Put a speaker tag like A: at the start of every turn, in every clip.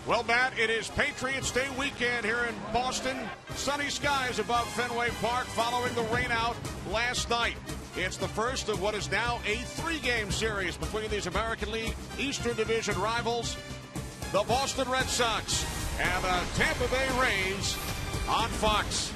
A: Well, Matt, it is Patriots Day weekend here in Boston. Sunny skies above Fenway Park following the rainout last night. It's the first of what is now a three-game series between these American League Eastern Division rivals, the Boston Red Sox and the Tampa Bay Rays on Fox.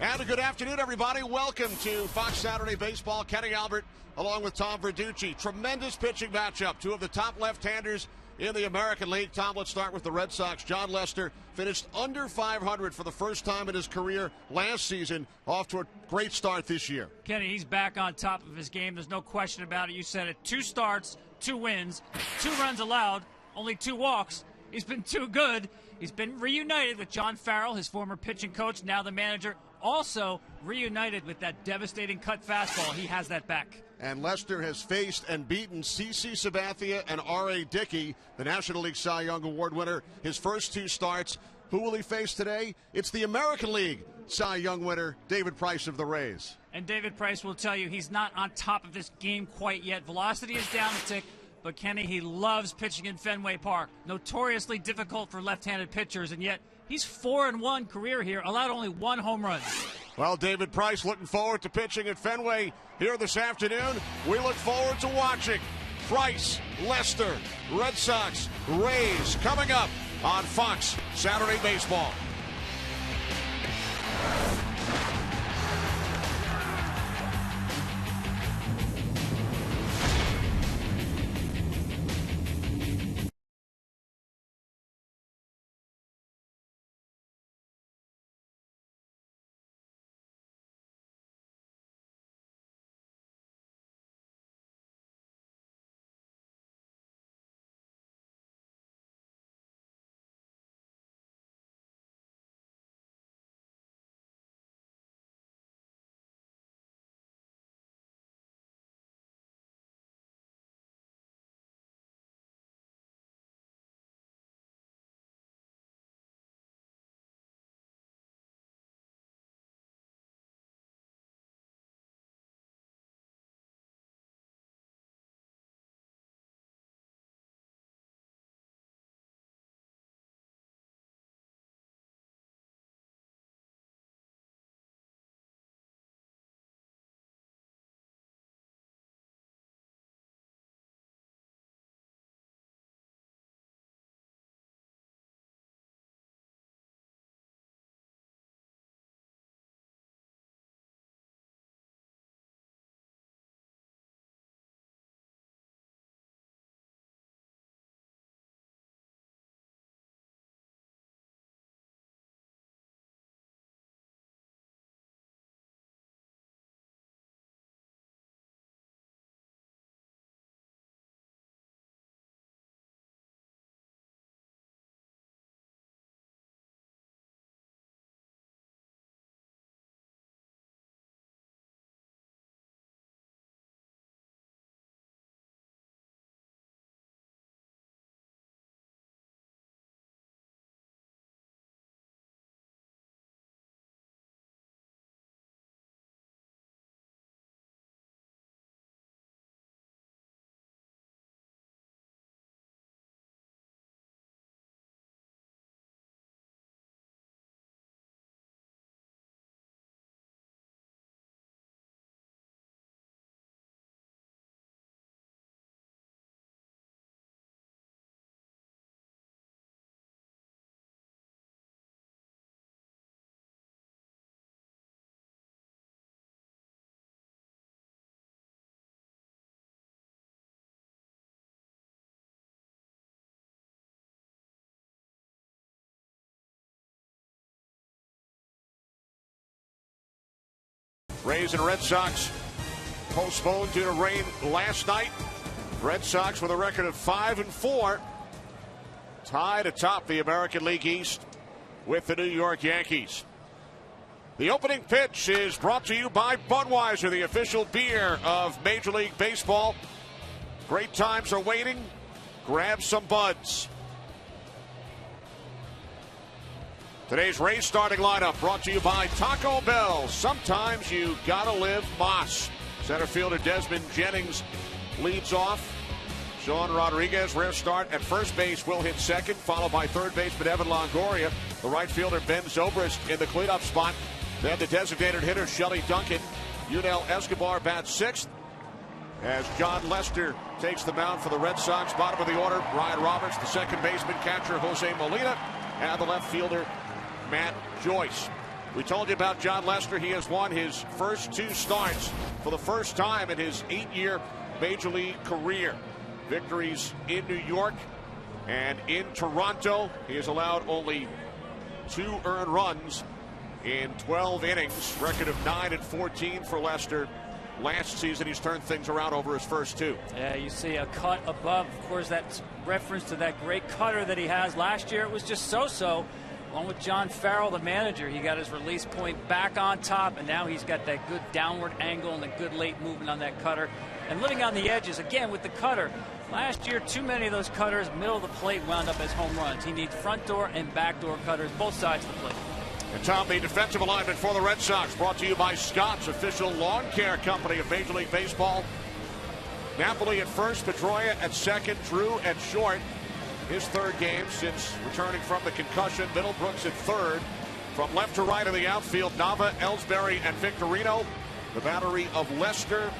A: And a good afternoon, everybody. Welcome to Fox Saturday Baseball. Kenny Albert along with Tom Verducci. Tremendous pitching matchup. Two of the top left-handers in the American League. Tom, let's start with the Red Sox. Jon Lester finished under 500 for the first time in his career last season, off to a great start this year.
B: Kenny, he's back on top of his game. There's no question about it. You said it. 2 starts, 2 wins, 2 runs allowed, only 2 walks. He's been too good. He's been reunited with John Farrell, his former pitching coach, now the manager. Also reunited with that devastating cut fastball. He has that back.
A: And Lester has faced and beaten C.C. Sabathia and R.A. Dickey, the National League Cy Young Award winner, his first 2 starts. Who will he face today? It's the American League Cy Young winner, David Price of the Rays.
B: And David Price will tell you he's not on top of this game quite yet. Velocity is down a tick, but Kenny, he loves pitching in Fenway Park. Notoriously difficult for left-handed pitchers, and yet he's 4-1 career here, allowed only 1 home run.
A: Well, David Price looking forward to pitching at Fenway here this afternoon. We look forward to watching Price, Lester, Red Sox, Rays coming up on Fox Saturday Baseball. Rays and Red Sox postponed due to rain last night. Red Sox with a record of 5-4, tied atop the American League East with the New York Yankees. The opening pitch is brought to you by Budweiser, the official beer of Major League Baseball. Great times are waiting. Grab some buds. Today's Rays starting lineup brought to you by Taco Bell. Sometimes you gotta live Moss. Center fielder Desmond Jennings leads off. Sean Rodriguez, rare start at first base, will hit second, followed by third baseman Evan Longoria. The right fielder Ben Zobrist in the cleanup spot. Then the designated hitter Shelley Duncan. Yunel Escobar bats sixth as John Lester takes the mound for the Red Sox. Bottom of the order, Ryan Roberts, the second baseman, catcher Jose Molina, and the left fielder Matt Joyce. We told you about John Lester. He has won his first 2 starts for the first time in his 8-year Major League career. Victories in New York and in Toronto. He has allowed only 2 earned runs in 12 innings. Record of 9-14 for Lester. Last season, he's turned things around over his first 2.
B: Yeah, you see a cut above. Of course, that's reference to that great cutter that he has. Last year, it was just so-so. Along with John Farrell, the manager, he got his release point back on top, and now he's got that good downward angle and a good late movement on that cutter. And living on the edges, again, with the cutter. Last year, too many of those cutters, middle of the plate, wound up as home runs. He needs front door and back door cutters, both sides of the plate.
A: And Tom, the defensive alignment for the Red Sox, brought to you by Scott's, official lawn care company of Major League Baseball. Napoli at first, Pedroia at second, Drew at short. His third game since returning from the concussion. Middlebrooks at third. From left to right in the outfield, Nava, Ellsbury, and Victorino. The battery of Lester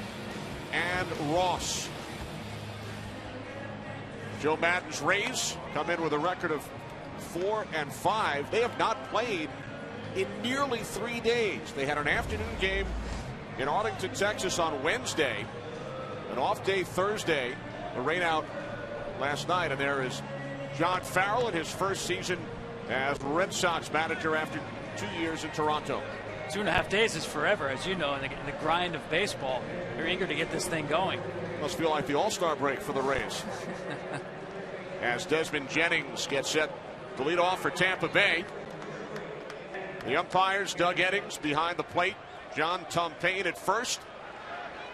A: and Ross. Joe Maddon's Rays come in with a record of 4-5. They have not played in nearly 3 days. They had an afternoon game in Arlington, Texas on Wednesday, an off day Thursday, a rain out last night, and there is John Farrell in his first season as Red Sox manager after 2 years in Toronto.
B: 2.5 days is forever, as you know, in the grind of baseball. You're eager to get this thing going.
A: Must feel like the All-Star break for the Rays. As Desmond Jennings gets set to lead off for Tampa Bay. The umpires, Doug Eddings behind the plate, John Tumpane at first.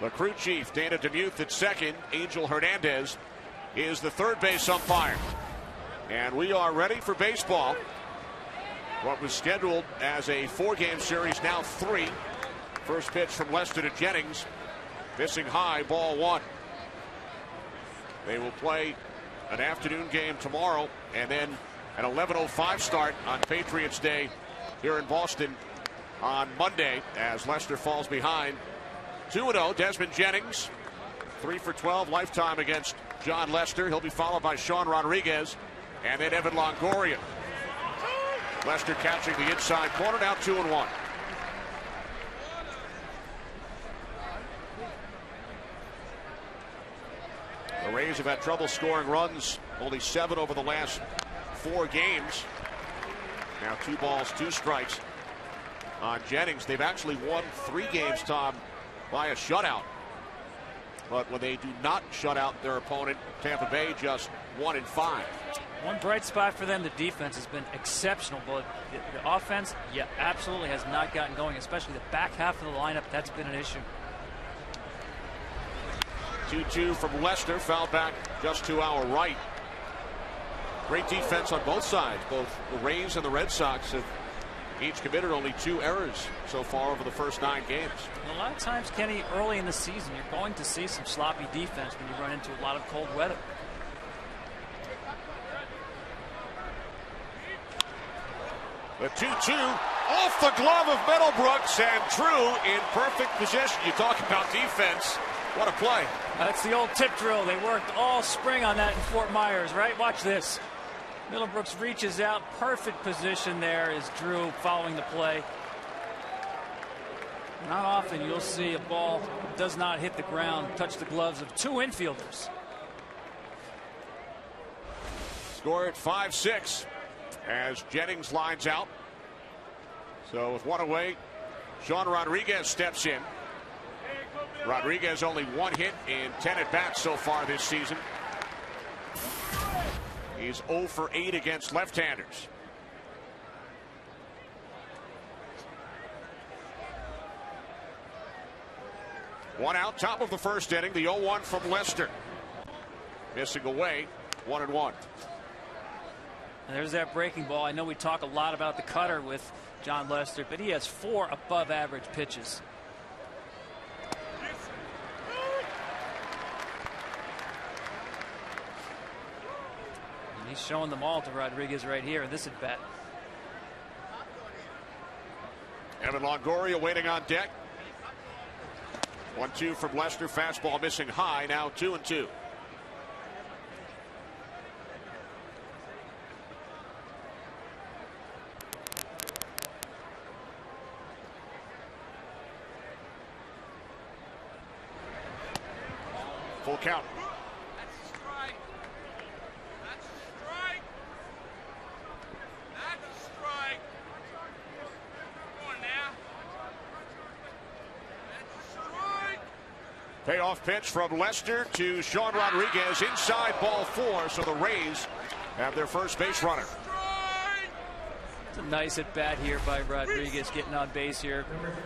A: The crew chief, Dana DeMuth, at second. Angel Hernandez is the third base umpire. And we are ready for baseball. What was scheduled as a 4-game series, now 3. First pitch from Lester to Jennings. Missing high, ball 1. They will play an afternoon game tomorrow and then an 11:05 start on Patriots Day here in Boston on Monday as Lester falls behind. 2-0, Desmond Jennings. 3 for 12 lifetime against John Lester. He'll be followed by Sean Rodriguez and then Evan Longoria. Lester catching the inside corner, now 2-1. The Rays have had trouble scoring runs, only 7 over the last 4 games. Now 2 balls, 2 strikes on Jennings. They've actually won 3 games, Tom, by a shutout. But when they do not shut out their opponent, Tampa Bay just 1-5.
B: One bright spot for them, the defense has been exceptional, but the offense, yeah, absolutely has not gotten going, especially the back half of the lineup. That's been an issue.
A: 2-2 from Lester, foul back just to our right. Great defense on both sides. Both the Rays and the Red Sox have each committed only 2 errors so far over the first 9 games.
B: A lot of times, Kenny, early in the season, you're going to see some sloppy defense when you run into a lot of cold weather.
A: The 2-2 off the glove of Middlebrooks, and Drew in perfect position. You talk about defense. What a play.
B: That's the old tip drill. They worked all spring on that in Fort Myers, right? Watch this. Middlebrooks reaches out. Perfect position there is Drew following the play. Not often you'll see a ball that does not hit the ground, touch the gloves of 2 infielders.
A: Score at 5-6 as Jennings lines out. So with 1 away, Sean Rodriguez steps in. Rodriguez only 1 hit in 10 at-bats so far this season. He's 0 for 8 against left-handers. One out, top of the first inning. The 0-1 from Lester. Missing away, 1-1.
B: There's that breaking ball. I know we talk a lot about the cutter with John Lester, but he has 4 above-average pitches. he's showing them all to Rodriguez right here in this at bat.
A: Evan Longoria waiting on deck. 1-2 from Lester. Fastball missing high. Now 2-2. Full count.
C: That's a strike. That's a strike. That's a strike. Come on now. That's a strike.
A: Payoff pitch from Lester to Sean Rodriguez. Inside, ball 4. So the Rays have their first base runner.
B: It's a nice at bat here by Rodriguez, getting on base here.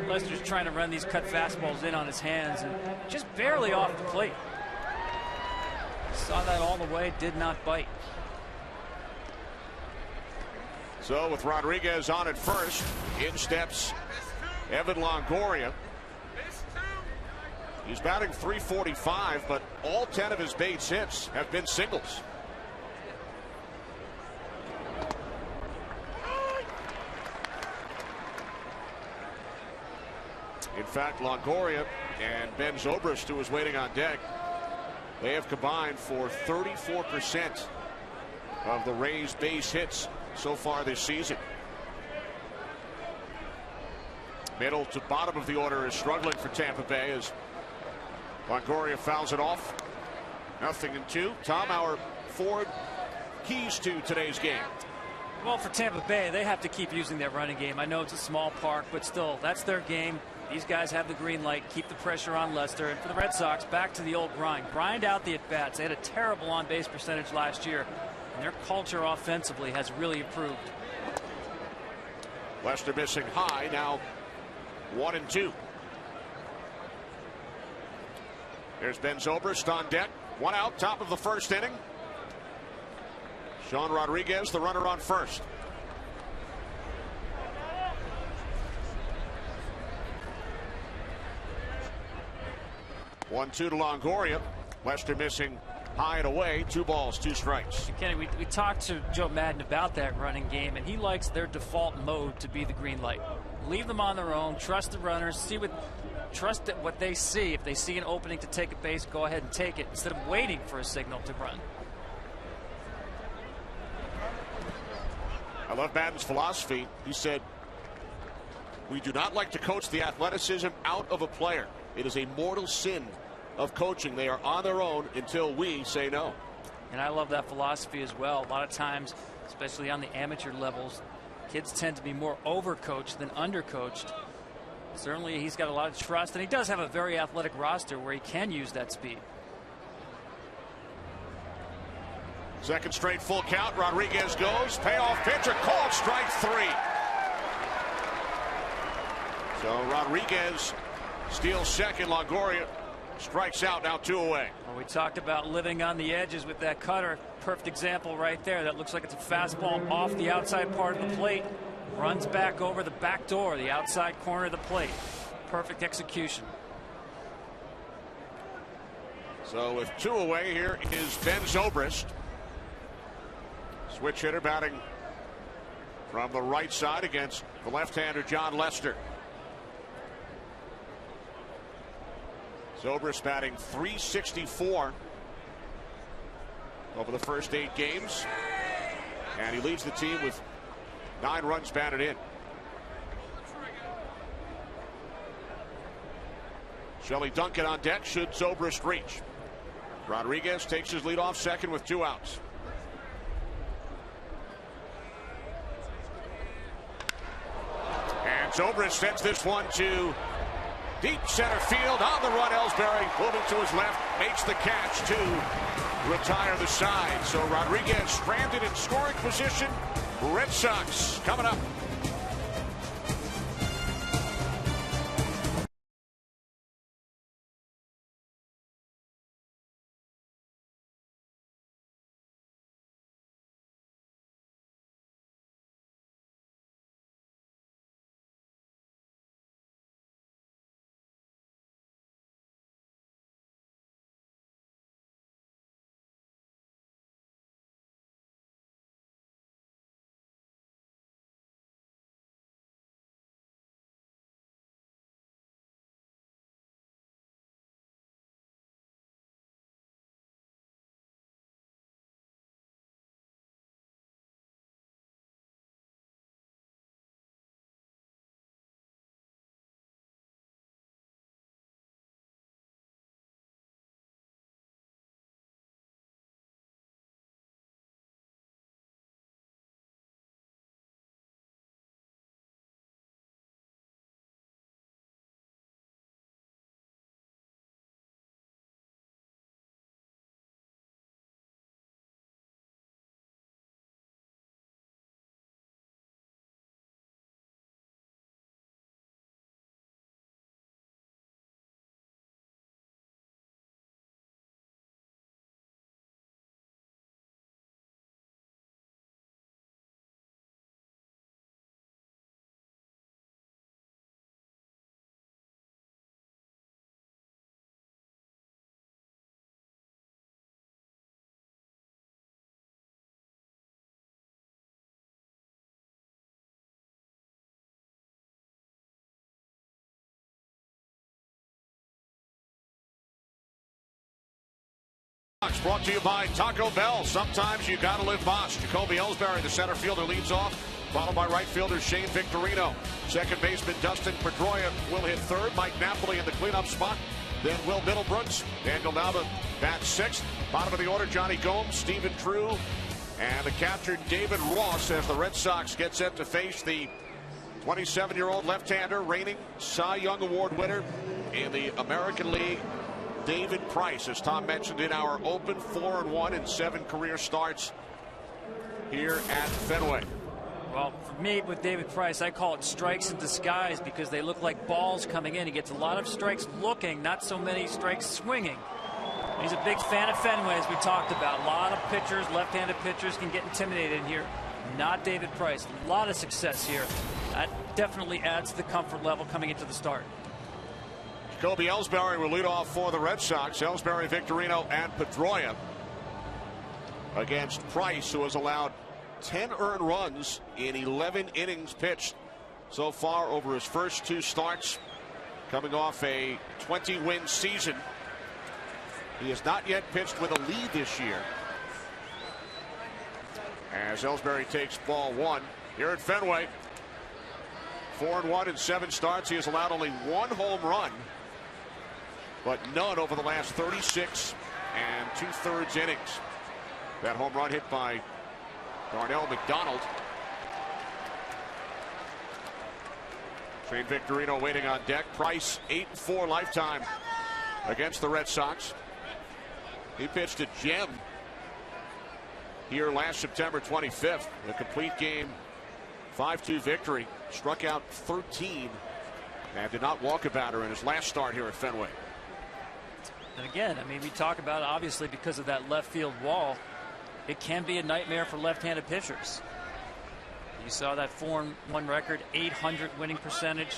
B: Lester's trying to run these cut fastballs in on his hands and just barely off the plate. Saw that all the way, did not bite.
A: So with Rodriguez on at first, in steps Evan Longoria. He's batting .345, but all 10 of his base hits have been singles. In fact, Longoria and Ben Zobrist, who was waiting on deck, they have combined for 34% of the Rays' base hits so far this season. Middle to bottom of the order is struggling for Tampa Bay as Longoria fouls it off. 0-2. Tom, our 4 keys to today's game.
B: Well, for Tampa Bay, they have to keep using their running game. I know it's a small park, but still, that's their game. These guys have the green light, keep the pressure on Lester. And for the Red Sox, back to the old grind out the at-bats. They had a terrible on-base percentage last year, and their culture offensively has really improved.
A: Lester missing high, now 1-2. There's Ben Zobrist on deck. 1 out, top of the first inning. Sean Rodriguez, the runner on first. One, 2 to Longoria. Lester missing high and away. 2 balls, 2 strikes.
B: Kenny, we talked to Joe Madden about that running game, and he likes their default mode to be the green light. Leave them on their own. Trust the runners. Trust what they see. If they see an opening to take a base, go ahead and take it instead of waiting for a signal to run.
A: I love Madden's philosophy. He said, "We do not like to coach the athleticism out of a player. It is a mortal sin of coaching. They are on their own until we say no."
B: And I love that philosophy as well. A lot of times, especially on the amateur levels, kids tend to be more overcoached than undercoached. Certainly, he's got a lot of trust, and he does have a very athletic roster where he can use that speed.
A: Second straight full count. Rodriguez goes. Payoff pitch, a called strike 3. So Rodriguez steals second. Longoria strikes out. Now 2 away.
B: Well, we talked about living on the edges with that cutter. Perfect example right there. That looks like it's a fastball off the outside part of the plate. Runs back over the back door, the outside corner of the plate. Perfect execution.
A: So with 2 away, here is Ben Zobrist. Switch hitter batting from the right side against the left-hander John Lester. Zobrist batting .364 over the first 8 games, and he leads the team with 9 runs batted in. Shelley Duncan on deck should Zobrist reach. Rodriguez takes his lead off second with 2 outs. And Zobrist sends this one to deep center field. On the run, Ellsbury moving to his left, makes the catch to retire the side. So Rodriguez stranded in scoring position. Red Sox coming up. brought to you by Taco Bell. Sometimes you gotta live Boss. Jacoby Ellsbury, the center fielder, leads off, followed by right fielder Shane Victorino. Second baseman Dustin Pedroia will hit third. Mike Napoli in the cleanup spot. Then Will Middlebrooks. Daniel Nava bats sixth. Bottom of the order, Johnny Gomes, Stephen True, and the catcher David Ross as the Red Sox get set to face the 27-year-old left-hander, reigning Cy Young Award winner in the American League, David Price. As Tom mentioned in our open, 4-1 in 7 career starts here at Fenway.
B: Well, for me, with David Price, I call it strikes in disguise because they look like balls coming in. He gets a lot of strikes looking, not so many strikes swinging. He's a big fan of Fenway, as we talked about. A lot of pitchers, left-handed pitchers, can get intimidated in here. Not David Price. A lot of success here. That definitely adds to the comfort level coming into the start.
A: Jacoby Ellsbury will lead off for the Red Sox. Ellsbury, Victorino, and Pedroia against Price, who has allowed 10 earned runs in 11 innings pitched so far over his first 2 starts, coming off a 20-win season. He has not yet pitched with a lead this year. As Ellsbury takes ball 1 here at Fenway. 4-1 in 7 starts. He has allowed only 1 home run, but none over the last 36 2/3 innings. That home run hit by Darnell McDonald. Shane Victorino waiting on deck. Price 8-4 lifetime against the Red Sox. He pitched a gem here last September 25th. A complete game 5-2 victory. Struck out 13 and did not walk a batter in his last start here at Fenway.
B: And again, I mean, we talk about, obviously, because of that left field wall, it can be a nightmare for left-handed pitchers. You saw that 4-1 record, 800 winning percentage.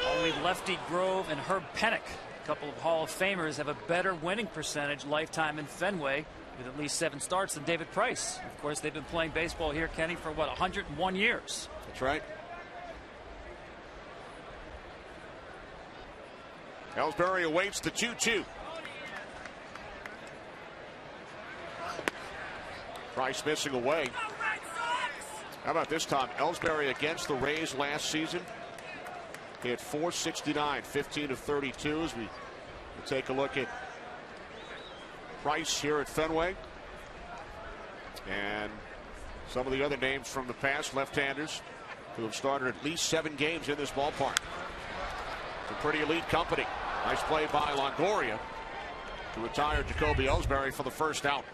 B: Only Lefty Grove and Herb Pennock, a couple of Hall of Famers, have a better winning percentage lifetime in Fenway with at least 7 starts than David Price. Of course, they've been playing baseball here, Kenny, for what, 101 years.
A: That's right. Ellsbury awaits the 2-2. Price missing away. How about this time? Ellsbury against the Rays last season. He had .469, 15 of 32. As we take a look at Price here at Fenway. And some of the other names from the past, left-handers, who have started at least 7 games in this ballpark. Some pretty elite company. Nice play by Longoria to retire Jacoby Ellsbury for the first out.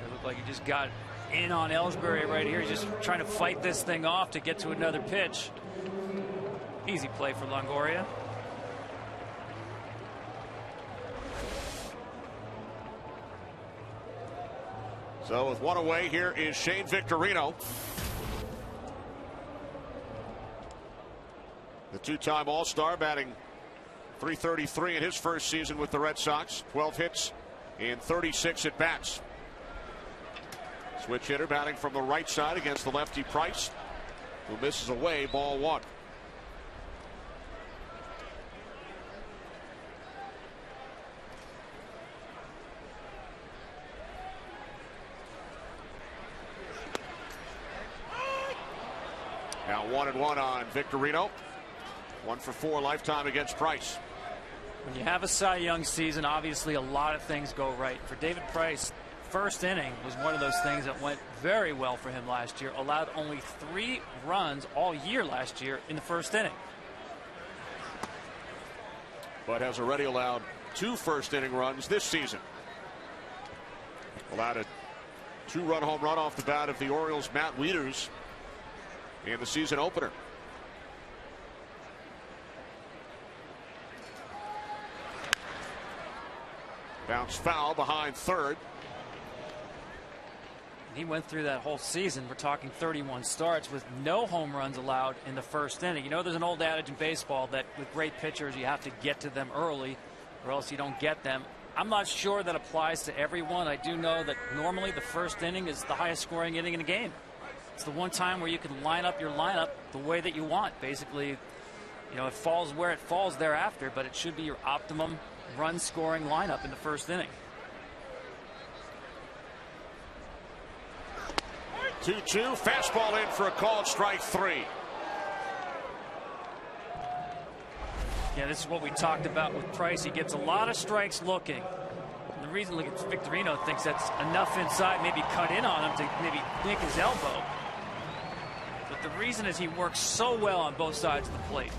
B: It looked like he just got in on Ellsbury right here. He's just trying to fight this thing off to get to another pitch. Easy play for Longoria.
A: So with 1 away, here is Shane Victorino. The 2-time All-Star, batting .333 in his first season with the Red Sox. 12 hits in 36 at-bats. Switch hitter batting from the right side against the lefty Price, who misses away, ball 1. Now 1-1 on Victorino. 1 for 4 lifetime against Price.
B: When you have a Cy Young season, obviously a lot of things go right. For David Price, first inning was one of those things that went very well for him last year. Allowed only 3 runs all year last year in the first inning.
A: But has already allowed 2 first-inning runs this season. Allowed a 2-run home run off the bat of the Orioles' Matt Wieters in the season opener. Bounce foul behind third.
B: He went through that whole season. We're talking 31 starts with no home runs allowed in the first inning. You know, there's an old adage in baseball that with great pitchers, you have to get to them early or else you don't get them. I'm not sure that applies to everyone. I do know that normally the first inning is the highest scoring inning in a game. It's the one time where you can line up your lineup the way that you want. Basically,
D: You know, it falls where it falls thereafter, but it should be your optimum run scoring lineup in the first inning.
A: 2-2, fastball in for a called strike 3.
D: Yeah, this is what we talked about with Price. He gets a lot of strikes looking. And the reason Victorino thinks that's enough inside, maybe cut in on him to maybe nick his elbow. But the reason is he works so well on both sides of the plate.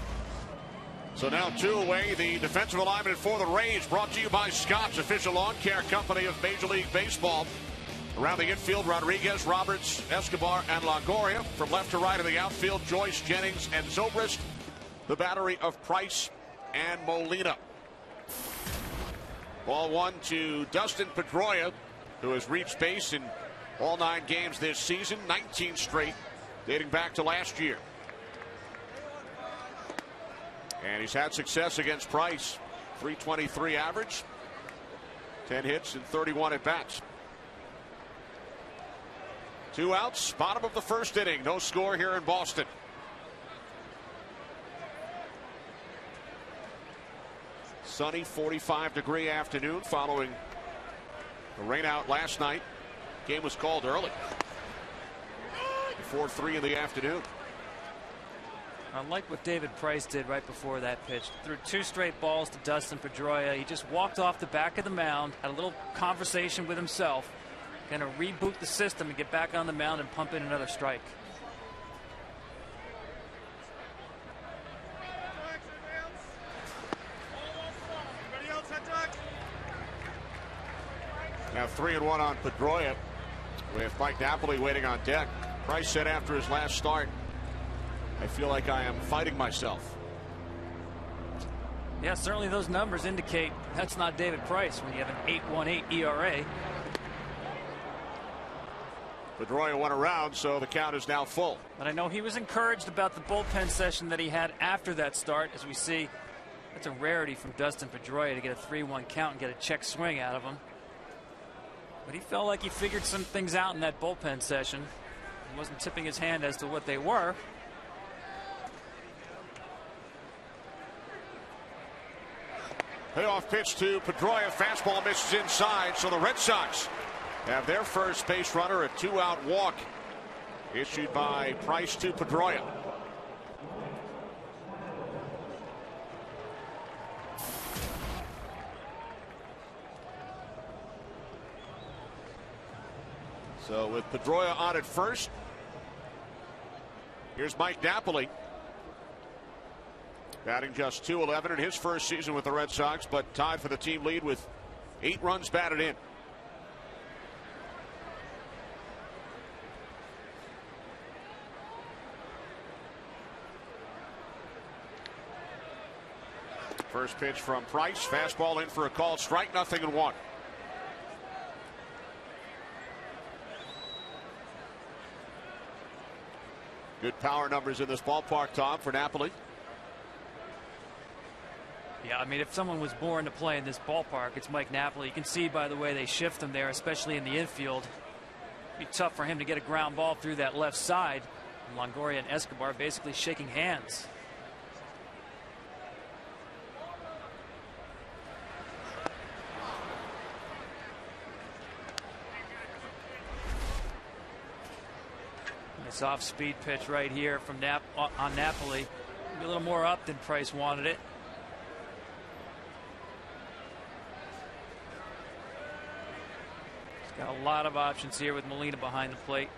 A: So now 2 away. The defensive alignment for the Rays, brought to you by Scott's, official lawn care company of Major League Baseball. Around the infield, Rodriguez, Roberts, Escobar, and Longoria. From left to right of the outfield, Joyce, Jennings, and Zobrist. The battery of Price and Molina. Ball 1 to Dustin Pedroia, who has reached base in all 9 games this season, 19 straight, dating back to last year. And he's had success against Price. .323 average, 10 hits and 31 at bats. 2 outs, bottom of the first inning. No score here in Boston. Sunny 45-degree afternoon following a rain out last night. Game was called early. 4-3 in the afternoon.
D: I like what David Price did right before that pitch. Threw 2 straight balls to Dustin Pedroia. He just walked off the back of the mound, had a little conversation with himself, going to reboot the system and get back on the mound and pump in another strike.
A: Now 3-1 on Pedroia, with Mike Napoli waiting on deck. Price said after his last start, "I feel like I am fighting myself."
D: Yeah, certainly those numbers indicate that's not David Price when you have an 8.18 ERA.
A: Pedroia went around, so the count is now full.
D: But I know he was encouraged about the bullpen session that he had after that start. As we see, that's a rarity from Dustin Pedroia to get a 3-1 count and get a check swing out of him. But he felt like he figured some things out in that bullpen session. He wasn't tipping his hand as to what they were.
A: Payoff pitch to Pedroia. Fastball misses inside, so the Red Sox have their first base runner, a 2-out walk issued by Price to Pedroia. So with Pedroia on at first, here's Mike Napoli, batting just .211 in his first season with the Red Sox, but tied for the team lead with 8 runs batted in. First pitch from Price, fastball in for a called strike, 0-1. Good power numbers in this ballpark, Tom, for Napoli.
D: Yeah, I mean, if someone was born to play in this ballpark, it's Mike Napoli. You can see by the way they shift him there, especially in the infield. It'd be tough for him to get a ground ball through that left side. And Longoria and Escobar basically shaking hands. Nice off-speed pitch right here from on Napoli. Maybe a little more up than Price wanted it. He's got a lot of options here with Molina behind the plate.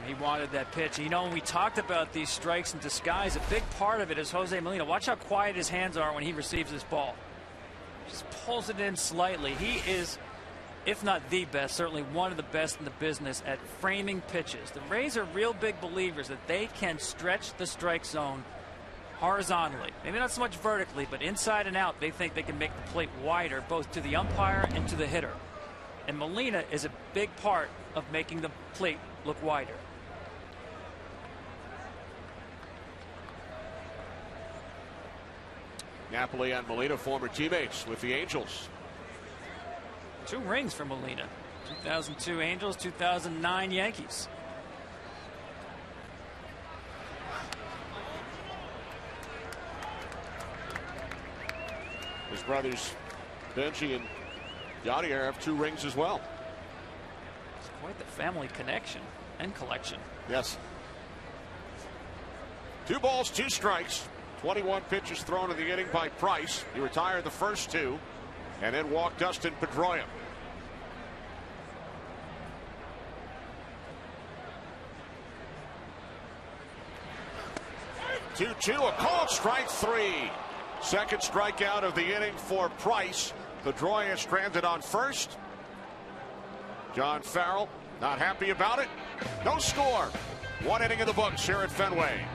D: He wanted that pitch. You know, when we talked about these strikes in disguise, a big part of it is Jose Molina. Watch how quiet his hands are when he receives this ball. Just pulls it in slightly. He is, if not the best, certainly one of the best in the business at framing pitches. The Rays are real big believers that they can stretch the strike zone horizontally. Maybe not so much vertically, but inside and out, they think they can make the plate wider, both to the umpire and to the hitter. And Molina is a big part of making the plate look wider.
A: Napoli and Molina, former teammates with the Angels.
D: 2 rings for Molina. 2002 Angels, 2009 Yankees.
A: His brothers Benji and Yadier have 2 rings as well.
D: It's quite the family connection and collection.
A: Yes. 2 balls, 2 strikes. 21 pitches thrown in the inning by Price. He retired the first 2 and then walked Dustin Pedroia. 2-2, a called strike 3. Second strikeout of the inning for Price. Pedroia stranded on first. John Farrell not happy about it. No score. 1 inning in the books here at Fenway.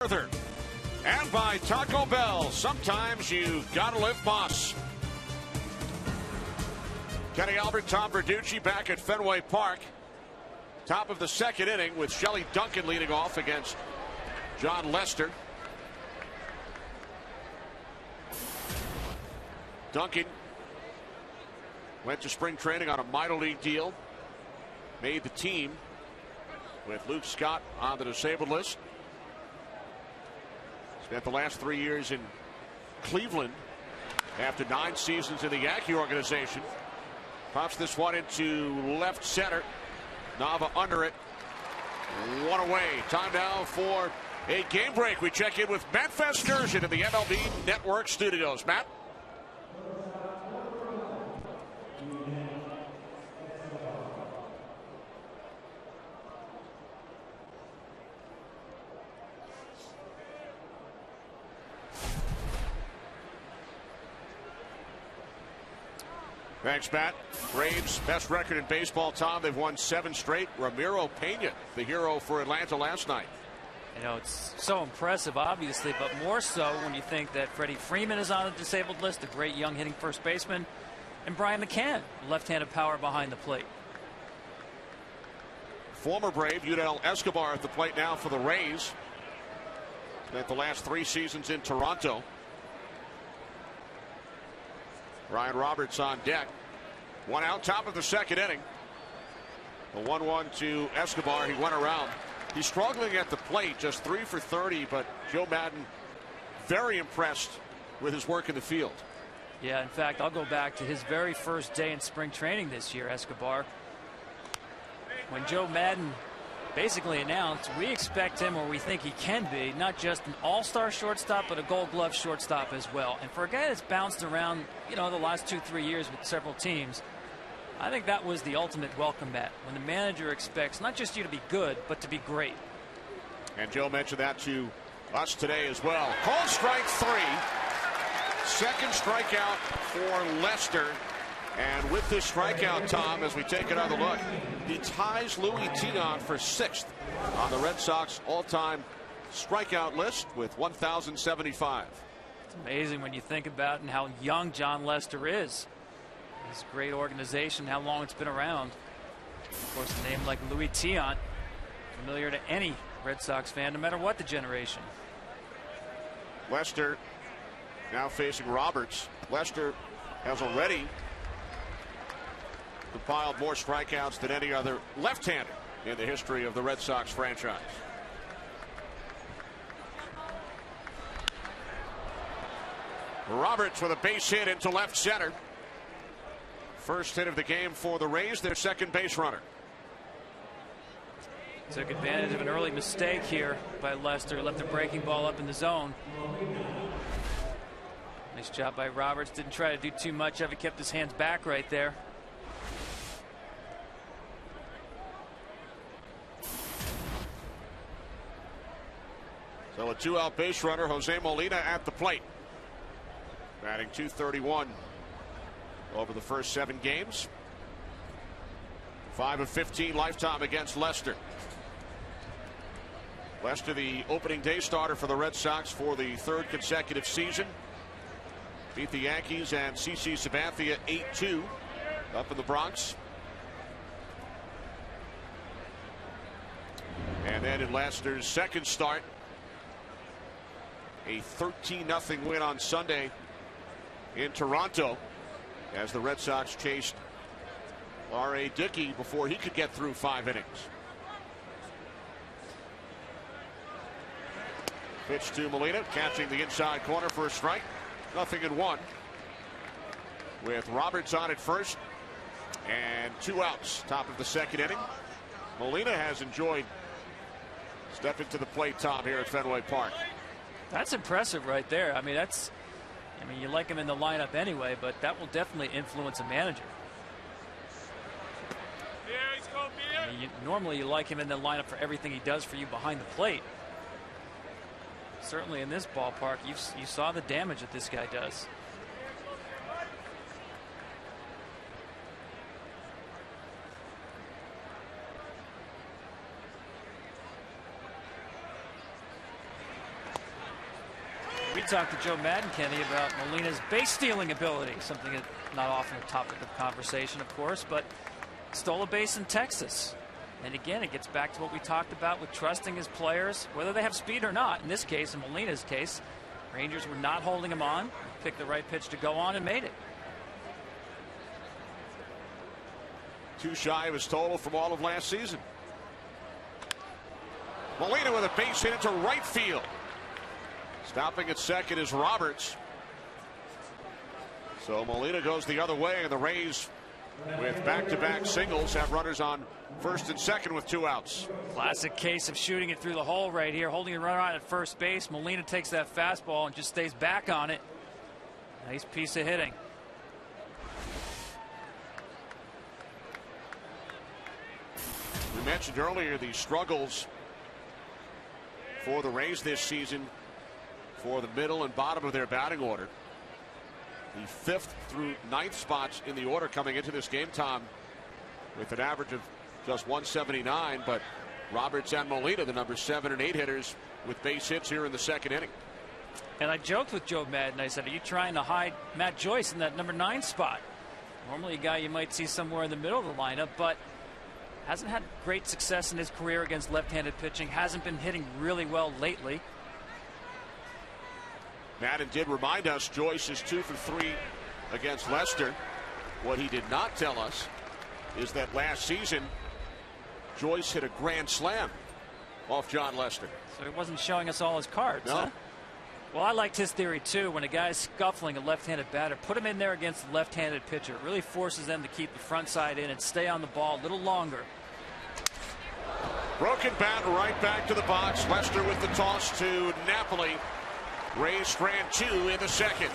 A: Further. And by Taco Bell, sometimes you gotta live boss. Kenny Albert, Tom Verducci back at Fenway Park. Top of the second inning with Shelley Duncan leading off against John Lester. Duncan went to spring training on a minor league deal. Made the team with Luke Scott on the disabled list. Spent the last 3 years in Cleveland after 9 seasons in the Yankee organization. Pops this one into left center. Nava under it. 1 away. Time now for a game break. We check in with Matt Vasgersian in the MLB Network studios. Matt? Thanks, Matt. Braves, best record in baseball, Tom. They've won 7 straight. Ramiro Pena, the hero for Atlanta last night.
D: You know, it's so impressive, obviously, but more so when you think that Freddie Freeman is on the disabled list, a great young hitting first baseman, and Brian McCann, left-handed power behind the plate.
A: Former Brave Yudel Escobar at the plate now for the Rays. Spent the last 3 seasons in Toronto. Ryan Roberts on deck. 1 out, top of the second inning. The 1-1 to Escobar. He went around. He's struggling at the plate, just 3 for 30, but Joe Maddon very impressed with his work in the field.
D: Yeah, in fact, I'll go back to his very first day in spring training this year, Escobar. When Joe Maddon basically announced we expect him, or we think he can be, not just an all-star shortstop, but a Gold Glove shortstop as well. And for a guy that's bounced around, you know, the last 2-3 years with several teams, I think that was the ultimate welcome mat, when the manager expects not just you to be good, but to be great.
A: And Joe mentioned that to us today as well. Called strike 3. Second strikeout for Lester. And with this strikeout, Tom, as we take another look, he ties Louis Tiant for 6th on the Red Sox all-time strikeout list with 1,075.
D: It's amazing when you think about and how young John Lester is. This great organization, how long it's been around. Of course, a name like Louis Tiant, familiar to any Red Sox fan, no matter what the generation.
A: Lester now facing Roberts. Lester has already compiled more strikeouts than any other left-hander in the history of the Red Sox franchise. Roberts with a base hit into left center. First hit of the game for the Rays, their second base runner.
D: Took advantage of an early mistake here by Lester. Left the breaking ball up in the zone. Nice job by Roberts. Didn't try to do too much of it. Kept his hands back right there.
A: So a 2-out base runner, Jose Molina, at the plate. Batting .231 over the first 7 games. 5 of 15 lifetime against Lester. Lester, the opening day starter for the Red Sox for the 3rd consecutive season. Beat the Yankees and CC Sabathia 8-2 up in the Bronx. And then in Lester's second start, a 13-0 win on Sunday in Toronto as the Red Sox chased R.A. Dickey before he could get through 5 innings. Pitch to Molina, catching the inside corner for a strike. 0-1 with Roberts on at first and 2 outs. Top of the second inning. Molina has enjoyed stepping to the plate, Tom, here at Fenway Park.
D: That's impressive right there. I mean, you like him in the lineup anyway, but that will definitely influence a manager. Normally you like him in the lineup for everything he does for you behind the plate. Certainly in this ballpark, you saw the damage that this guy does. We talked to Joe Madden, Kenny, about Molina's base stealing ability, something that's not often a topic of conversation, of course, but stole a base in Texas. And again, it gets back to what we talked about with trusting his players, whether they have speed or not. In this case, in Molina's case, Rangers were not holding him on, picked the right pitch to go on and made it.
A: 2 shy of his total from all of last season. Molina with a base hit into right field. Stopping at second is Roberts. So Molina goes the other way, and the Rays, with back-to-back singles, have runners on first and second with 2 outs.
D: Classic case of shooting it through the hole right here, holding a runner on at first base. Molina takes that fastball and just stays back on it. Nice piece of hitting.
A: We mentioned earlier the struggles for the Rays this season for the middle and bottom of their batting order. The 5th through 9th spots in the order coming into this game, Tom, with an average of just 179, but Roberts and Molina, the number 7 and 8 hitters, with base hits here in the second inning.
D: And I joked with Joe Madden. I said, are you trying to hide Matt Joyce in that number 9 spot? Normally a guy you might see somewhere in the middle of the lineup, but hasn't had great success in his career against left-handed pitching. Hasn't been hitting really well lately.
A: Madden did remind us Joyce is 2 for 3 against Lester. What he did not tell us is that last season Joyce hit a grand slam off John Lester.
D: So he wasn't showing us all his cards.
A: No.
D: Huh? Well, I liked his theory too. When a guy's scuffling a left-handed batter, put him in there against the left-handed pitcher. It really forces them to keep the front side in and stay on the ball a little longer.
A: Broken bat right back to the box. Lester with the toss to Napoli. Rays strand 2 in the second.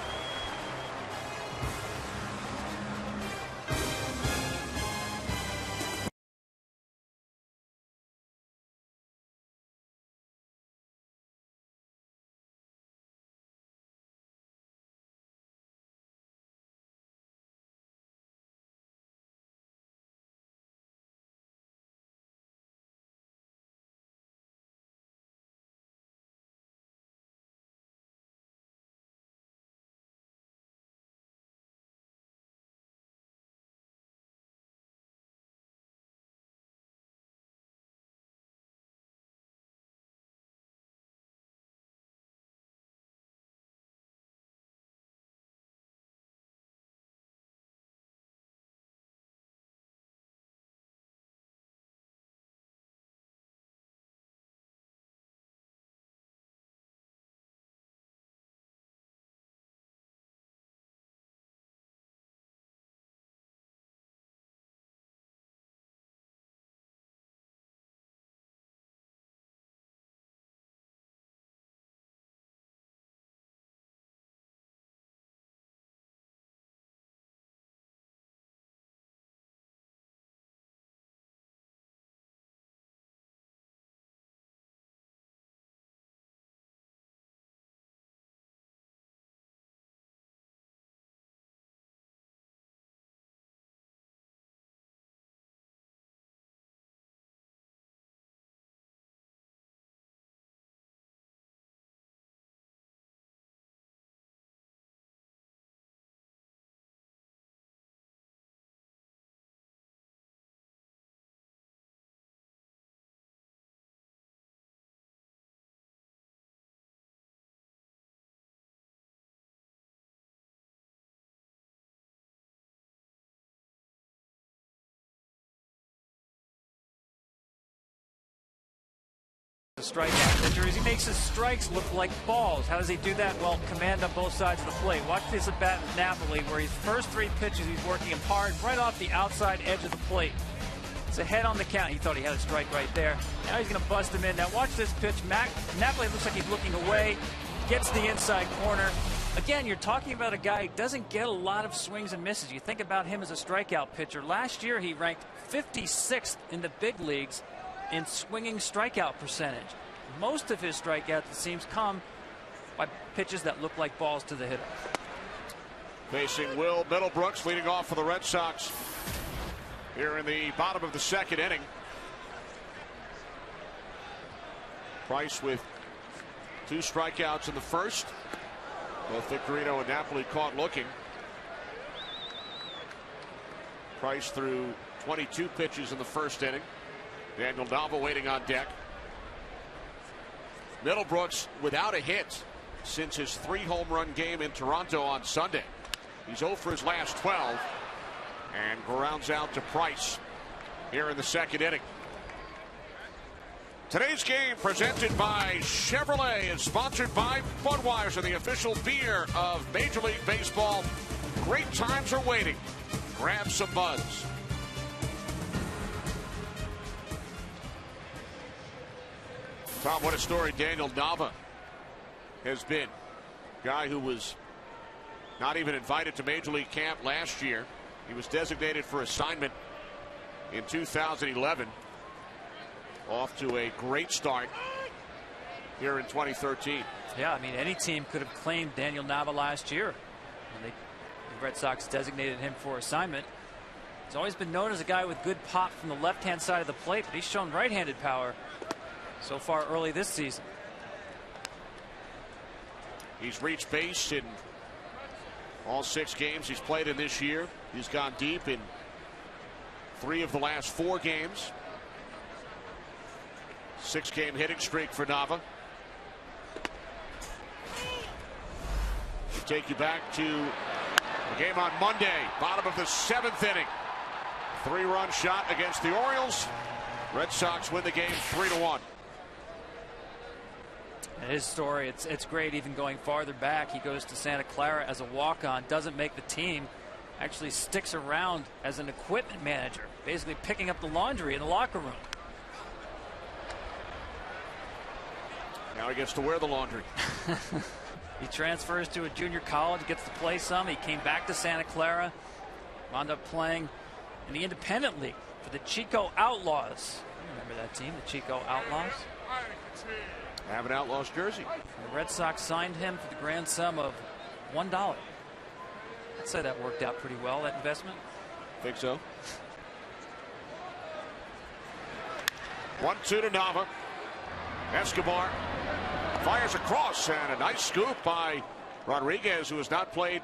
D: The strikeout pitcher is he makes his strikes look like balls. How does he do that? Well, command on both sides of the plate. Watch this at bat with Napoli, where his first 3 pitches he's working him hard right off the outside edge of the plate. It's ahead on the count. He thought he had a strike right there. Now he's going to bust him in. Now watch this pitch. Napoli looks like he's looking away. Gets the inside corner. Again, you're talking about a guy who doesn't get a lot of swings and misses. You think about him as a strikeout pitcher. Last year he ranked 56th in the big leagues in swinging strikeout percentage. Most of his strikeouts, it seems, come by pitches that look like balls to the hitter.
A: Facing Will Middlebrooks, leading off for the Red Sox here in the bottom of the second inning. Price with 2 strikeouts in the first. Both Victorino and Napoli caught looking. Price threw 22 pitches in the first inning. Daniel Nava waiting on deck. Middlebrooks without a hit since his 3 home run game in Toronto on Sunday. He's 0 for his last 12 and grounds out to Price here in the second inning. Today's game presented by Chevrolet is sponsored by Budweiser, the official beer of Major League Baseball. Great times are waiting. Grab some buds. Tom, what a story Daniel Nava has been. Guy who was not even invited to Major League camp last year. He was designated for assignment in 2011. Off to a great start here in 2013.
D: Yeah, I mean, any team could have claimed Daniel Nava last year when the Red Sox designated him for assignment. He's always been known as a guy with good pop from the left-hand side of the plate, but he's shown right-handed power so far early this season.
A: He's reached base in all 6 games he's played in this year. He's gone deep in 3 of the last 4 games. 6-game hitting streak for Nava. We'll take you back to the game on Monday, bottom of the 7th inning. 3-run shot against the Orioles. Red Sox win the game 3-1.
D: And his story, it's great even going farther back. He goes to Santa Clara as a walk-on, doesn't make the team, actually sticks around as an equipment manager, basically picking up the laundry in the locker room.
A: Now he gets to wear the laundry.
D: He transfers to a junior college, gets to play some. He came back to Santa Clara, wound up playing in the independent league for the Chico Outlaws. You remember that team, the Chico Outlaws?
A: Have an Outlaws jersey.
D: The Red Sox signed him for the grand sum of $1. I'd say that worked out pretty well, that investment.
A: Think so. 1-2 to Nava. Escobar fires across, and a nice scoop by Rodriguez, who has not played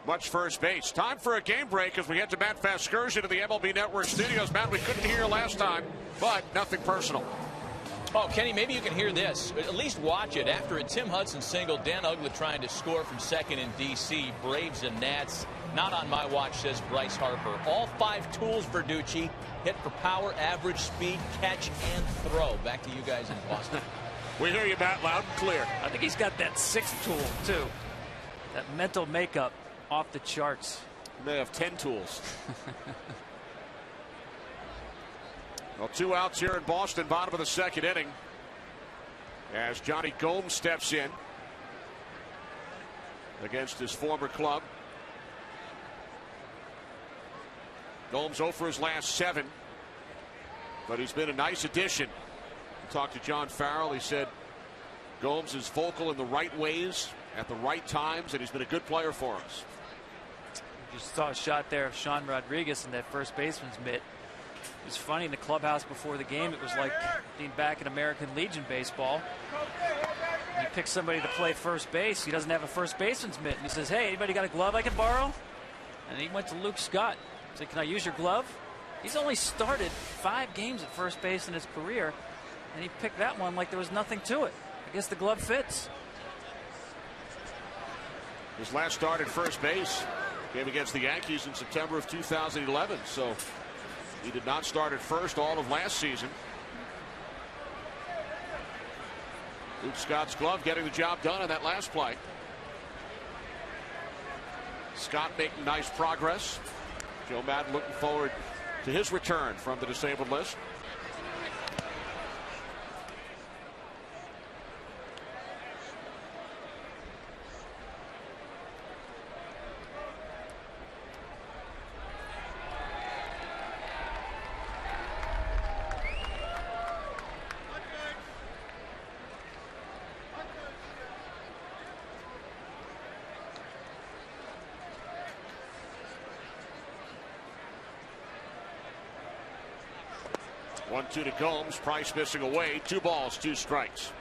A: much first base. Time for a game break as we head to Matt Vasgersian to the MLB Network studios. Matt, we couldn't hear last time, but nothing personal.
E: Oh, Kenny, maybe you can hear this. At least watch it. After a Tim Hudson single, Dan Uggla trying to score from second in D.C. Braves and Nats. Not on my watch, says Bryce Harper. All 5 tools, Verducci. Hit for power, average, speed, catch, and throw. Back to you guys in Boston.
A: We hear you, Matt, loud and clear.
D: I think he's got that 6th tool, too. That mental makeup off the charts.
A: He may have 10 tools. Well, 2 outs here in Boston, bottom of the 2nd inning, as Johnny Gomes steps in against his former club. Gomes 0 for his last 7, but he's been a nice addition. We talked to John Farrell. He said Gomes is vocal in the right ways at the right times, and he's been a good player for us.
D: You saw a shot there of Sean Rodriguez in that first baseman's mitt. It was funny in the clubhouse before the game. It was like being back in American Legion baseball. When you pick somebody to play first base, he doesn't have a first baseman's mitt. And he says, hey, anybody got a glove I can borrow? And he went to Luke Scott. He said, can I use your glove? He's only started 5 games at first base in his career, and he picked that one like there was nothing to it. I guess the glove fits.
A: His last start at first base came against the Yankees in September of 2011. So he did not start at first all of last season. Luke Scott's glove getting the job done on that last play. Scott making nice progress. Joe Madden looking forward to his return from the disabled list. One-two to Gomes. Price missing away. 2 balls, 2 strikes.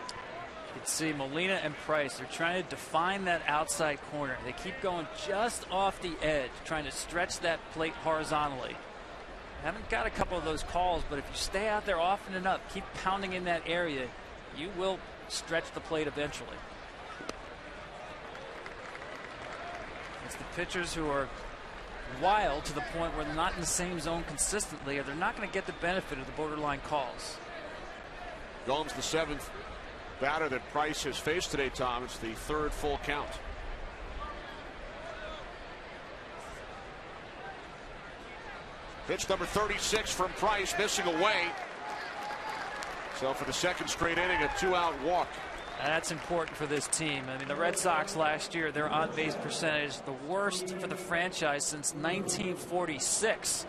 D: You can see Molina and Price, they're trying to define that outside corner. They keep going just off the edge, trying to stretch that plate horizontally. Haven't got a couple of those calls, but if you stay out there often enough, keep pounding in that area, you will stretch the plate eventually. It's the pitchers who are wild to the point where they're not in the same zone consistently, or they're not going to get the benefit of the borderline calls.
A: Gomes, the 7th batter that Price has faced today, Tom. It's the 3rd full count. Pitch number 36 from Price, missing away. So for the 2nd straight inning, a 2-out walk.
D: That's important for this team. I mean, the Red Sox last year, their on-base percentage, the worst for the franchise since 1946.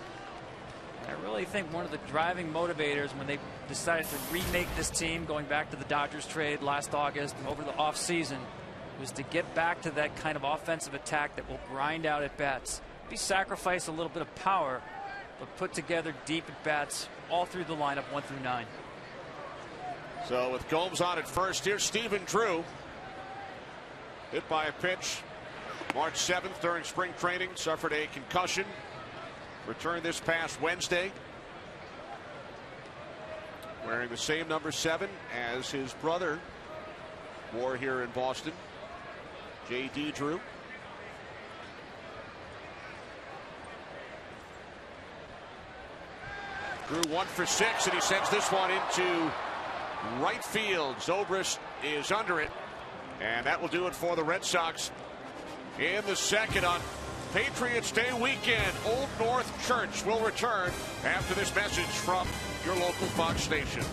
D: I really think one of the driving motivators when they decided to remake this team, going back to the Dodgers trade last August over the offseason, was to get back to that kind of offensive attack that will grind out at bats. Maybe sacrifice a little bit of power, but put together deep at bats all through the lineup 1 through 9.
A: So with Gomes on at first, here's Stephen Drew. Hit by a pitch March 7th during spring training. Suffered a concussion. Returned this past Wednesday. Wearing the same number 7 as his brother wore here in Boston. J.D. Drew. Drew 1 for 6, and he sends this one into right field. Zobrist is under it, and that will do it for the Red Sox in the 2nd on Patriots Day weekend. Old North Church will return after this message from your local Fox station.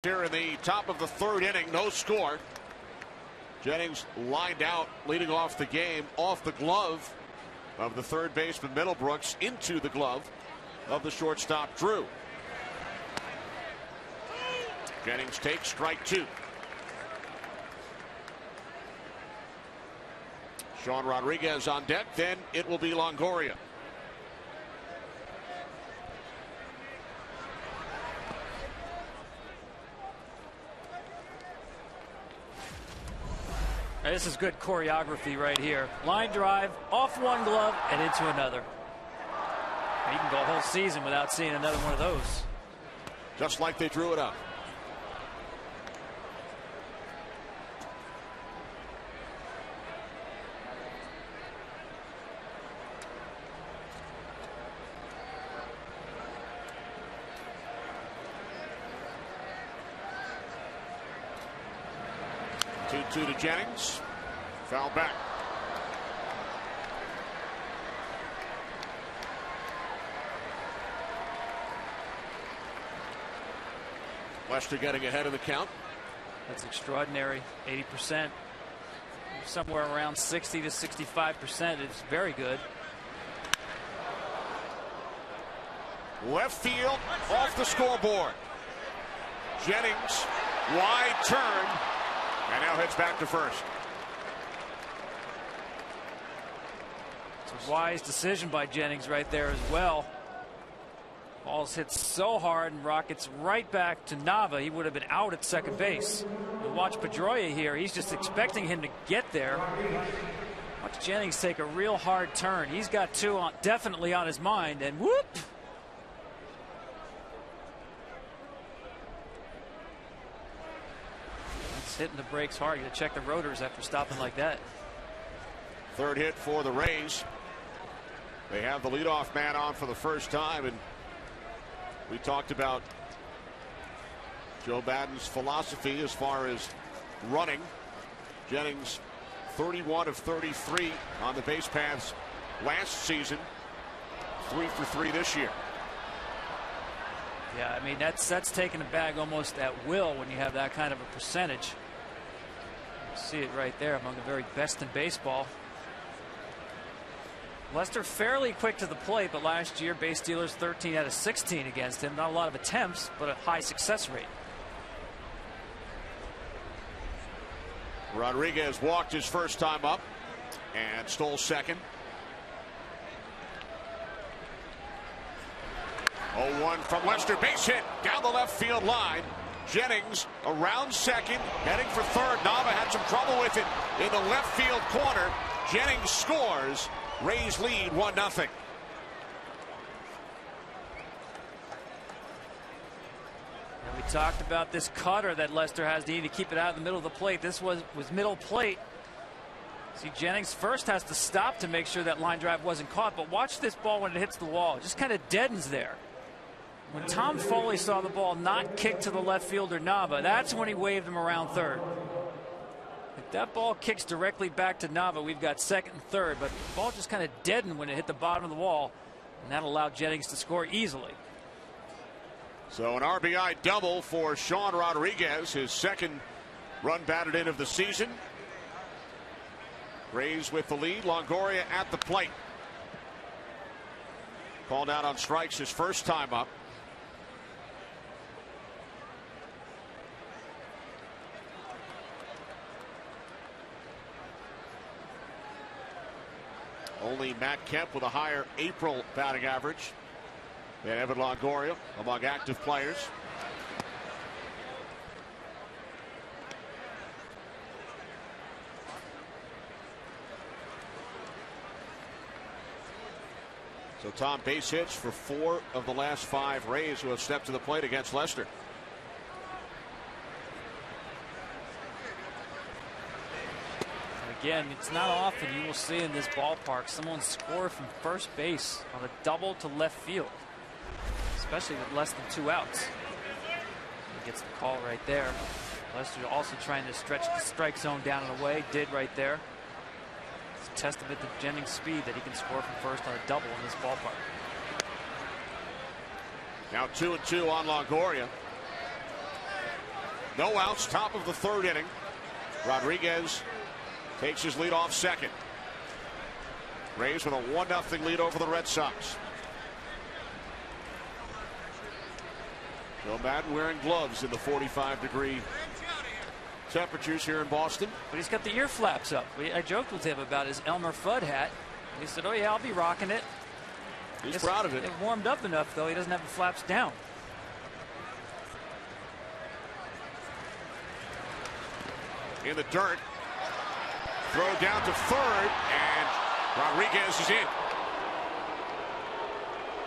A: here in the top of the third inning. No score. Jennings lined out, leading off the game, off the glove of the third baseman Middlebrooks into the glove of the shortstop Drew. Jennings takes strike two. Sean Rodriguez on deck. Then it will be Longoria.
D: This is good choreography right here. Line drive, off one glove, and into another. You can go a whole season without seeing another one of those.
A: Just like they drew it up. Two to Jennings. Foul back. Lester getting ahead of the count.
D: That's extraordinary. 80%. Somewhere around 60 to 65% is very good.
A: Left field off the scoreboard. Jennings wide turn. And now hits back to first.
D: It's a wise decision by Jennings right there as well. Ball's hit so hard and rockets right back to Nava. He would have been out at second base. And watch Pedroia here. He's just expecting him to get there. Watch Jennings take a real hard turn. He's got two on, definitely on his mind, and whoop! Hitting the brakes hard. You got to check the rotors after stopping like that.
A: Third hit for the Rays. They have the leadoff man on for the first time, and we talked about Joe Maddon's philosophy as far as running. Jennings 31 of 33 on the base paths last season, 3 for 3 this year.
D: Yeah, I mean that's taking a bag almost at will when you have that kind of a percentage. See it right there, among the very best in baseball. Lester fairly quick to the plate, but last year base stealers 13 out of 16 against him. Not a lot of attempts, but a high success rate.
A: Rodriguez walked his first time up and stole second. 0-1 from Lester, base hit down the left field line. Jennings around second, heading for third. Nava had some trouble with it in the left field corner. Jennings scores. Rays lead 1-0.
D: We talked about this cutter that Lester has to need to keep it out of the middle of the plate. This was middle plate. See, Jennings first has to stop to make sure that line drive wasn't caught, but watch this ball when it hits the wall. It just kind of deadens there. When Tom Foley saw the ball not kick to the left fielder Nava, that's when he waved him around third. If that ball kicks directly back to Nava, we've got second and third, but the ball just kind of deadened when it hit the bottom of the wall, and that allowed Jennings to score easily.
A: So an RBI double for Sean Rodriguez, his second run batted in of the season. Rays with the lead. Longoria at the plate. Called out on strikes his first time up. Only Matt Kemp with a higher April batting average than Evan Longoria among active players. So Tom, base hits for 4 of the last 5 Rays who have stepped to the plate against Lester.
D: Again, it's not often you will see in this ballpark someone score from first base on a double to left field, especially with less than 2 outs. He gets the call right there. Lester also trying to stretch the strike zone down and away. Did right there. It's a testament to Jennings' speed that he can score from first on a double in this ballpark.
A: Now 2-2 on Longoria. No outs, top of the third inning. Rodriguez takes his lead off second. Rays with a 1-0 lead over the Red Sox. Joe Madden wearing gloves in the 45-degree temperatures here in Boston.
D: But he's got the ear flaps up. I joked with him about his Elmer Fudd hat. He said, oh yeah, I'll be rocking it.
A: He's proud of it.
D: It warmed up enough, though. He doesn't have the flaps down.
A: In the dirt. Throw down to third, and Rodriguez is in.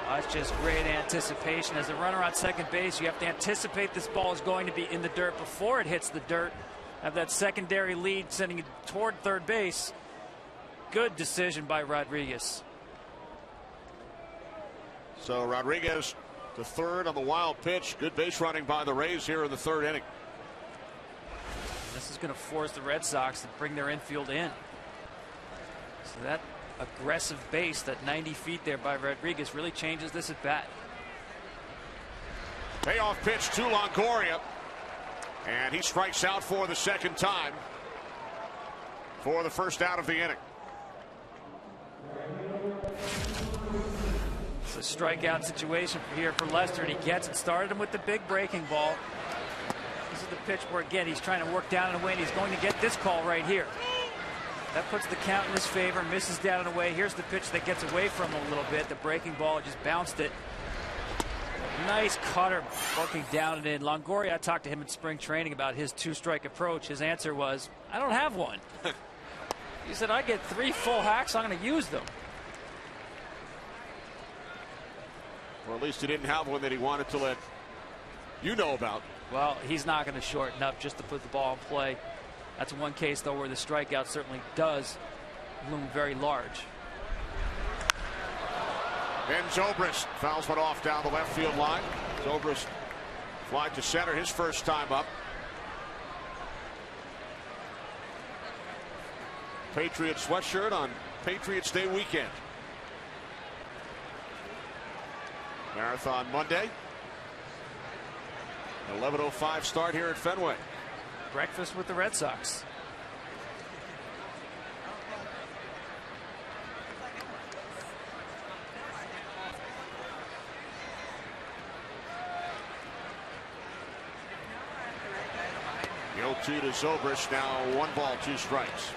D: That's just great anticipation. As a runner on second base, you have to anticipate this ball is going to be in the dirt before it hits the dirt. Have that secondary lead sending it toward third base. Good decision by Rodriguez.
A: So Rodriguez to third on the wild pitch. Good base running by the Rays here in the third inning.
D: This is going to force the Red Sox to bring their infield in. So that aggressive base, that 90 feet there by Rodriguez, really changes this at bat.
A: Payoff pitch to Longoria, and he strikes out for the second time for the first out of the inning.
D: It's a strikeout situation here for Lester, and he gets it. Started him with the big breaking ball. This is the pitch where, again, he's trying to work down and away, and he's going to get this call right here. That puts the count in his favor, misses down and away. Here's the pitch that gets away from him a little bit. The breaking ball just bounced it. Nice cutter, working down and in. Longoria, I talked to him in spring training about his two-strike approach. His answer was, I don't have one. He said, I get 3 full hacks, I'm going to use them.
A: Or at least he didn't have one that he wanted to let you know about.
D: Well, he's not going to shorten up just to put the ball in play. That's one case, though, where the strikeout certainly does loom very large.
A: Ben Zobrist fouls one off down the left field line. Zobrist fly to center his first time up. Patriots sweatshirt on Patriots Day weekend. Marathon Monday. 11:05 start here at Fenway.
D: Breakfast with the Red Sox.
A: The 0-2 to Zobrist, now 1 ball, 2 strikes.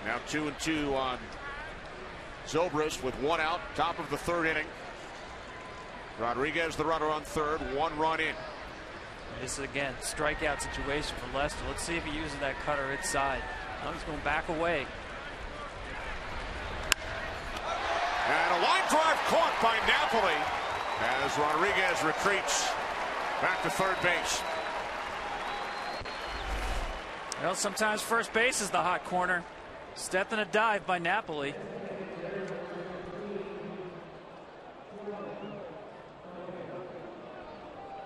A: Now 2-2 on Zobrist with 1 out, top of the third inning. Rodriguez the runner on third, 1 run in.
D: This is again strikeout situation for Lester. Let's see if he uses that cutter inside. Now he's going back away.
A: And a line drive caught by Napoli as Rodriguez retreats back to third base.
D: Well, sometimes first base is the hot corner. Step in a dive by Napoli.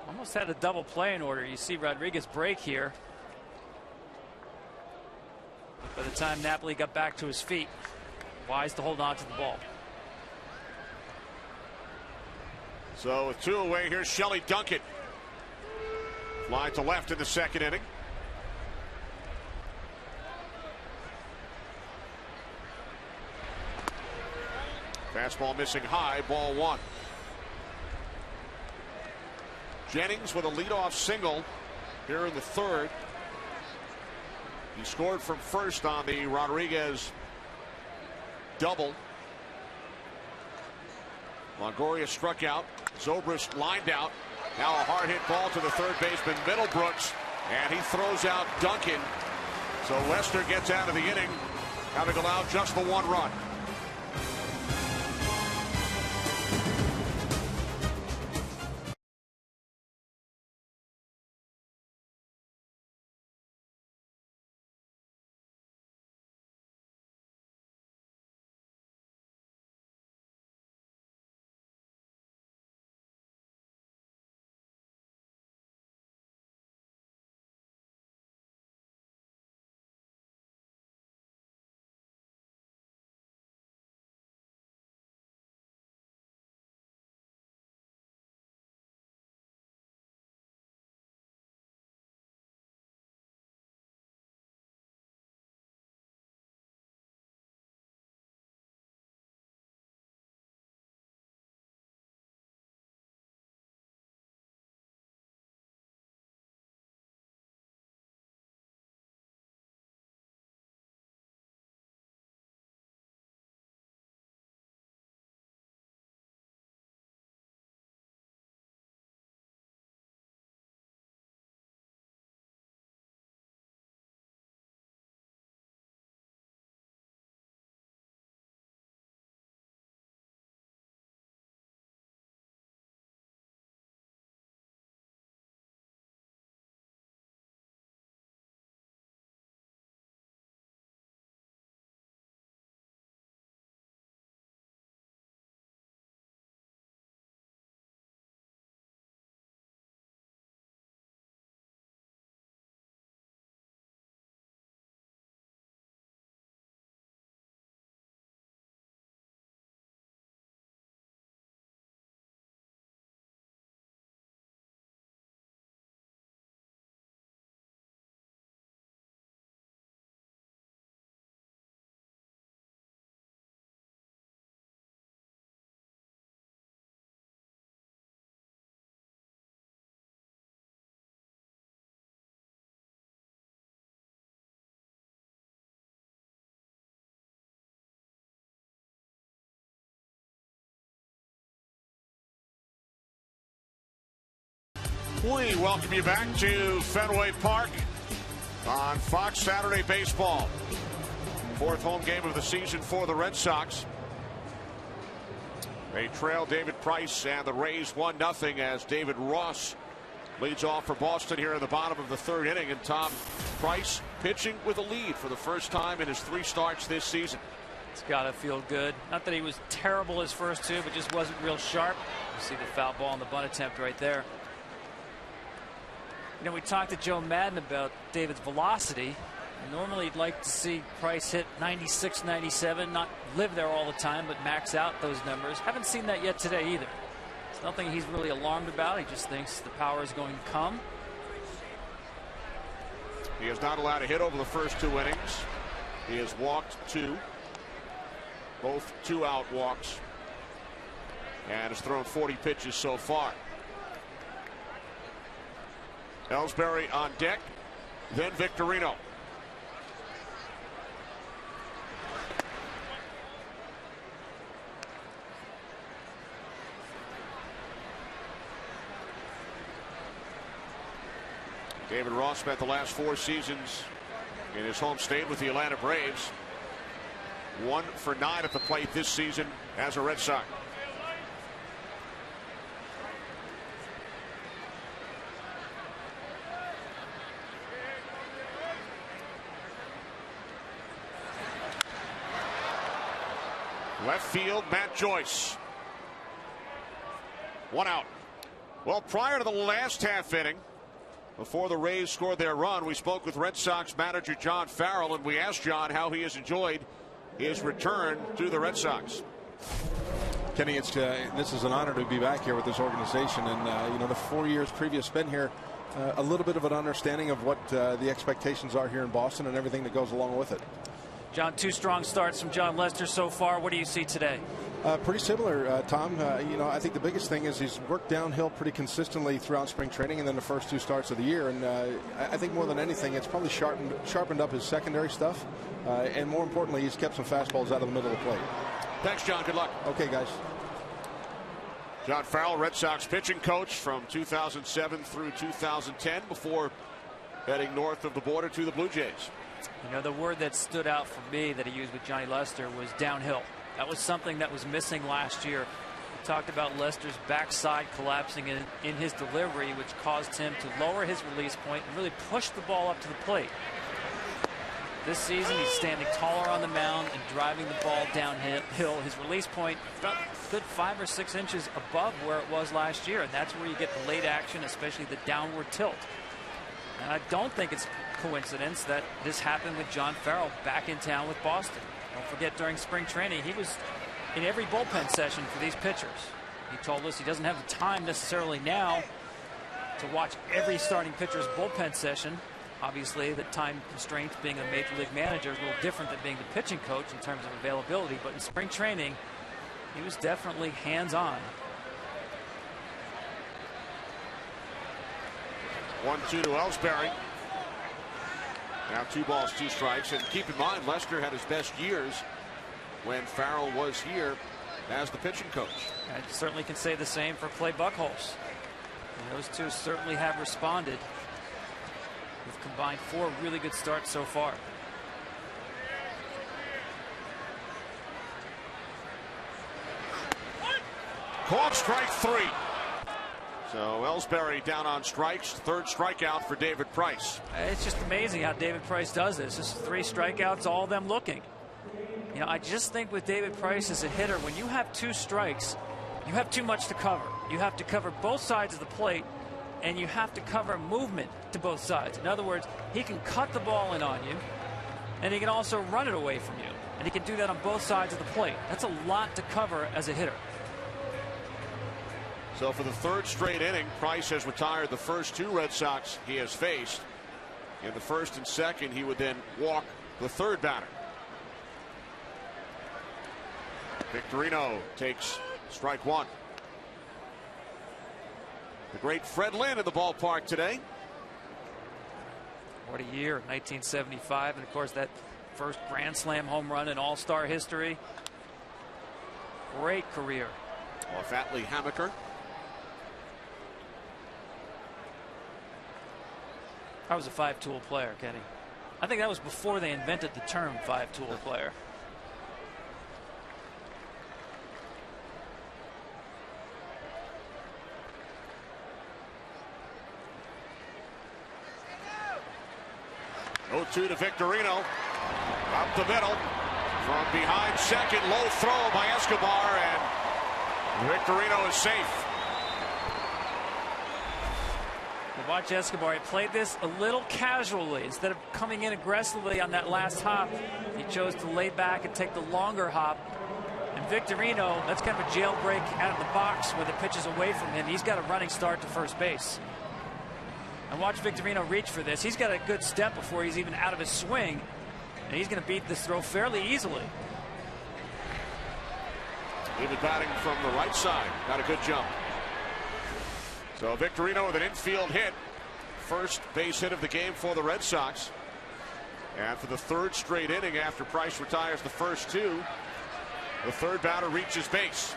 D: Almost had a double play in order. You see Rodriguez break here. But by the time Napoli got back to his feet, wise to hold on to the ball.
A: So with 2 away, here's Shelley Duncan. Fly to left in the second inning. Fastball missing high, ball 1. Jennings with a leadoff single here in the third. He scored from first on the Rodriguez double. Longoria struck out. Zobrist lined out. Now a hard hit ball to the third baseman Middlebrooks, and he throws out Duncan. So Lester gets out of the inning, having allowed just the 1 run. We welcome you back to Fenway Park on Fox Saturday Baseball. Fourth home game of the season for the Red Sox. They trail David Price and the Rays 1-0 as David Ross leads off for Boston here in the bottom of the third inning. And Tom, Price pitching with a lead for the first time in his 3 starts this season.
D: It's got to feel good. Not that he was terrible his first 2, but just wasn't real sharp. You see the foul ball on the bunt attempt right there. You know, we talked to Joe Madden about David's velocity. Normally you'd like to see Price hit 96, 97, not live there all the time, but max out those numbers. Haven't seen that yet today either. It's nothing he's really alarmed about. He just thinks the power is going to come.
A: He is not allowed to hit over the first 2 innings. He has walked 2. Both 2-out walks. And has thrown 40 pitches so far. Ellsbury on deck, then Victorino. David Ross spent the last 4 seasons in his home state with the Atlanta Braves. 1 for 9 at the plate this season as a Red Sox. Left field, Matt Joyce. 1 out. Well, prior to the last half inning, before the Rays scored their run, we spoke with Red Sox manager John Farrell, and we asked John how he has enjoyed his return to the Red Sox.
F: Kenny, this is an honor to be back here with this organization, and you know, the 4 years previous been here, a little bit of an understanding of what the expectations are here in Boston and everything that goes along with it.
D: John, 2 strong starts from John Lester so far. What do you see today?
F: Pretty similar, Tom. You know, I think the biggest thing is he's worked downhill pretty consistently throughout spring training and then the first 2 starts of the year. And I think more than anything, it's probably sharpened up his secondary stuff. And more importantly, he's kept some fastballs out of the middle of the plate.
A: Thanks, John. Good luck.
F: Okay, guys.
A: John Farrell, Red Sox pitching coach from 2007 through 2010 before heading north of the border to the Blue Jays.
D: You know, the word that stood out for me that he used with Johnny Lester was downhill. That was something that was missing last year. We talked about Lester's backside collapsing in his delivery, which caused him to lower his release point and really push the ball up to the plate. This season, he's standing taller on the mound and driving the ball downhill. His release point about a good 5 or 6 inches above where it was last year, and that's where you get the late action, especially the downward tilt. And I don't think it's coincidence that this happened with John Farrell back in town with Boston. Don't forget, during spring training, he was in every bullpen session for these pitchers. He told us he doesn't have the time necessarily now to watch every starting pitcher's bullpen session. Obviously, the time constraints being a major league manager is a little different than being the pitching coach in terms of availability. But in spring training, he was definitely hands-on.
A: 1-2 to Ellsbury. Now 2 balls, 2 strikes. And keep in mind, Lester had his best years when Farrell was here as the pitching coach.
D: I certainly can say the same for Clay Buchholz. And those 2 certainly have responded. We've combined 4 really good starts so far.
A: Called strike 3. So Ellsbury down on strikes. 3rd strikeout for David Price.
D: It's just amazing how David Price does this. Just 3 strikeouts, all of them looking. You know, I just think with David Price as a hitter, when you have 2 strikes, you have too much to cover. You have to cover both sides of the plate, and you have to cover movement to both sides. In other words, he can cut the ball in on you, and he can also run it away from you. And he can do that on both sides of the plate. That's a lot to cover as a hitter.
A: So for the 3rd straight inning, Price has retired the first 2 Red Sox he has faced. In the 1st and 2nd, he would then walk the 3rd batter. Victorino takes strike 1. The great Fred Lynn in the ballpark today.
D: What a year, 1975, and of course that first Grand Slam home run in All-Star history. Great career.
A: Off Atlee Hammaker.
D: I was a 5-tool player, Kenny. I think that was before they invented the term 5-tool player.
A: Oh, 2 to Victorino. Up the middle. From behind second. Low throw by Escobar. And Victorino is safe.
D: Watch Escobar. He played this a little casually. Instead of coming in aggressively on that last hop, he chose to lay back and take the longer hop. And Victorino, that's kind of a jailbreak out of the box where the pitch is away from him. He's got a running start to first base. And watch Victorino reach for this. He's got a good step before he's even out of his swing. And he's going to beat this throw fairly easily.
A: Even batting from the right side. Got a good jump. So Victorino with an infield hit. First base hit of the game for the Red Sox. And for the 3rd straight inning after Price retires the first 2, the 3rd batter reaches base.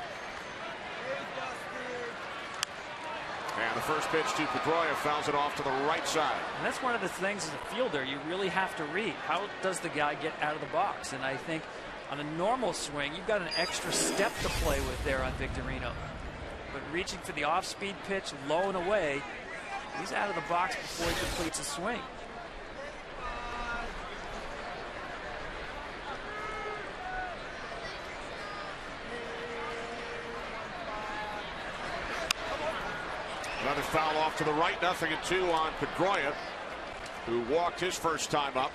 A: And the first pitch to Pedroia fouls it off to the right side.
D: And that's one of the things as a fielder you really have to read. How does the guy get out of the box? And I think on a normal swing, you've got an extra step to play with there on Victorino. But reaching for the off-speed pitch, low and away, he's out of the box before he completes his swing.
A: Another foul off to the right. 0-2 on Pedroia, who walked his first time up.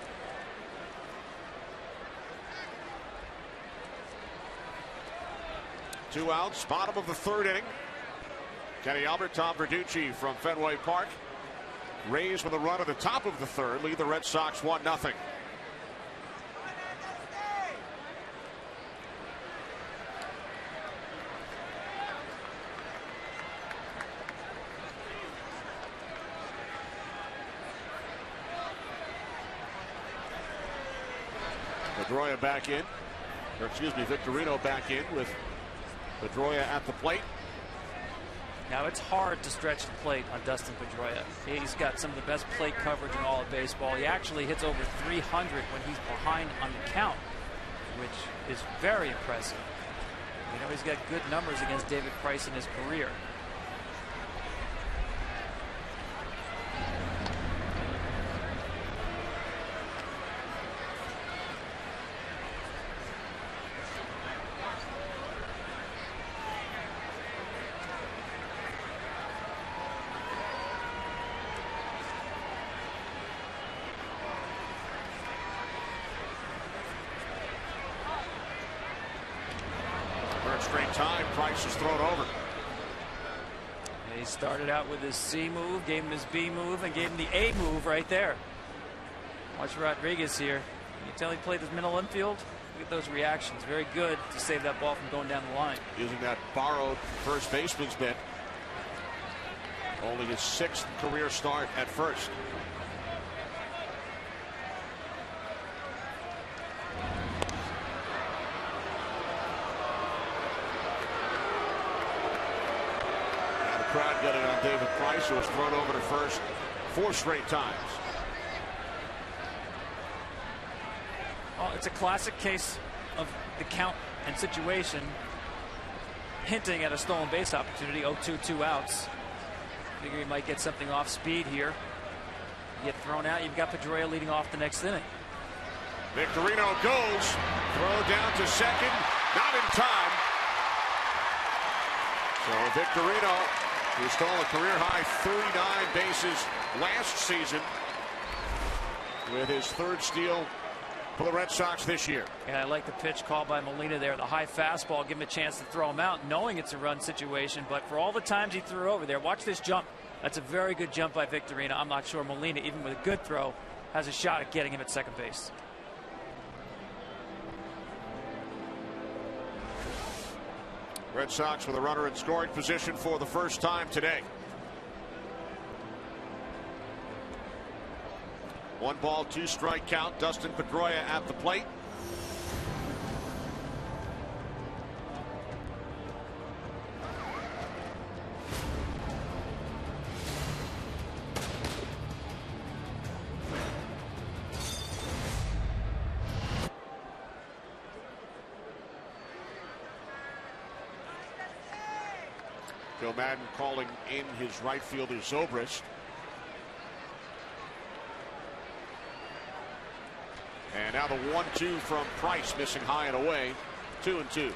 A: Two outs, bottom of the 3rd inning. Kenny Albert, Tom Verducci from Fenway Park. Rays with a run at the top of the 3rd lead the Red Sox 1-0. Pedroia back in, or excuse me, Victorino back in with Pedroia at the plate.
D: Now it's hard to stretch the plate on Dustin Pedroia. He's got some of the best plate coverage in all of baseball. He actually hits over 300 when he's behind on the count, which is very impressive. You know, he's got good numbers against David Price in his career.
A: Straight time, Price is thrown over.
D: He started out with his C move, gave him his B move, and gave him the A move right there. Watch Rodriguez here. You can tell he played his middle infield. Look at those reactions. Very good to save that ball from going down the line.
A: Using that borrowed first baseman's mitt. Only his 6th career start at first. Crowd got it on David Price, who was thrown over to first 4 straight times.
D: Well, it's a classic case of the count and situation hinting at a stolen base opportunity. 0-2, 2 outs. Figure he might get something off speed here. You get thrown out, you've got Pedroia leading off the next inning.
A: Victorino goes, throw down to second, not in time. So Victorino, who stole a career-high 39 bases last season, with his 3rd steal for the Red Sox this year.
D: And I like the pitch called by Molina there, the high fastball, give him a chance to throw him out, knowing it's a run situation. But for all the times he threw over there, watch this jump. That's a very good jump by Victorino. I'm not sure Molina, even with a good throw, has a shot at getting him at second base.
A: Red Sox with a runner in scoring position for the first time today. 1 ball, 2 strike count. Dustin Pedroia at the plate. Joe Madden calling in his right fielder Zobrist. And now the 1-2 from Price, missing high and away. 2-2.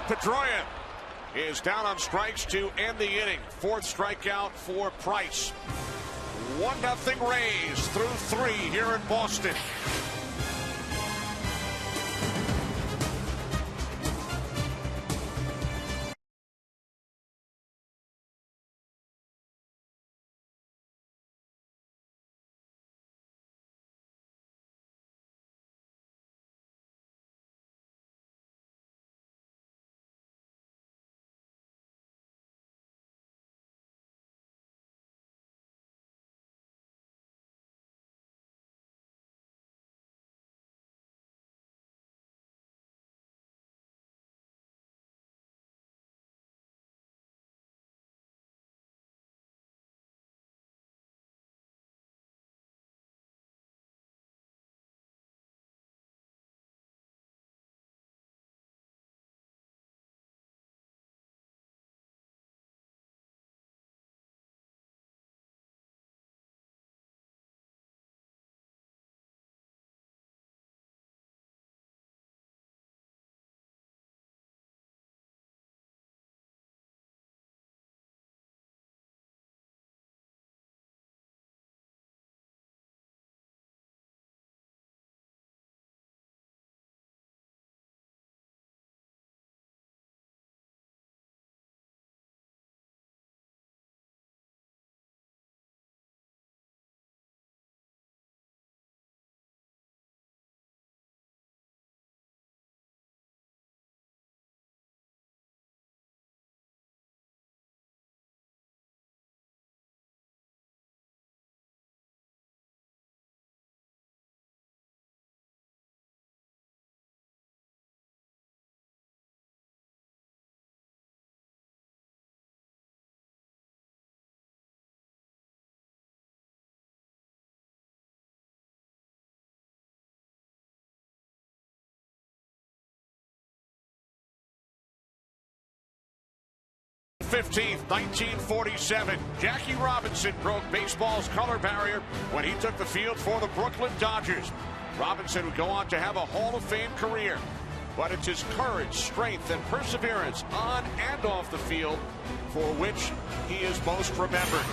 A: Pedroia is down on strikes to end the inning. Fourth strikeout for Price. 1-0 Rays through 3 here in Boston. Fifteenth, 1947. Jackie Robinson broke baseball's color barrier when he took the field for the Brooklyn Dodgers. Robinson would go on to have a Hall of Fame career, but it's his courage, strength, and perseverance on and off the field for which he is most remembered.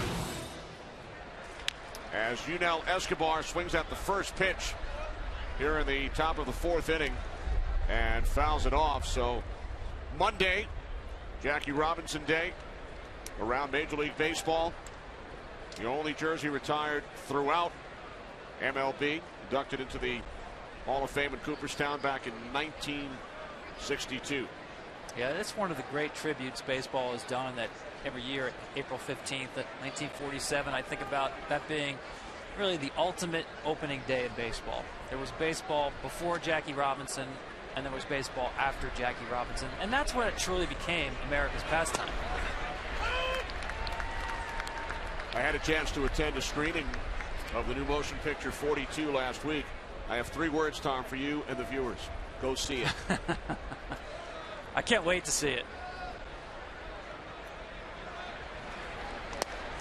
A: As Yunel Escobar swings at the first pitch here in the top of the 4th inning and fouls it off. So Monday, Jackie Robinson Day around Major League Baseball. The only jersey retired throughout MLB, inducted into the Hall of Fame in Cooperstown back in 1962.
D: Yeah, that's one of the great tributes baseball has done, that every year, April 15th, 1947, I think about that being really the ultimate opening day of baseball. There was baseball before Jackie Robinson, and there was baseball after Jackie Robinson, and that's when it truly became America's pastime.
A: I had a chance to attend a screening of the new motion picture 42 last week. I have 3 words, Tom, for you and the viewers. Go see it.
D: I can't wait to see it.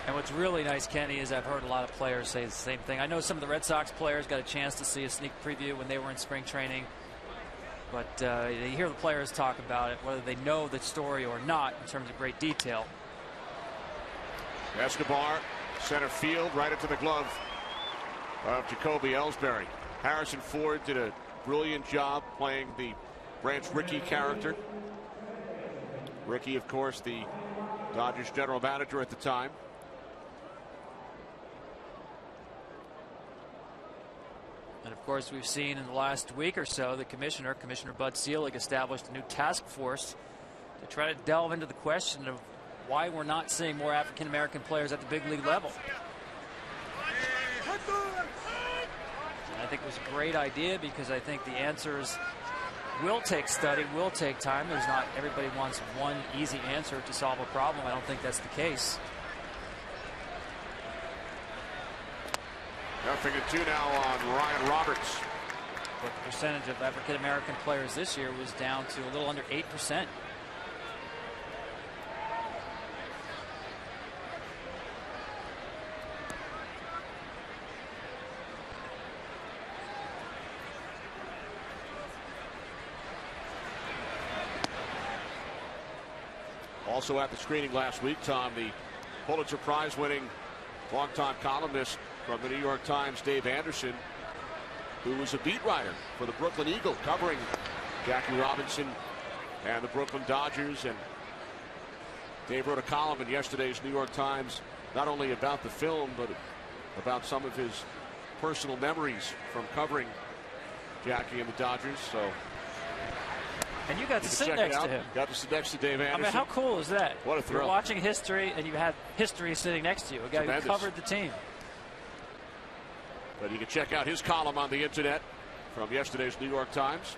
D: And what's really nice, Kenny, is I've heard a lot of players say the same thing. I know some of the Red Sox players got a chance to see a sneak preview when they were in spring training. But you hear the players talk about it, whether they know the story or not, in terms of great detail.
A: Escobar, center field, right into the glove of Jacoby Ellsbury. Harrison Ford did a brilliant job playing the Branch Rickey character. Rickey, of course, the Dodgers general manager at the time.
D: And of course, we've seen in the last week or so the Commissioner Bud Selig, established a new task force to try to delve into the question of why we're not seeing more African American players at the big league level. I think it was a great idea because I think the answers will take study, will take time. There's not everybody wants one easy answer to solve a problem. I don't think that's the case.
A: 0-2 now on Ryan Roberts.
D: But the percentage of African American players this year was down to a little under 8%.
A: Also at the screening last week, Tom, the Pulitzer Prize winning longtime columnist from the New York Times, Dave Anderson, who was a beat writer for the Brooklyn Eagle covering Jackie Robinson and the Brooklyn Dodgers. And Dave wrote a column in yesterday's New York Times not only about the film but about some of his personal memories from covering Jackie and the Dodgers. So
D: and you got to sit next to him.
A: Got to sit next to Dave Anderson.
D: I mean, how cool is that?
A: What a thrill.
D: You're watching history and you had history sitting next to you, a guy
A: Tremendous.
D: who covered the team.
A: But you can check out his column on the internet from yesterday's New York Times.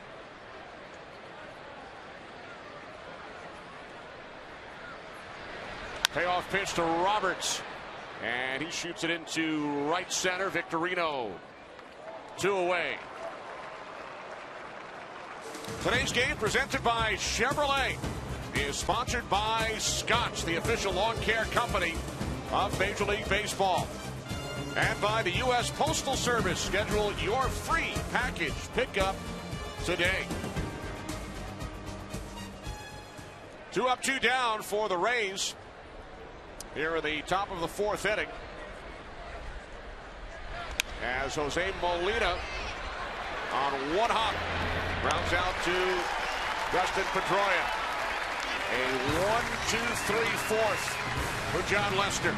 A: Payoff pitch to Roberts. And he shoots it into right center. Victorino. 2 away. Today's game presented by Chevrolet is sponsored by Scotch, the official lawn care company of Major League Baseball. And by the U.S. Postal Service. Schedule your free package pickup today. 2 up, 2 down for the Rays here in the top of the 4th inning. As Jose Molina on one hop rounds out to Dustin Pedroia. A 1-2-3-4 for John Lester.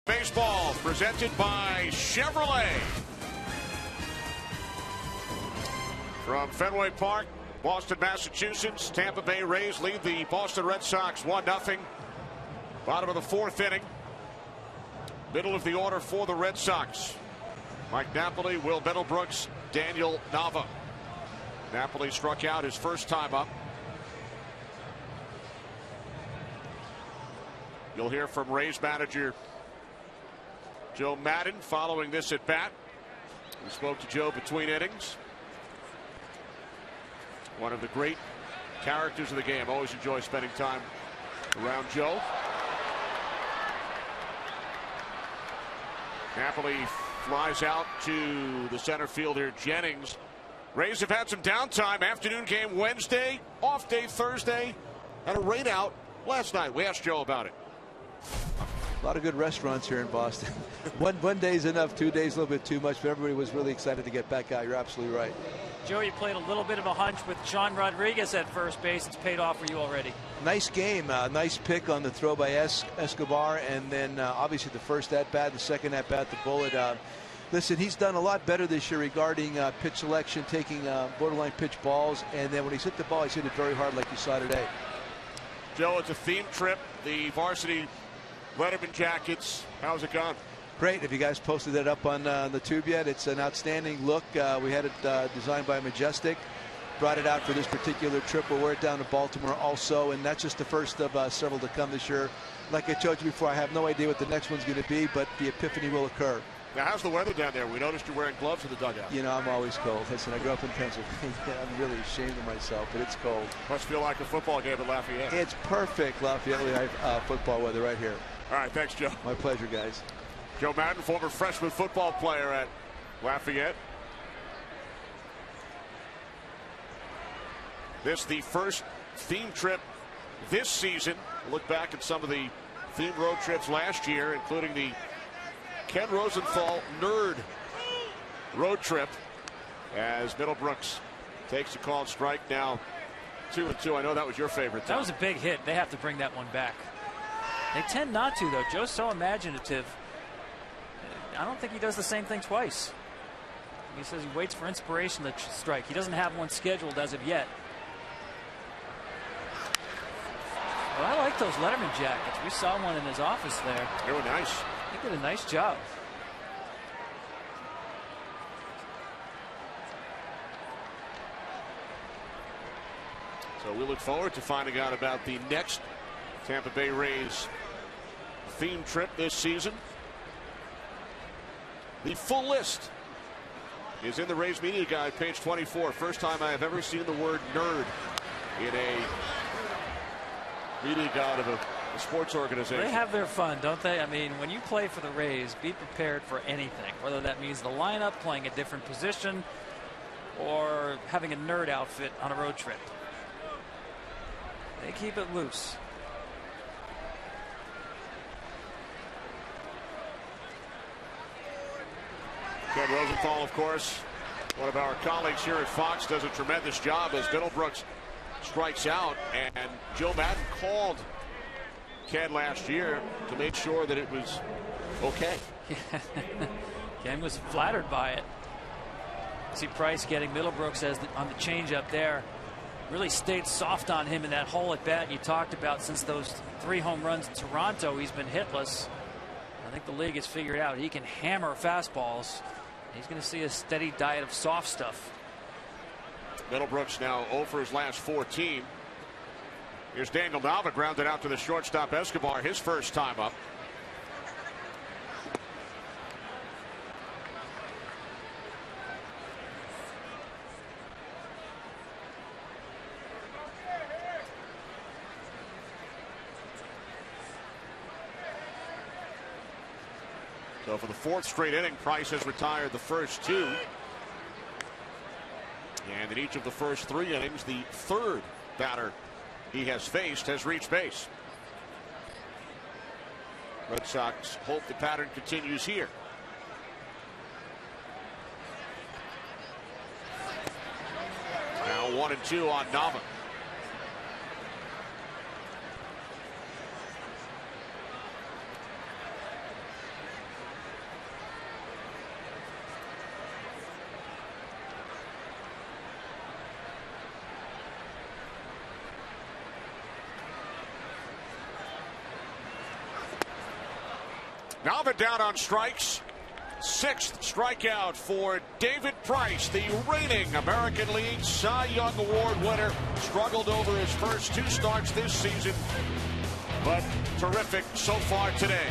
A: Baseball presented by Chevrolet. From Fenway Park, Boston, Massachusetts, Tampa Bay Rays lead the Boston Red Sox 1-0. Bottom of the 4th inning. Middle of the order for the Red Sox. Mike Napoli, Will Middlebrooks, Daniel Nava. Napoli struck out his first time up. You'll hear from Rays manager Joe Maddon following this at bat. We spoke to Joe between innings. One of the great characters of the game. Always enjoy spending time around Joe. Napoli flies out to the center fielder Jennings. Rays have had some downtime. Afternoon game Wednesday, off day Thursday, and a rain out last night. We asked Joe about it.
G: A lot of good restaurants here in Boston. one day's enough, 2 days a little bit too much, but everybody was really excited to get back out. You're absolutely right.
D: Joe, you played a little bit of a hunch with Sean Rodriguez at first base. It's paid off for you already.
G: Nice game. Nice pick on the throw by Escobar, and then obviously the first at-bat, the second at-bat, the bullet. Listen, he's done a lot better this year regarding pitch selection, taking borderline pitch balls, and then when he's hit the ball, he's hit it very hard like you saw today. Joe,
A: it's a theme trip. The varsity Letterman jackets. How's it gone?
G: Great. If you guys posted that up on the tube yet, it's an outstanding look. We had it designed by Majestic. Brought it out for this particular trip. We'll wear it down to Baltimore also, and that's just the first of several to come this year. Like I told you before, I have no idea what the next one's going to be, but the epiphany will occur.
A: Now, how's the weather down there? We noticed you're wearing gloves in the dugout.
G: You know, I'm always cold. Listen, I grew up in Pennsylvania. I'm really ashamed of myself, but it's cold.
A: Must feel like a football game at Lafayette.
G: It's perfect Lafayette football weather right here.
A: All right, thanks, Joe.
G: My pleasure, guys.
A: Joe Maddon, former freshman football player at Lafayette. This the first theme trip this season. Look back at some of the theme road trips last year, including the Ken Rosenthal Nerd road trip, as Middlebrooks takes a called strike. Now 2-2. I know that was your favorite. Tom.
D: That was a big hit. They have to bring that one back. They tend not to, though. Joe's so imaginative. I don't think he does the same thing twice. He says he waits for inspiration to strike. He doesn't have one scheduled as of yet. Well, I like those Letterman jackets. We saw one in his office there.
A: They were nice.
D: He did a nice job.
A: So we look forward to finding out about the next Tampa Bay Rays theme trip this season. The full list is in the Rays Media Guide, page 24. First time I have ever seen the word nerd in a media guide of a sports organization.
D: They have their fun, don't they? I mean, when you play for the Rays, be prepared for anything, whether that means the lineup, playing a different position, or having a nerd outfit on a road trip. They keep it loose.
A: Ken Rosenthal, of course, one of our colleagues here at Fox, does a tremendous job as Middlebrooks strikes out, and Joe Maddon called Ken last year to make sure that it was okay.
D: Ken was flattered by it. See Price getting Middlebrooks on the changeup there. Really stayed soft on him in that hole at bat you talked about. Since those 3 home runs in Toronto, he's been hitless. I think the league has figured out he can hammer fastballs. He's going to see a steady diet of soft stuff.
A: Middlebrooks now 0 for his last 14. Here's Daniel Nava, grounded out to the shortstop Escobar, his first time up. So for the 4th straight inning, Price has retired the first 2. And in each of the first 3 innings, the 3rd batter he has faced has reached base. Red Sox hope the pattern continues here. Now 1-2 on Nava. Nava down on strikes. 6th strikeout for David Price, the reigning American League Cy Young Award winner. Struggled over his first 2 starts this season. but terrific so far today.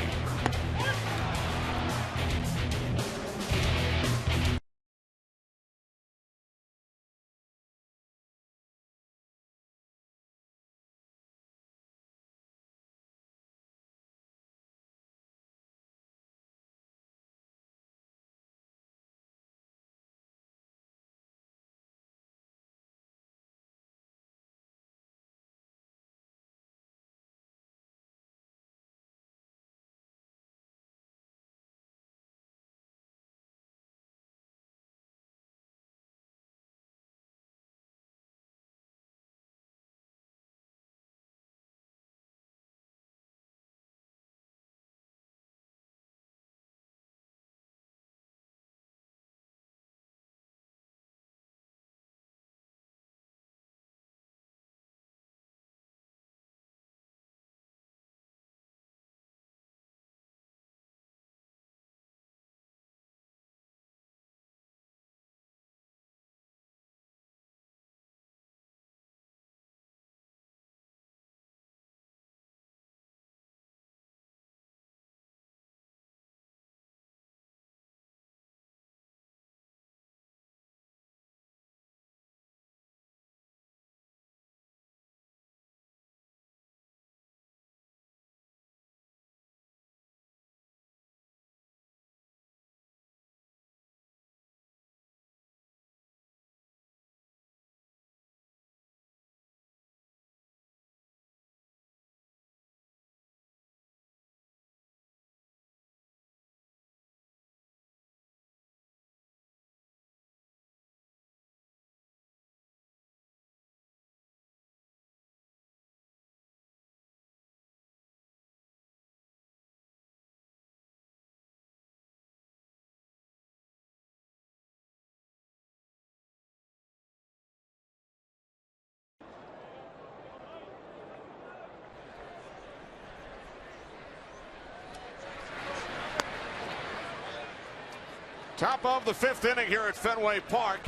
A: Top of the 5th inning here at Fenway Park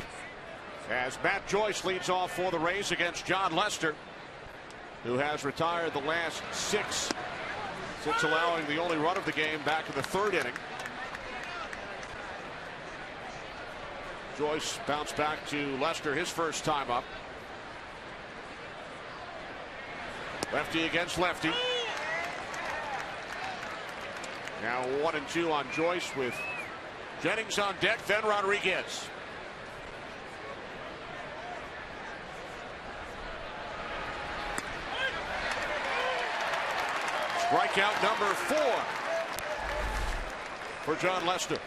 A: as Matt Joyce leads off for the Rays against John Lester, who has retired the last 6 since allowing the only run of the game back in the 3rd inning. Joyce bounced back to Lester his first time up. Lefty against lefty. Now 1-2 on Joyce with Jennings on deck, then Rodriguez. Strikeout number 4 for John Lester.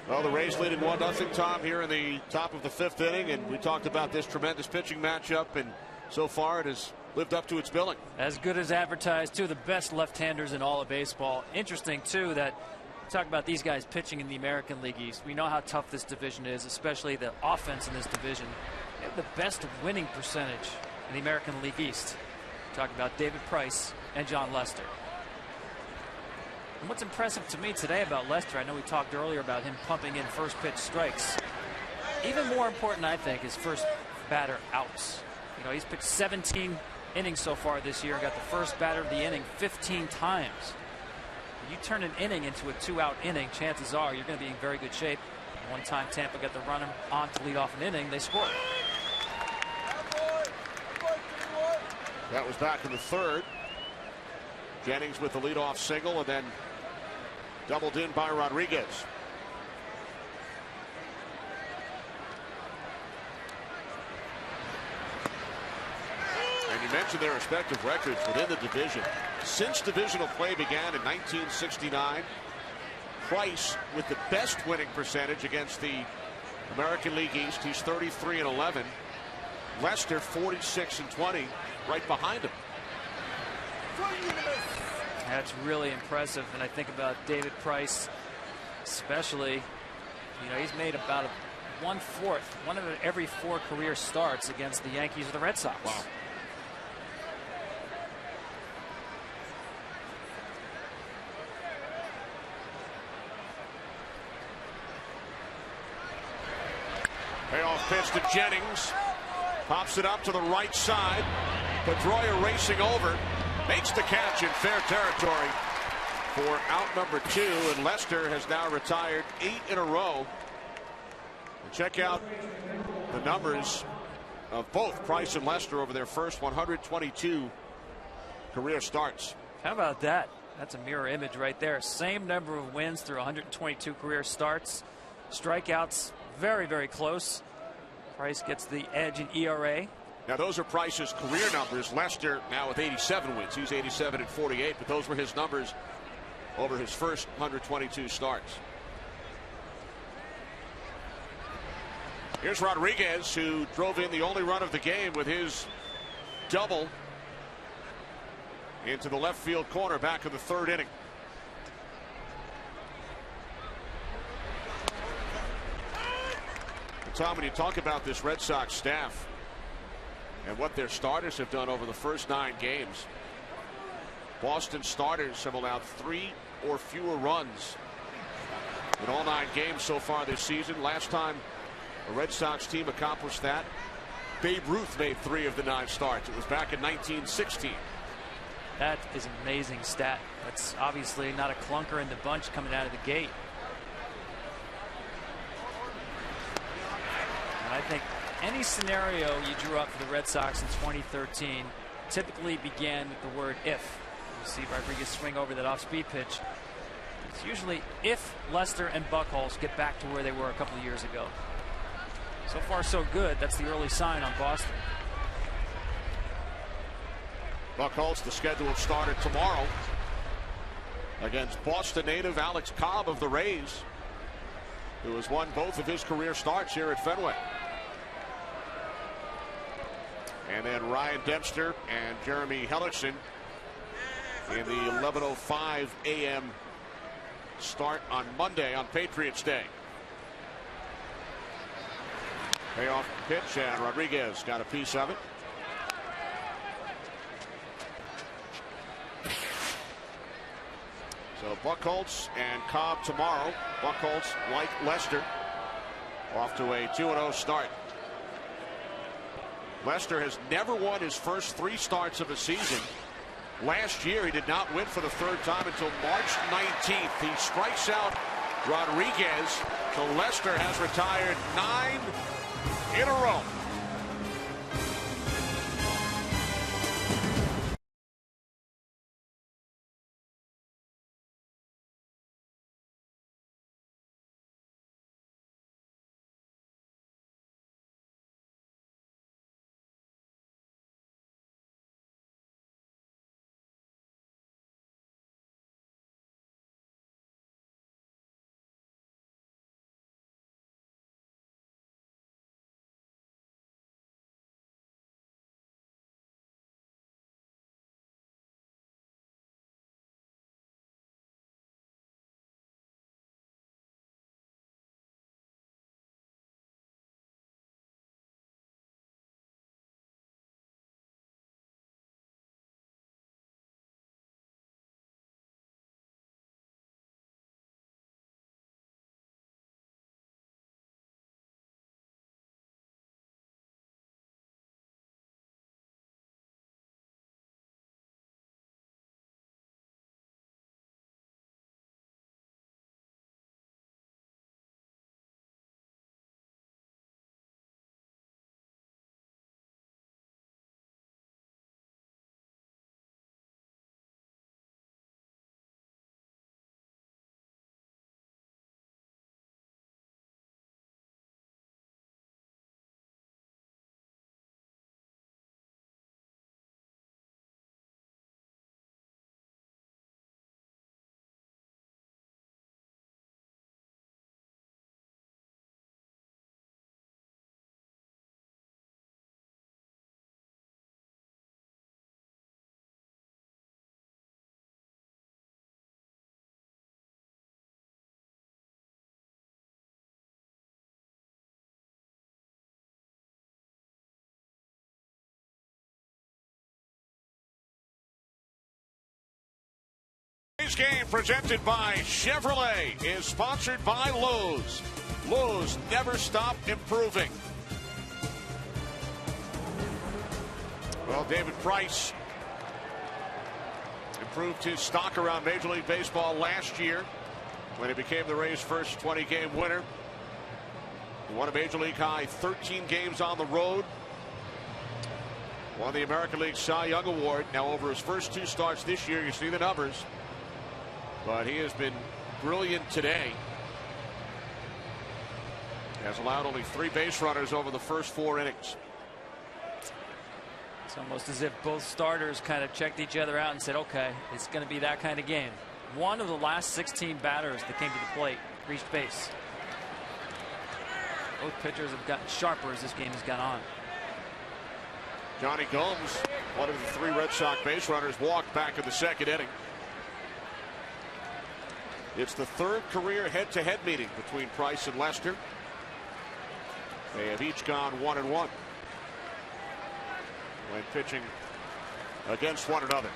A: Well, the Rays lead in 1-0, Tom, here in the top of the 5th inning, and we talked about this tremendous pitching matchup, and so far it has lived up to its billing.
D: As good as advertised, two of the best left-handers in all of baseball. Interesting, too, that talk about these guys pitching in the American League East. We know how tough this division is, especially the offense in this division. They have the best winning percentage in the American League East. Talk about David Price and John Lester. And what's impressive to me today about Lester, I know we talked earlier about him pumping in first pitch strikes. Even more important, I think, is first batter outs. You know, he's pitched 17 innings so far this year and got the first batter of the inning 15 times. When you turn an inning into a 2-out inning, chances are you're going to be in very good shape. One time Tampa got the runner on to lead off an inning, they scored.
A: That was back in the 3rd. Jennings with the leadoff single and then doubled in by Rodriguez. And you mentioned their respective records within the division. Since divisional play began in 1969, Price with the best winning percentage against the American League East. He's 33-11. Lester 46-20, right behind him.
D: That's really impressive. And I think about David Price, especially. You know, he's made about 1/4, one of every 4 career starts against the Yankees or the Red Sox.
A: Wow. Payoff pitch to Jennings. Pops it up to the right side. Pedroia racing over. Makes the catch in fair territory for out number 2. And Lester has now retired 8 in a row. And check out the numbers of both Price and Lester over their first 122 career starts.
D: How about that? That's a mirror image right there. Same number of wins through 122 career starts. Strikeouts very, very close. Price gets the edge in ERA.
A: Now those are Price's career numbers. Lester now with 87 wins. He's 87 and 48, but those were his numbers over his first 122 starts. Here's Rodriguez, who drove in the only run of the game with his double into the left field corner back in the 3rd inning. And Tom, when you talk about this Red Sox staff and what their starters have done over the first 9 games, Boston starters have allowed 3 or fewer runs in all 9 games so far this season. Last time a Red Sox team accomplished that, Babe Ruth made 3 of the 9 starts. It was back in 1916.
D: That is an amazing stat. That's obviously not a clunker in the bunch coming out of the gate. And I think any scenario you drew up for the Red Sox in 2013 typically began with the word if. You see Rodriguez swing over that off-speed pitch. It's usually if Lester and Buchholz get back to where they were a couple of years ago. So far, so good. That's the early sign on Boston.
A: Buchholz, the scheduled starter tomorrow against Boston native Alex Cobb of the Rays, who has won both of his career starts here at Fenway. And then Ryan Dempster and Jeremy Hellickson in the 11:05 a.m. start on Monday on Patriots Day. Payoff pitch, and Rodriguez got a piece of it. So Buchholz and Cobb tomorrow. Buchholz, like Lester, off to a 2-0 start. Lester has never won his first 3 starts of a season. Last year he did not win for the 3rd time until March 19th. He strikes out Rodriguez, so Lester has retired 9 in a row. Today's game, presented by Chevrolet, is sponsored by Lowe's. Lowe's, never stop improving. Well, David Price improved his stock around Major League Baseball last year when he became the Rays' first 20-game winner. He won a Major League high 13 games on the road. Won the American League Cy Young Award. Now over his first 2 starts this year, you see the numbers. But he has been brilliant today. Has allowed only 3 base runners over the first 4 innings.
D: It's almost as if both starters kind of checked each other out and said, okay, it's going to be that kind of game. One of the last 16 batters that came to the plate reached base. Both pitchers have gotten sharper as this game has gone on.
A: Johnny Gomes, one of the 3 Red Sox base runners, walked back in the 2nd inning. It's the 3rd career head-to-head meeting between Price and Lester. They have each gone 1-1 when pitching against one another.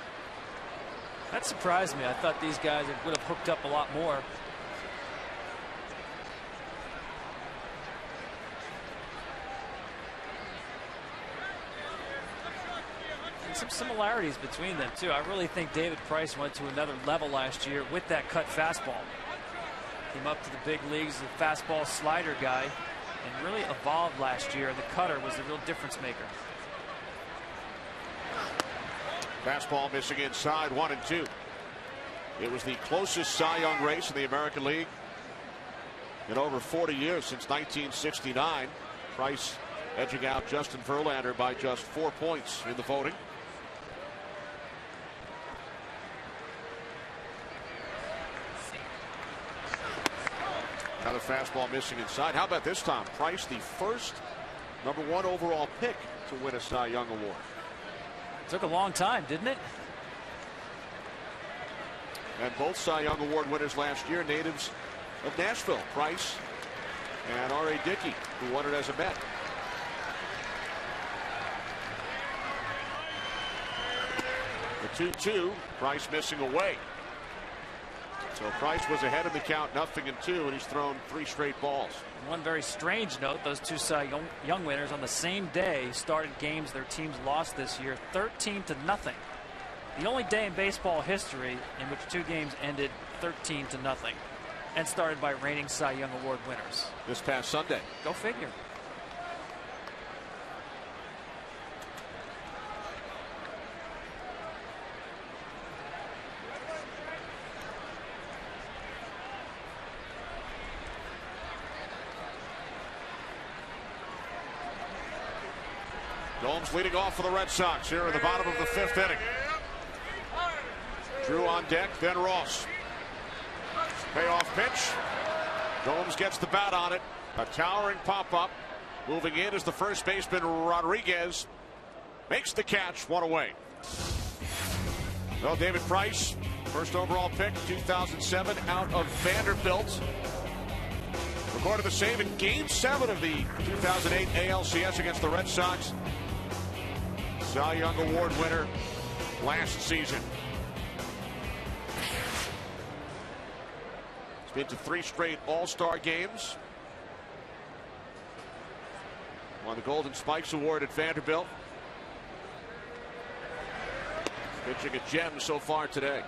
D: That surprised me. I thought these guys would have hooked up a lot more. And some similarities between them too. I really think David Price went to another level last year with that cut fastball. Came up to the big leagues as a fastball slider guy and really evolved last year. The cutter was the real difference maker.
A: Fastball missing inside, 1-2. It was the closest Cy Young race in the American League in over 40 years, since 1969. Price edging out Justin Verlander by just 4 points in the voting. Another fastball missing inside. How about this time? Price, the first #1 overall pick to win a Cy Young Award.
D: It took a long time, didn't it?
A: And both Cy Young Award winners last year, natives of Nashville, Price and R.A. Dickey, who won it as a Met. The 2-2, Price missing away. So Price was ahead in the count, 0-2, and he's thrown 3 straight balls.
D: One very strange note, those 2 Cy Young winners on the same day started games their teams lost this year 13-0. The only day in baseball history in which 2 games ended 13-0 and started by reigning Cy Young Award winners.
A: This past Sunday.
D: Go figure.
A: Gomes leading off for the Red Sox here in the bottom of the 5th inning. Drew on deck, then Ross. Payoff pitch. Gomes gets the bat on it. A towering pop-up. Moving in is the first baseman, Rodriguez. Makes the catch, 1 away. Well, David Price, first overall pick, 2007, out of Vanderbilt. Recorded the save in Game 7 of the 2008 ALCS against the Red Sox. Cy Young Award winner last season. He's been to 3 straight All-Star games. Won the Golden Spikes Award at Vanderbilt. Pitching a gem so far today.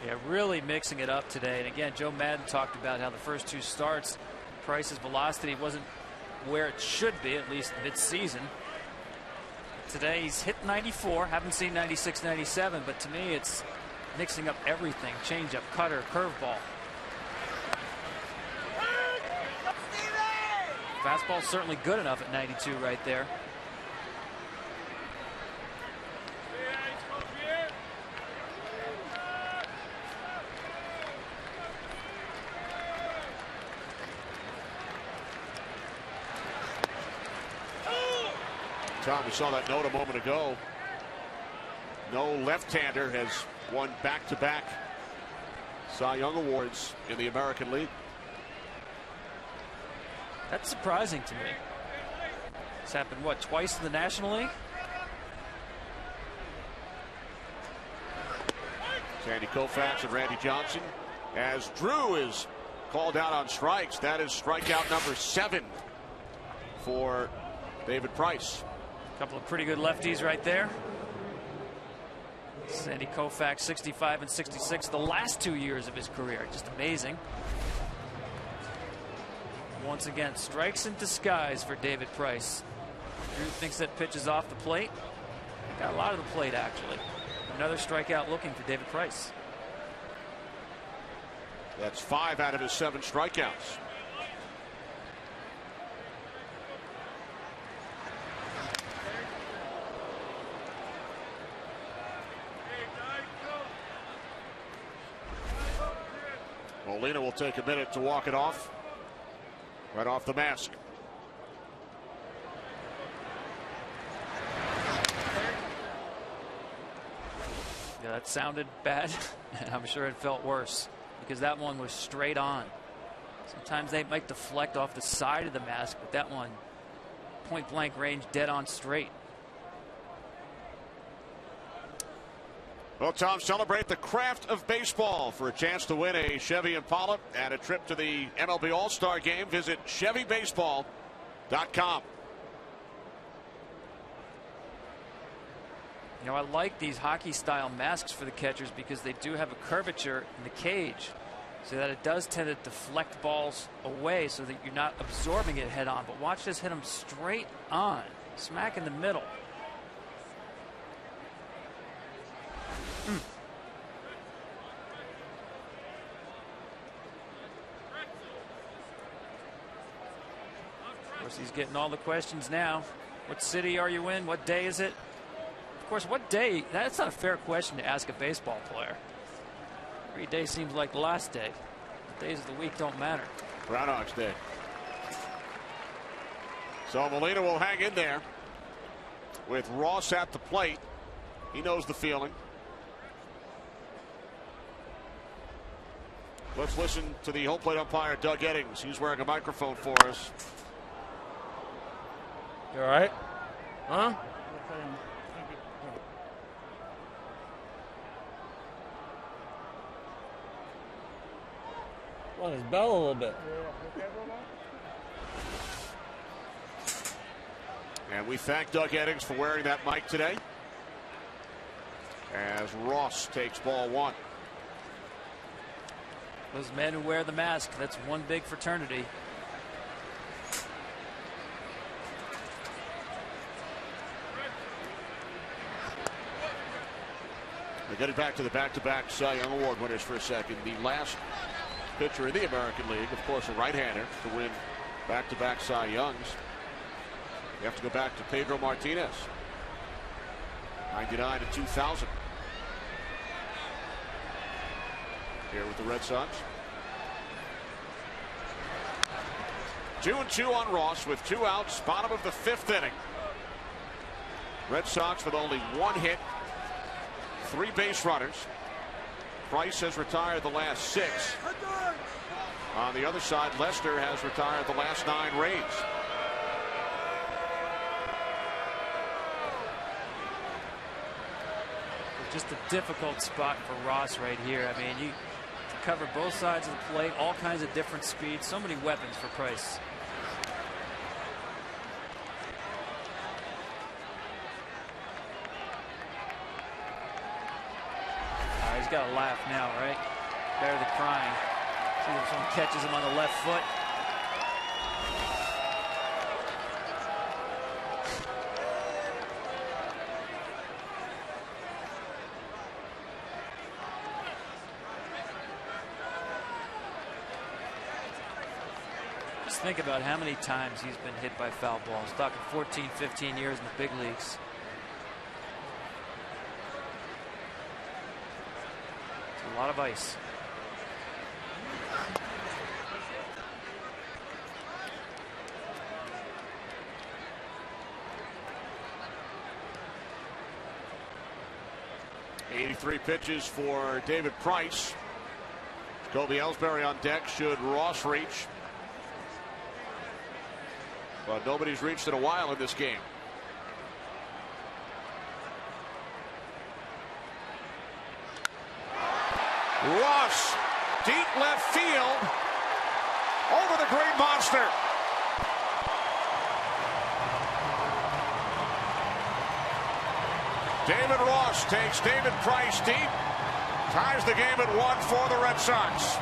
D: Yeah, really mixing it up today. And again, Joe Madden talked about how the first 2 starts, Price's velocity wasn't where it should be, at least mid-season. Today he's hit 94. Haven't seen 96, 97, but to me it's mixing up everything. Changeup, cutter, curveball. Fastball's certainly good enough at 92 right there.
A: Tom, we saw that note a moment ago. No left-hander has won back-to-back Cy Young Awards in the American League.
D: That's surprising to me. It's happened, what, twice in the National League?
A: Sandy Koufax and Randy Johnson. As Drew is called out on strikes, that is strikeout number 7 for David Price.
D: Couple of pretty good lefties right there. Sandy Koufax, 65 and 66, the last 2 years of his career. Just amazing. Once again, strikes in disguise for David Price. Drew thinks that pitch is off the plate. Got a lot of the plate, actually. Another strikeout looking for David Price.
A: That's 5 out of his 7 strikeouts. Molina will take a minute to walk it off. Right off the mask.
D: Yeah, that sounded bad. I'm sure it felt worse because that one was straight on. Sometimes they might deflect off the side of the mask, but that one point blank range, dead on straight.
A: Well, Tom, celebrate the craft of baseball. For a chance to win a Chevy Impala and a trip to the MLB All-Star Game, visit ChevyBaseball.com.
D: You know, I like these hockey-style masks for the catchers because they do have a curvature in the cage, so that it does tend to deflect balls away so that you're not absorbing it head-on. But watch this hit him straight on, smack in the middle. Of course, he's getting all the questions now. What city are you in? What day is it? Of course, what day? That's not a fair question to ask a baseball player. Every day seems like the last day. The days of the week don't matter.
A: Groundhog's Day. So Molina will hang in there with Ross at the plate. He knows the feeling. Let's listen to the home plate umpire, Doug Eddings. He's wearing a microphone for us.
H: You all right? Huh? On his bell a little bit.
A: And we thank Doug Eddings for wearing that mic today. As Ross takes ball 1.
D: Those men who wear the mask, that's one big fraternity.
A: We're getting back to the back-to-back Cy Young Award winners for a second. The last pitcher in the American League, of course, a right-hander to win back-to-back Cy Youngs. You have to go back to Pedro Martinez, 99 and 2000. Here with the Red Sox. 2-2 on Ross with 2 outs, bottom of the 5th inning. Red Sox with only 1 hit, 3 base runners. Price has retired the last 6. On the other side, Lester has retired the last 9 Rays.
D: Just a difficult spot for Ross right here. I mean, you cover both sides of the plate, all kinds of different speeds, so many weapons for Price. He's got to laugh now, right? Better than crying. See if someone catches him on the left foot. Just think about how many times he's been hit by foul balls. Talking 14, 15 years in the big leagues. A lot of ice.
A: '83 pitches for David Price. Jacoby Ellsbury on deck should Ross reach. But nobody's reached in a while in this game. Ross, deep left field, over the Green Monster. David Ross takes David Price deep. Ties the game at 1 for the Red Sox.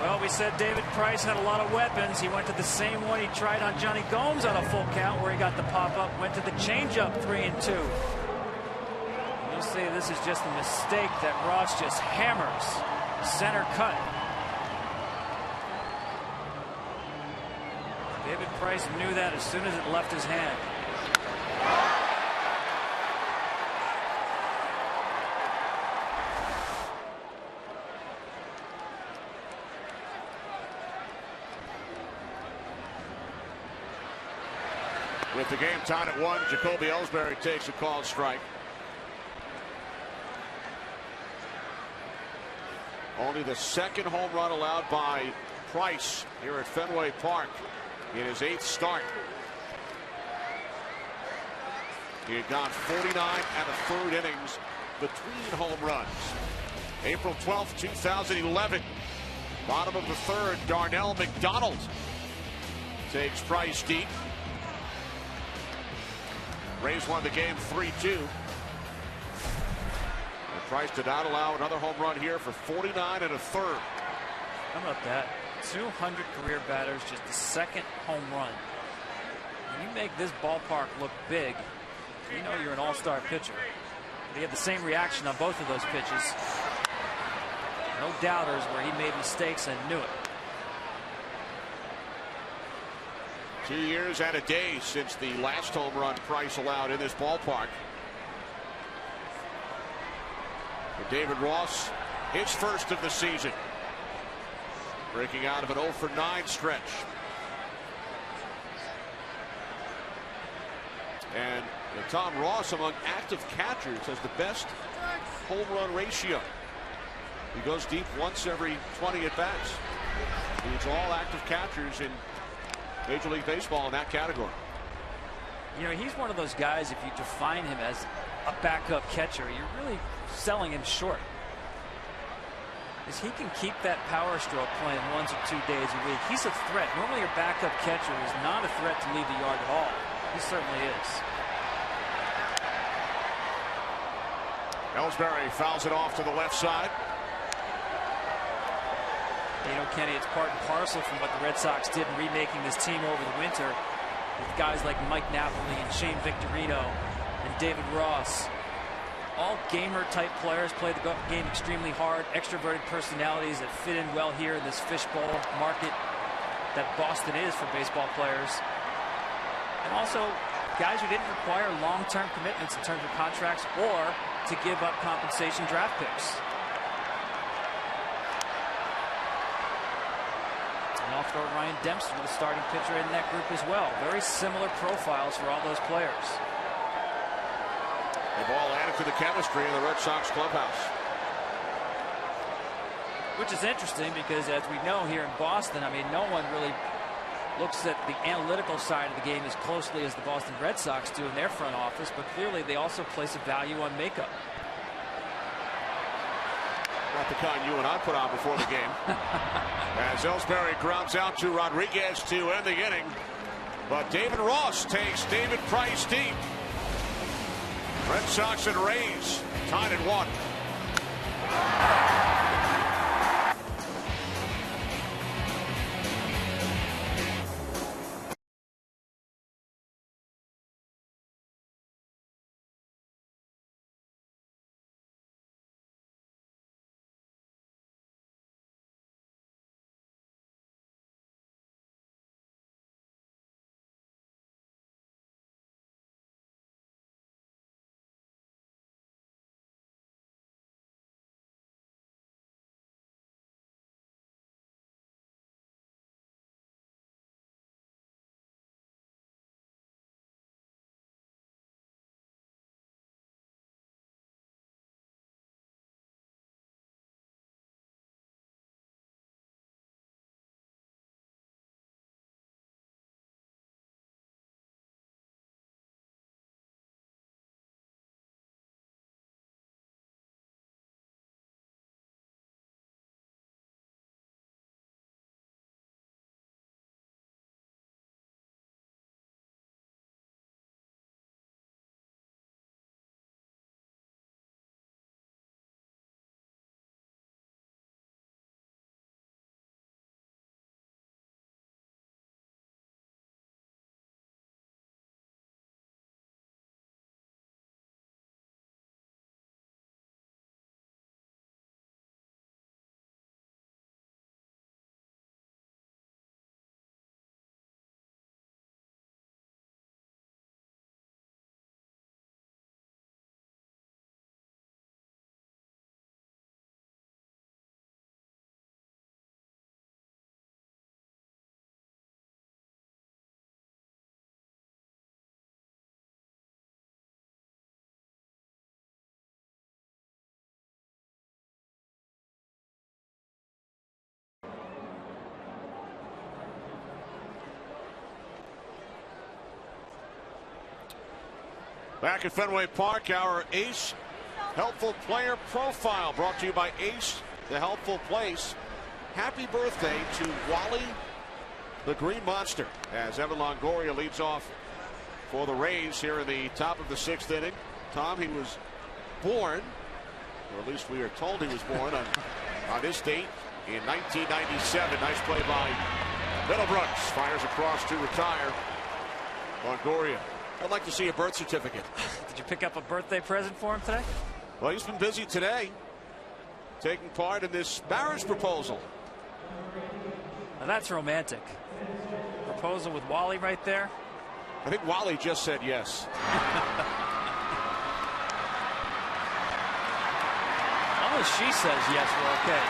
D: Well, we said David Price had a lot of weapons. He went to the same one he tried on Johnny Gomes on a full count where he got the pop-up. Went to the changeup 3-2. You'll say this is just a mistake that Ross just hammers. Center cut. David Price knew that as soon as it left his hand.
A: With the game tied at 1, Jacoby Ellsbury takes a called strike. Only the second home run allowed by Price here at Fenway Park in his 8th start. He had gone 49 1/3 innings between home runs. April 12th, 2011. Bottom of the 3rd, Darnell McDonald takes Price deep. Rays won the game 3-2. And Price did not allow another home run here for 49 1/3.
D: How about that? 200 career batters, just the second home run. When you make this ballpark look big, you know you're an all-star pitcher. He had the same reaction on both of those pitches. No doubters where he made mistakes and knew it.
A: 2 years and a day since the last home run Price allowed in this ballpark. For David Ross, his first of the season. Breaking out of an 0 for 9 stretch. And Tom Ross, among active catchers, has the best home run ratio. He goes deep once every 20 at-bats. Leads all active catchers in Major League Baseball in that category.
D: You know, he's one of those guys, if you define him as a backup catcher, you're really selling him short. Because he can keep that power stroke playing 1 or 2 days a week. He's a threat. Normally your backup catcher is not a threat to leave the yard at all. He certainly is.
A: Ellsbury fouls it off to the left side.
D: You know, Kenny, it's part and parcel from what the Red Sox did in remaking this team over the winter with guys like Mike Napoli and Shane Victorino and David Ross. All gamer-type players, play the game extremely hard, extroverted personalities that fit in well here in this fishbowl market that Boston is for baseball players. And also guys who didn't require long-term commitments in terms of contracts or to give up compensation draft picks. And I'll throw Ryan Dempster, the starting pitcher, in that group as well. Very similar profiles for all those players.
A: They've all added to the chemistry in the Red Sox clubhouse.
D: Which is interesting because, as we know here in Boston, I mean, no one really looks at the analytical side of the game as closely as the Boston Red Sox do in their front office, but clearly they also place a value on makeup.
A: Not the kind you and I put on before the game. As Ellsbury grounds out to Rodriguez to end the inning. But David Ross takes David Price deep. Red Sox and Rays tied at 1. Back at Fenway Park, our Ace Helpful Player Profile brought to you by Ace, the Helpful Place. Happy birthday to Wally the Green Monster as Evan Longoria leads off for the Rays here in the top of the 6th inning. Tom, he was born, or at least we are told he was born on this date in 1997. Nice play by Middlebrooks. Fires across to retire Longoria. I'd like to see a birth certificate.
D: Did you pick up a birthday present for him today?
A: Well, he's been busy today, taking part in this marriage proposal.
D: Now that's romantic. Proposal with Wally right there.
A: I think Wally just said yes.
D: As long as she says yes, we're okay.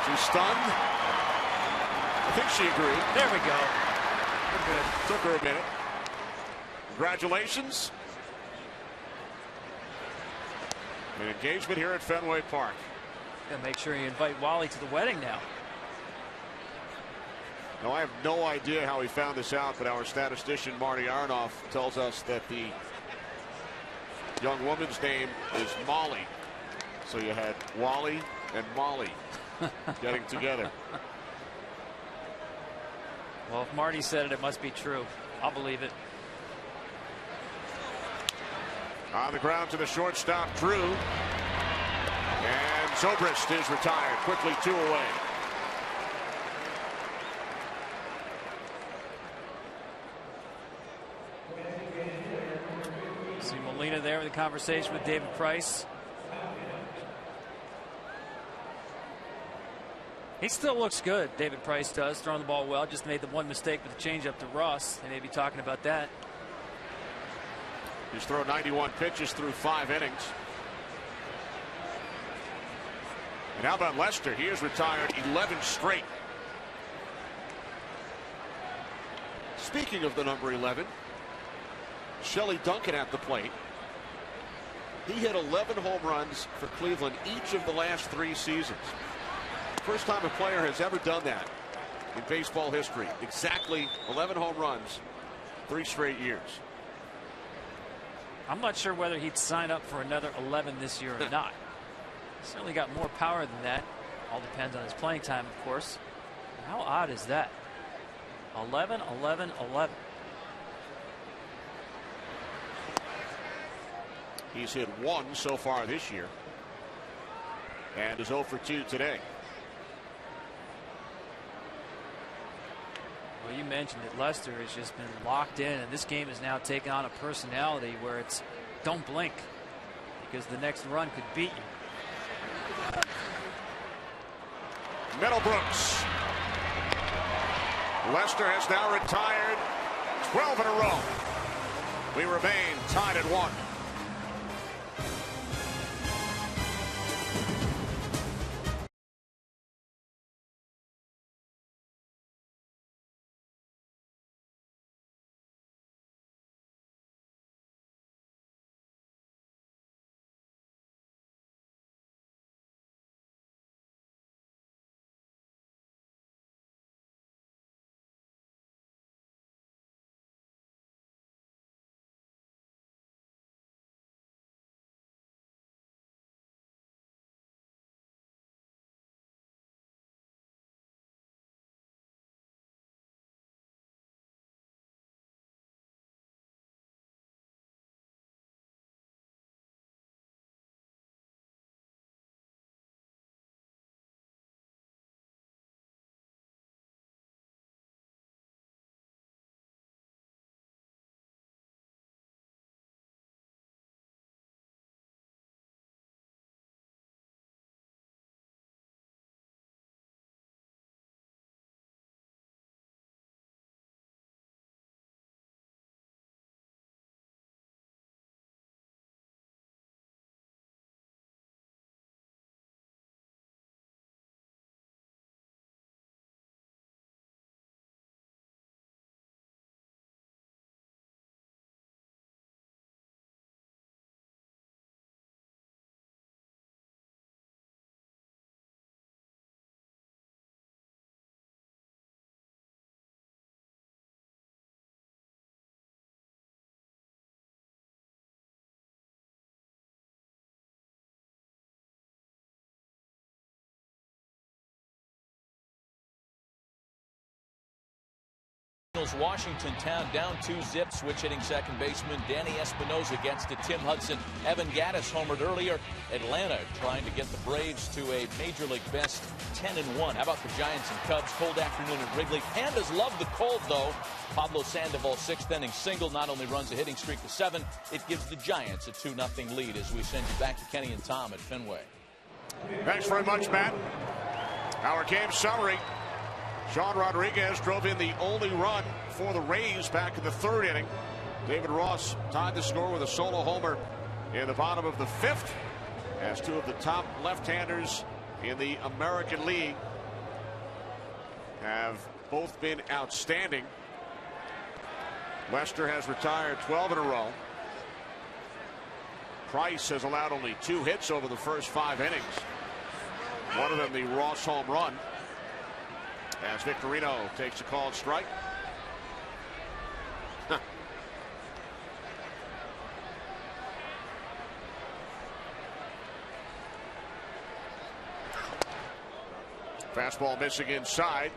A: She's stunned. I think she agreed.
D: There we go.
A: We're good. Took her a minute. Congratulations. An engagement here at Fenway Park.
D: Gotta make sure you invite Wally to the wedding now.
A: Now, I have no idea how he found this out, but our statistician Marty Aronoff tells us that the young woman's name is Molly. So you had Wally and Molly getting together.
D: Well, if Marty said it, it must be true. I'll believe it.
A: On the ground to the shortstop, Drew. And Zobrist is retired. Quickly 2 away.
D: See Molina there with a conversation with David Price. He still looks good, David Price does, throwing the ball well. Just made the one mistake with the changeup to Ross. They may be talking about that.
A: He's thrown 91 pitches through 5 innings. And how about Lester? He has retired 11 straight. Speaking of the number 11, Shelley Duncan at the plate. He hit 11 home runs for Cleveland each of the last 3 seasons. First time a player has ever done that in baseball history. Exactly 11 home runs, 3 straight years.
D: I'm not sure whether he'd sign up for another 11 this year or not. Certainly got more power than that. All depends on his playing time, of course. How odd is that? 11, 11, 11.
A: He's hit 1 so far this year and is 0 for 2 today.
D: Well, you mentioned that Lester has just been locked in, and this game has now taken on a personality where it's don't blink because the next run could beat you.
A: Middlebrooks. Lester has now retired 12 in a row. We remain tied at 1.
E: Nationals, Washington Town down 2-0. Switch hitting second baseman Danny Espinosa gets to Tim Hudson. Evan Gattis homered earlier. Atlanta trying to get the Braves to a Major League best 10-1. How about the Giants and Cubs? Cold afternoon at Wrigley. Pandas love the cold, though. Pablo Sandoval, 6th inning single, not only runs a hitting streak to 7, it gives the Giants a 2-0 lead as we send you back to Kenny and Tom at Fenway.
A: Thanks very much, Matt. Our game summary. Sean Rodriguez drove in the only run for the Rays back in the 3rd inning. David Ross tied the score with a solo homer in the bottom of the 5th, as 2 of the top left-handers in the American League have both been outstanding. Lester has retired 12 in a row. Price has allowed only 2 hits over the first 5 innings. One of them the Ross home run, as Victorino takes a called strike. Fastball missing inside.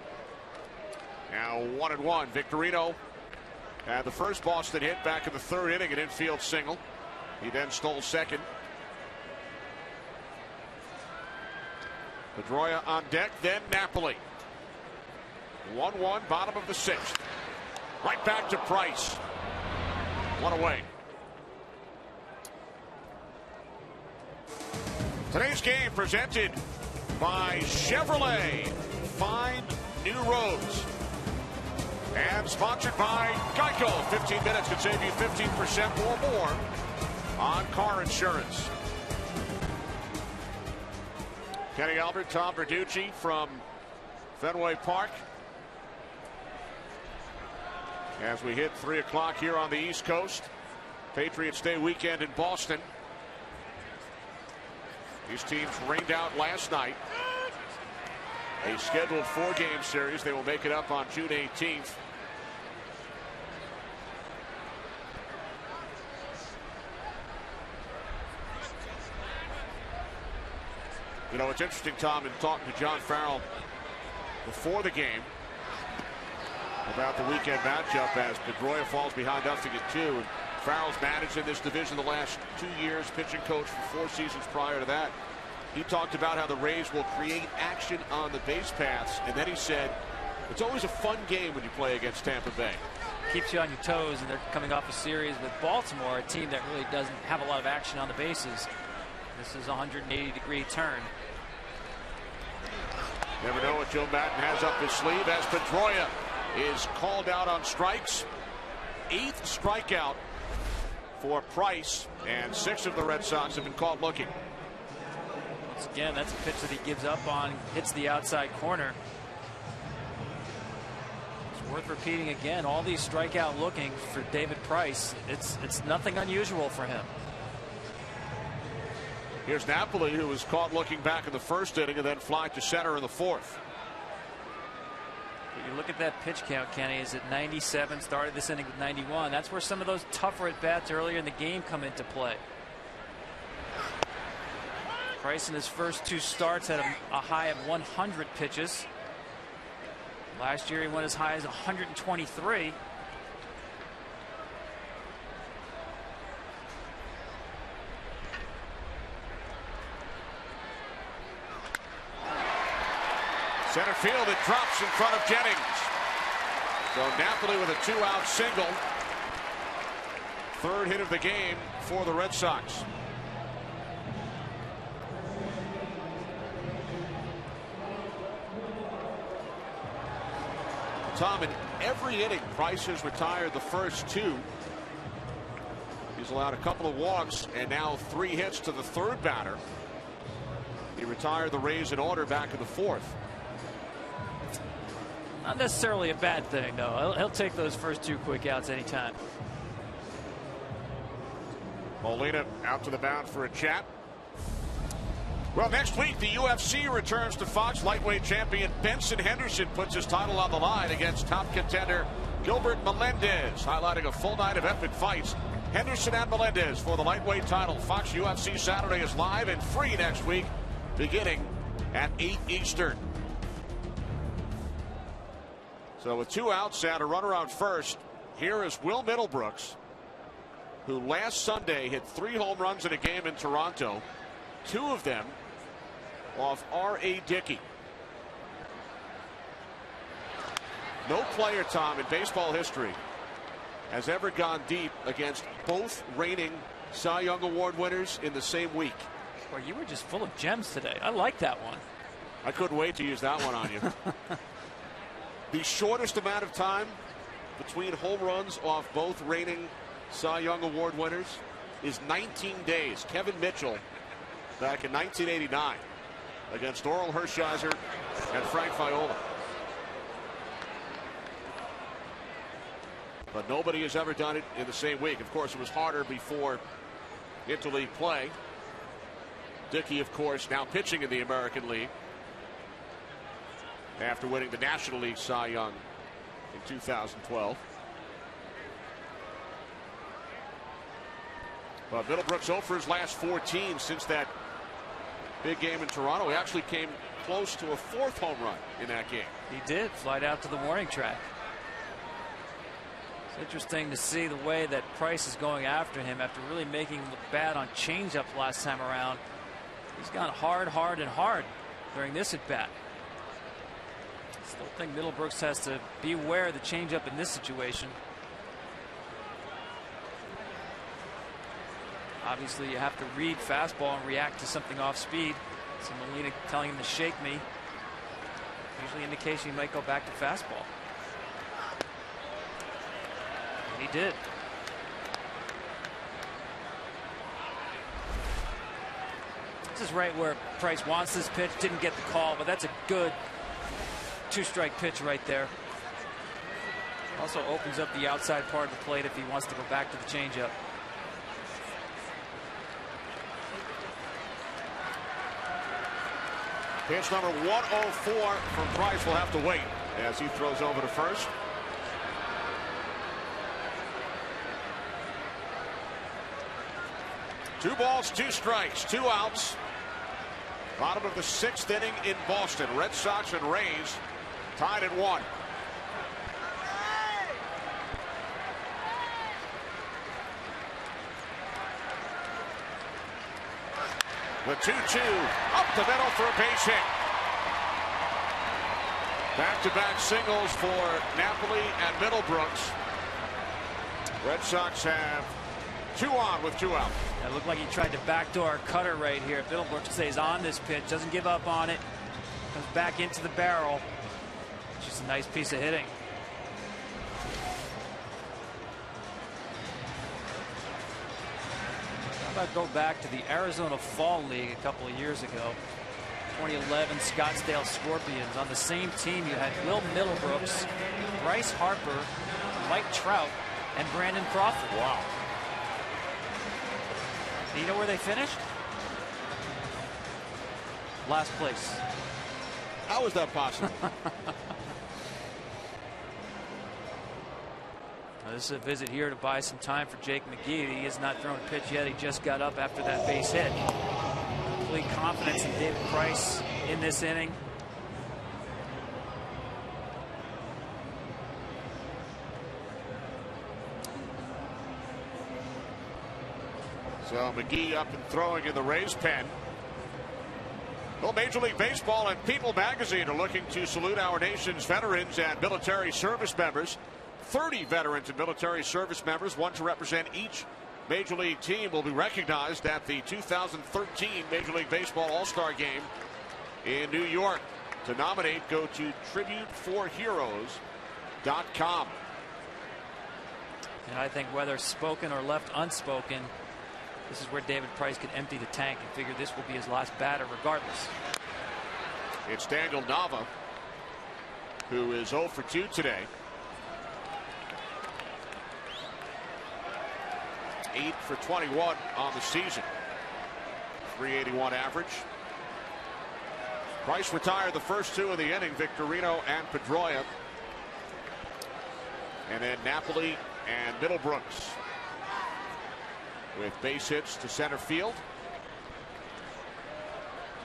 A: Now 1-1. Victorino had the first Boston hit back in the 3rd inning, an infield single. He then stole second. Pedroia on deck, then Napoli. 1-1, bottom of the 6th. Right back to Price. 1 away. Today's game presented by Chevrolet. Find new roads. And sponsored by Geico. 15 minutes could save you 15% or more on car insurance. Kenny Albert, Tom Verducci from Fenway Park. As we hit 3 o'clock here on the East Coast. Patriots Day weekend in Boston. These teams rained out last night. A scheduled 4-game series. They will make it up on June 18th. You know, it's interesting, Tom, in talking to John Farrell before the game about the weekend matchup, as Pedroia falls behind nothing at 2. And Farrell's managed in this division the last 2 years, pitching coach for 4 seasons prior to that. He talked about how the Rays will create action on the base paths, and then he said it's always a fun game when you play against Tampa Bay.
D: Keeps you on your toes, and they're coming off a series with Baltimore, a team that really doesn't have a lot of action on the bases. This is a 180-degree turn.
A: Never know what Joe Madden has up his sleeve, as Pedroia is called out on strikes. 8th strikeout for Price, and 6 of the Red Sox have been caught looking.
D: Once again, that's a pitch that he gives up on, hits the outside corner. It's worth repeating again, all these strikeout looking for David Price. It's nothing unusual for him.
A: Here's Napoli, who was caught looking back in the 1st inning and then fly to center in the 4th.
D: You look at that pitch count, Kenny, is at 97, started this inning with 91. That's where some of those tougher at-bats earlier in the game come into play. Price in his first 2 starts had a high of 100 pitches. Last year he went as high as 123.
A: Center field, it drops in front of Jennings. So Napoli with a 2-out single. 3rd hit of the game for the Red Sox. Tom, in every inning, Price has retired the first 2. He's allowed a couple of walks and now 3 hits to the 3rd batter. He retired the Rays in order back in the 4th.
D: Not necessarily a bad thing, though. He'll take those first 2 quick outs anytime.
A: Molina out to the mound for a chat. Well, next week the UFC returns to Fox. Lightweight champion Benson Henderson puts his title on the line against top contender Gilbert Melendez, highlighting a full night of epic fights. Henderson and Melendez for the lightweight title. Fox UFC Saturday is live and free next week, beginning at 8 Eastern. So with 2 outs and a runner on first, here is Will Middlebrooks, who last Sunday hit 3 home runs in a game in Toronto, 2 of them off R.A. Dickey. No player, Tom, in baseball history has ever gone deep against both reigning Cy Young Award winners in the same week.
D: Well, you were just full of gems today. I like that one.
A: I couldn't wait to use that one on you. The shortest amount of time between home runs off both reigning Cy Young Award winners is 19 days. Kevin Mitchell back in 1989 against Orel Hershiser and Frank Viola. But nobody has ever done it in the same week. Of course, it was harder before interleague play. Dickey, of course, now pitching in the American League after winning the National League Cy Young in 2012. But Middlebrooks 0 for his last 14 since that big game in Toronto. He actually came close to a 4th home run in that game.
D: He did fly out to the warning track. It's interesting to see the way that Price is going after him after really making him look bad on changeup last time around. He's gone hard during this at bat. Still think Middlebrooks has to be aware of the changeup in this situation. Obviously, you have to read fastball and react to something off speed. So Molina telling him to shake me. Usually indication he might go back to fastball. And he did. This is right where Price wants this pitch. Didn't get the call, but that's a good 2-strike pitch right there. Also opens up the outside part of the plate if he wants to go back to the changeup.
A: Pitch number 104 from Price will have to wait as he throws over to first. Two balls, 2 strikes, 2 outs. Bottom of the 6th inning in Boston. Red Sox and Rays tied at 1. The 2-2 up the middle for a base hit. Back-to-back singles for Napoli and Middlebrooks. Red Sox have 2 on with 2 out.
D: It looked like he tried to backdoor a cutter right here. Middlebrooks stays on this pitch, doesn't give up on it, comes back into the barrel. Just a nice piece of hitting. How about go back to the Arizona Fall League a couple of years ago. 2011 Scottsdale Scorpions. On the same team you had Will Middlebrooks, Bryce Harper, Mike Trout, and Brandon Crawford.
A: Wow.
D: Do you know where they finished? Last place.
A: How is that possible?
D: Now, this is a visit here to buy some time for Jake McGee. He has not thrown a pitch yet. He just got up after that base hit. Complete confidence in David Price in this inning.
A: So McGee up and throwing in the Rays pen. Well, Major League Baseball and People magazine are looking to salute our nation's veterans and military service members. 30 veterans and military service members, one to represent each Major League team, will be recognized at the 2013 Major League Baseball All-Star Game in New York. To nominate, go to tributeforheroes.com.
D: And I think whether spoken or left unspoken, this is where David Price could empty the tank and figure this will be his last batter regardless.
A: It's Daniel Nava, who is 0 for 2 today. 8 for 21 on the season. 381 average. Price retired the first 2 of the inning, Victorino and Pedroia. And then Napoli and Middlebrooks with base hits to center field.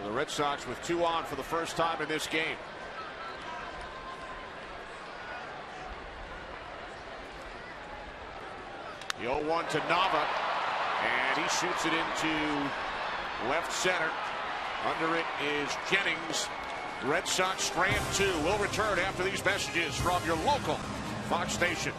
A: So the Red Sox with 2 on for the first time in this game. The 0-1 to Nava, and he shoots it into left center. Under it is Jennings. Red Sox strand 2. We'll return after these messages from your local Fox station.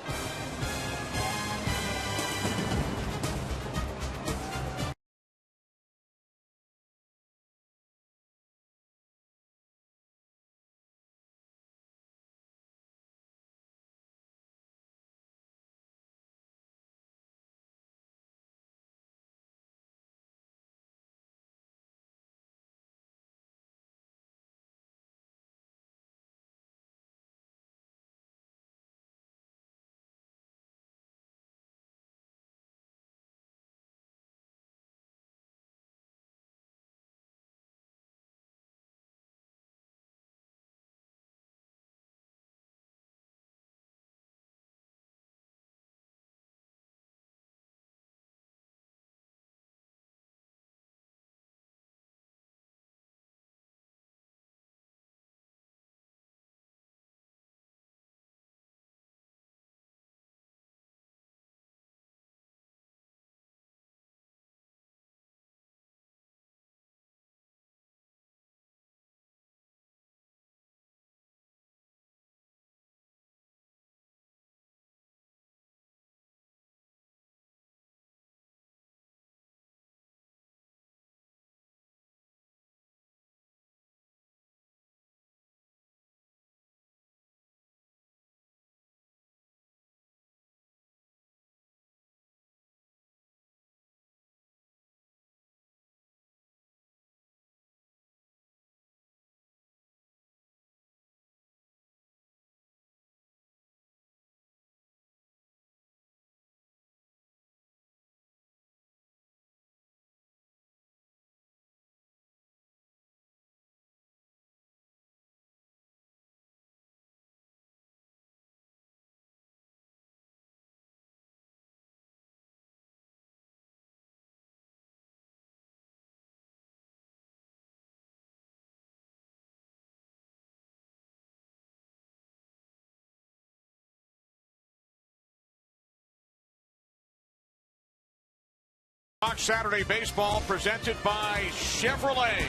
A: Fox Saturday Baseball presented by Chevrolet.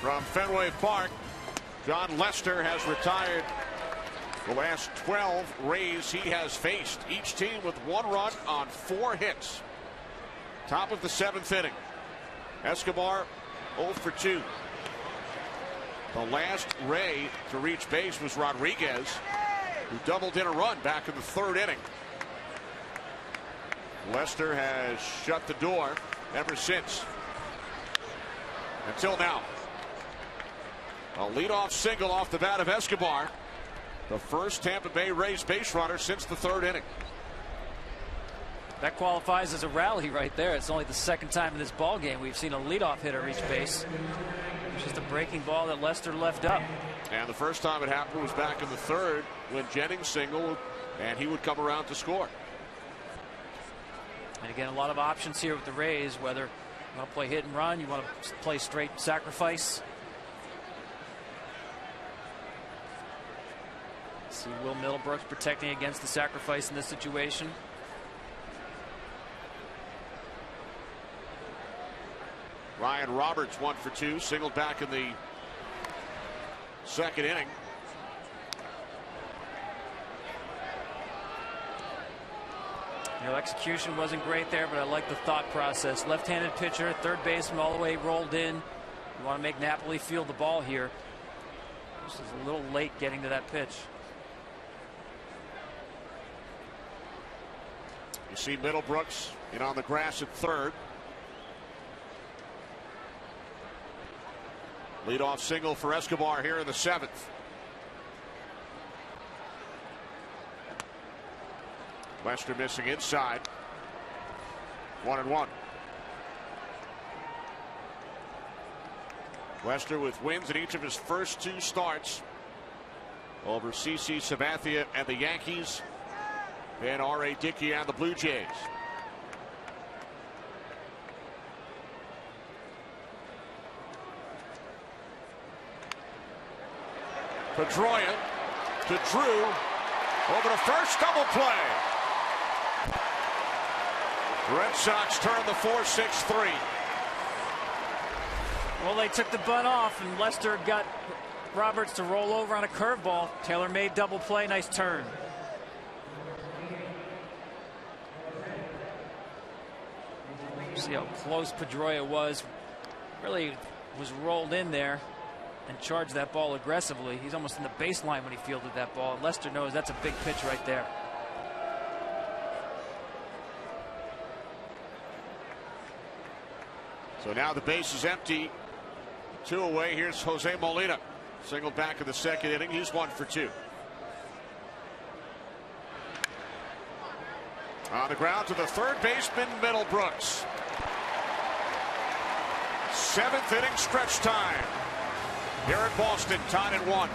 A: From Fenway Park, John Lester has retired. The last 12 Rays he has faced, each team with 1 run on 4 hits. Top of the 7th inning. Escobar 0 for 2. The last Ray to reach base was Rodriguez, who doubled in a run back in the 3rd inning. Lester has shut the door ever since. Until now. A leadoff single off the bat of Escobar. The first Tampa Bay Rays base runner since the 3rd inning.
D: That qualifies as a rally right there. It's only the 2nd time in this ball game we've seen a leadoff hitter reach base. It's just a breaking ball that Lester left up.
A: And the first time it happened was back in the 3rd when Jennings singled and he would come around to score.
D: And again, a lot of options here with the Rays, whether you want to play hit and run, you want to play straight sacrifice. See Will Middlebrooks protecting against the sacrifice in this situation.
A: Ryan Roberts 1 for 2, singled back in the 2nd inning.
D: You know, execution wasn't great there, but I like the thought process. Left-handed pitcher, 3rd baseman all the way rolled in. You want to make Napoli field the ball here. This is a little late getting to that pitch.
A: You see Middlebrooks in on the grass at 3rd. Leadoff single for Escobar here in the 7th. Lester missing inside. 1-1. Lester with wins in each of his first 2 starts over CC Sabathia and the Yankees and R.A. Dickey and the Blue Jays. Pedroia to Drew over to first, double play. The Red Sox turn the 4-6-3.
D: Well, they took the bunt off, and Lester got Roberts to roll over on a curveball. Taylor made double play. Nice turn. See how close Pedroia was. Really was rolled in there and charged that ball aggressively. He's almost in the baseline when he fielded that ball. Lester knows that's a big pitch right there.
A: So now the base is empty. 2 away. Here's Jose Molina. Single back in the second inning. He's 1 for 2. On the ground to the third baseman, Middlebrooks. 7th inning stretch time. Here in Boston, tied at 1.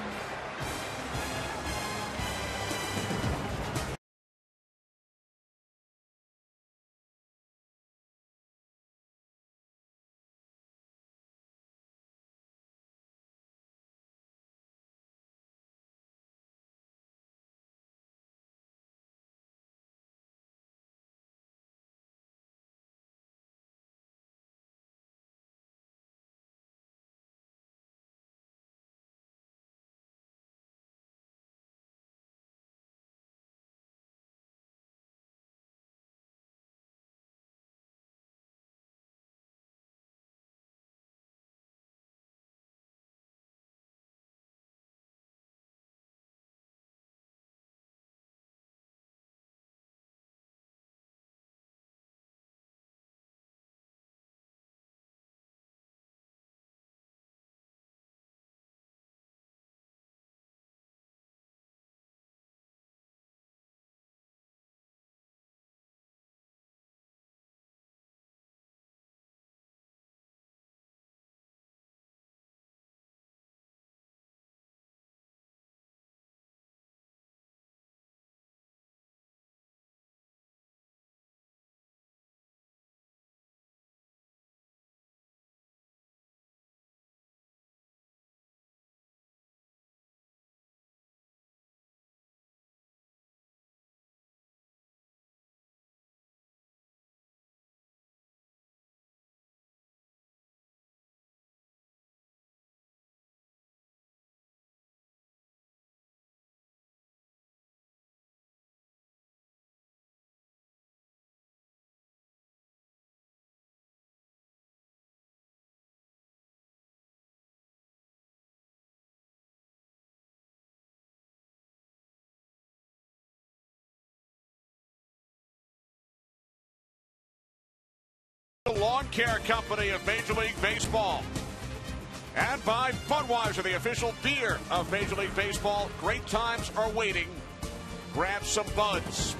A: The lawn care company of Major League Baseball. And by Budweiser, the official beer of Major League Baseball. Great times are waiting. Grab some buds.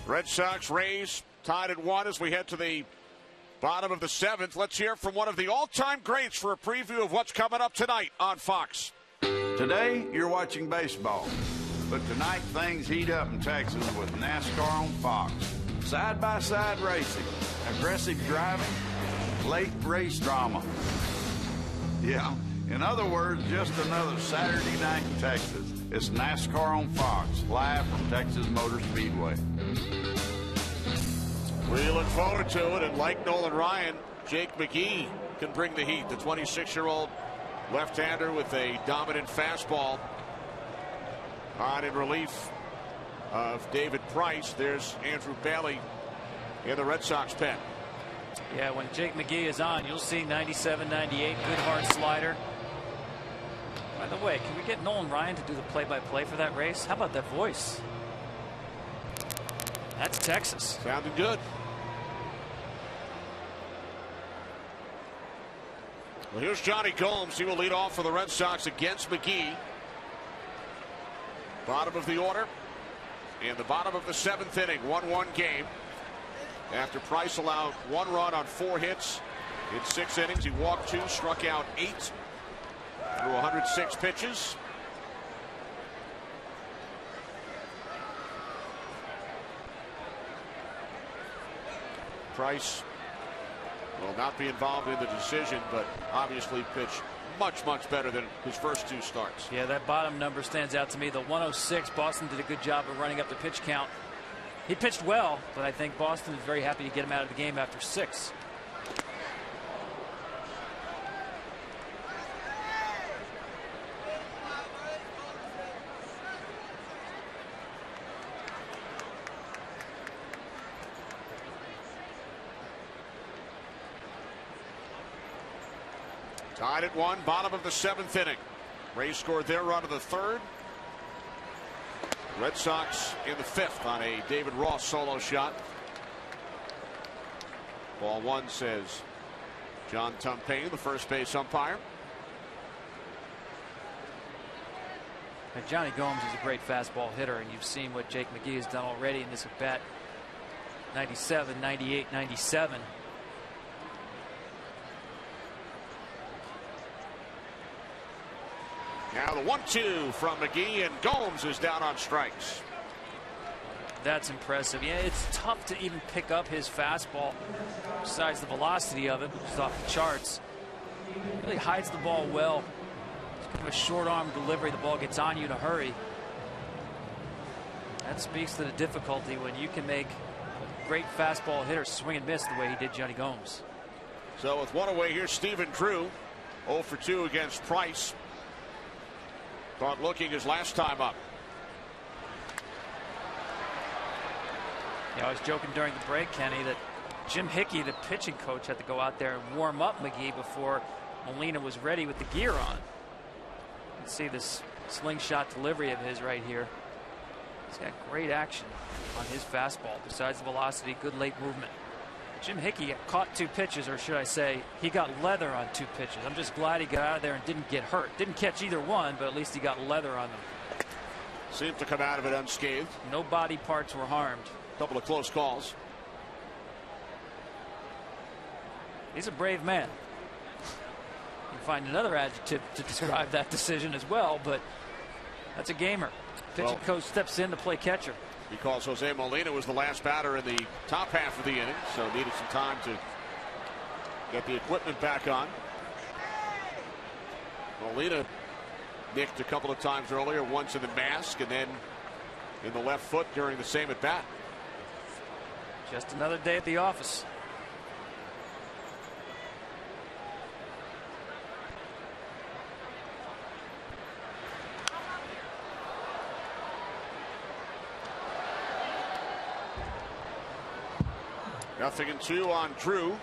A: Red Sox Rays tied at 1 as we head to the bottom of the 7th. Let's hear from one of the all-time greats for a preview of what's coming up tonight on Fox.
I: Today, you're watching baseball. But tonight, things heat up in Texas with NASCAR on Fox. Side-by-side racing, aggressive driving, late race drama. Yeah, in other words, just another Saturday night in Texas. It's NASCAR on Fox, live from Texas Motor Speedway.
A: We look forward to it, and like Nolan Ryan, Jake McGee can bring the heat. The 26-year-old left-hander with a dominant fastball on in relief of David Price. There's Andrew Bailey in the Red Sox pen.
D: Yeah, when Jake McGee is on, you'll see 97, 98, good hard slider. By the way, can we get Nolan Ryan to do the play-by-play for that race? How about that voice? That's Texas.
A: Sounded good. Well, here's Johnny Gomes. He will lead off for the Red Sox against McGee. Bottom of the order. In the bottom of the 7th inning, 1-1 game. After Price allowed 1 run on 4 hits in 6 innings, he walked 2, struck out 8 through 106 pitches. Price will not be involved in the decision, but obviously pitched much better than his first 2 starts.
D: Yeah, that bottom number stands out to me. The 106, Boston did a good job of running up the pitch count. He pitched well, but I think Boston is very happy to get him out of the game after 6.
A: Tied at 1, bottom of the 7th inning. Rays scored their run of the 3rd. Red Sox in the 5th on a David Ross solo shot. Ball 1, says John Tumpane, the first base umpire.
D: And Johnny Gomes is a great fastball hitter, and you've seen what Jake McGee has done already in this at bat. 97, 98, 97.
A: Now the 1-2 from McGee, and Gomes is down on strikes.
D: That's impressive. Yeah, it's tough to even pick up his fastball, besides the velocity of it, which is off the charts. He really hides the ball well. It's kind of a short arm delivery. The ball gets on you in a hurry. That speaks to the difficulty when you can make a great fastball hitter swing and miss the way he did Johnny Gomes.
A: So with 1 away, here's Stephen Drew, 0 for 2 against Price. Caught looking his last time up.
D: Yeah, I was joking during the break, Kenny, that Jim Hickey, the pitching coach, had to go out there and warm up McGee before Molina was ready with the gear on. You can see this slingshot delivery of his right here. He's got great action on his fastball. Besides the velocity, good late movement. Jim Hickey caught 2 pitches, or should I say, he got leather on 2 pitches. I'm just glad he got out of there and didn't get hurt. Didn't catch either one, but at least he got leather on them.
A: Seemed to come out of it unscathed.
D: No body parts were harmed.
A: Couple of close calls.
D: He's a brave man. You can find another adjective to describe that decision as well, but that's a gamer. Pitching coach steps in to play catcher.
A: Because Jose Molina was the last batter in the top half of the inning, so needed some time to get the equipment back on. Molina nicked a couple of times earlier, once in the mask and then in the left foot during the same at bat.
D: Just another day at the office.
A: Nothing in 2 on Drew.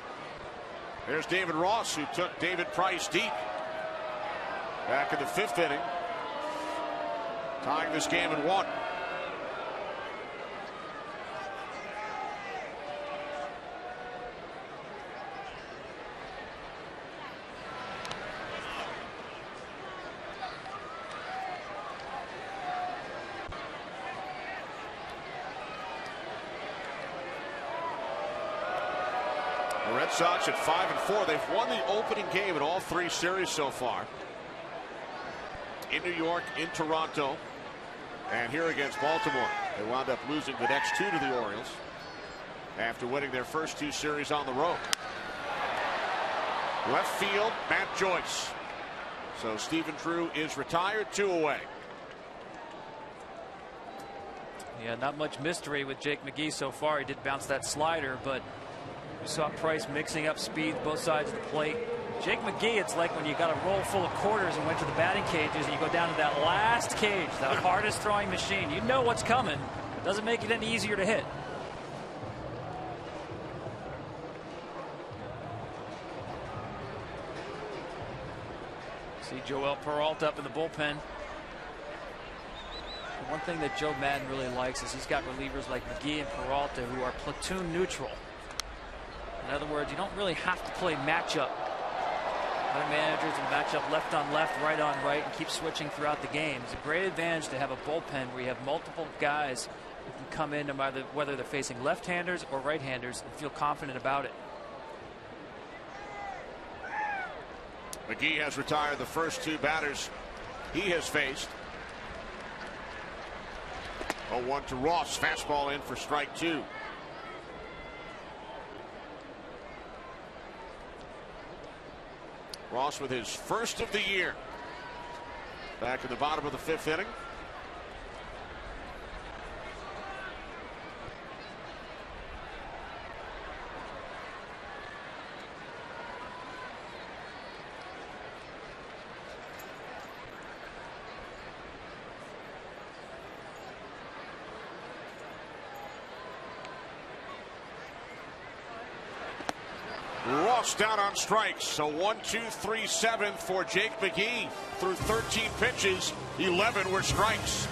A: There's David Ross, who took David Price deep back in the 5th inning, tying this game at 1. The Red Sox at 5-4. They've won the opening game in all 3 series so far. In New York, in Toronto, and here against Baltimore. They wound up losing the next 2 to the Orioles after winning their first 2 series on the road. Left field, Matt Joyce. So Stephen Drew is retired, 2 away.
D: Yeah, not much mystery with Jake McGee so far. He did bounce that slider, but we saw Price mixing up speed both sides of the plate. Jake McGee, it's like when you got a roll full of quarters and went to the batting cages and you go down to that last cage, that hardest throwing machine. You know what's coming. It doesn't make it any easier to hit. See Joel Peralta up in the bullpen. One thing that Joe Madden really likes is he's got relievers like McGee and Peralta who are platoon neutral. In other words, you don't really have to play matchup. Other managers will match up left on left, right on right, and keep switching throughout the game. It's a great advantage to have a bullpen where you have multiple guys who can come in no matter whether they're facing left-handers or right-handers and feel confident about it.
A: McGee has retired the first 2 batters he has faced. 0-1 to Ross. Fastball in for strike 2. Ross with his first of the year. Back in the bottom of the 5th inning. Ross down on strikes. So 1-2-3-7 for Jake McGee through 13 pitches. 11 were strikes.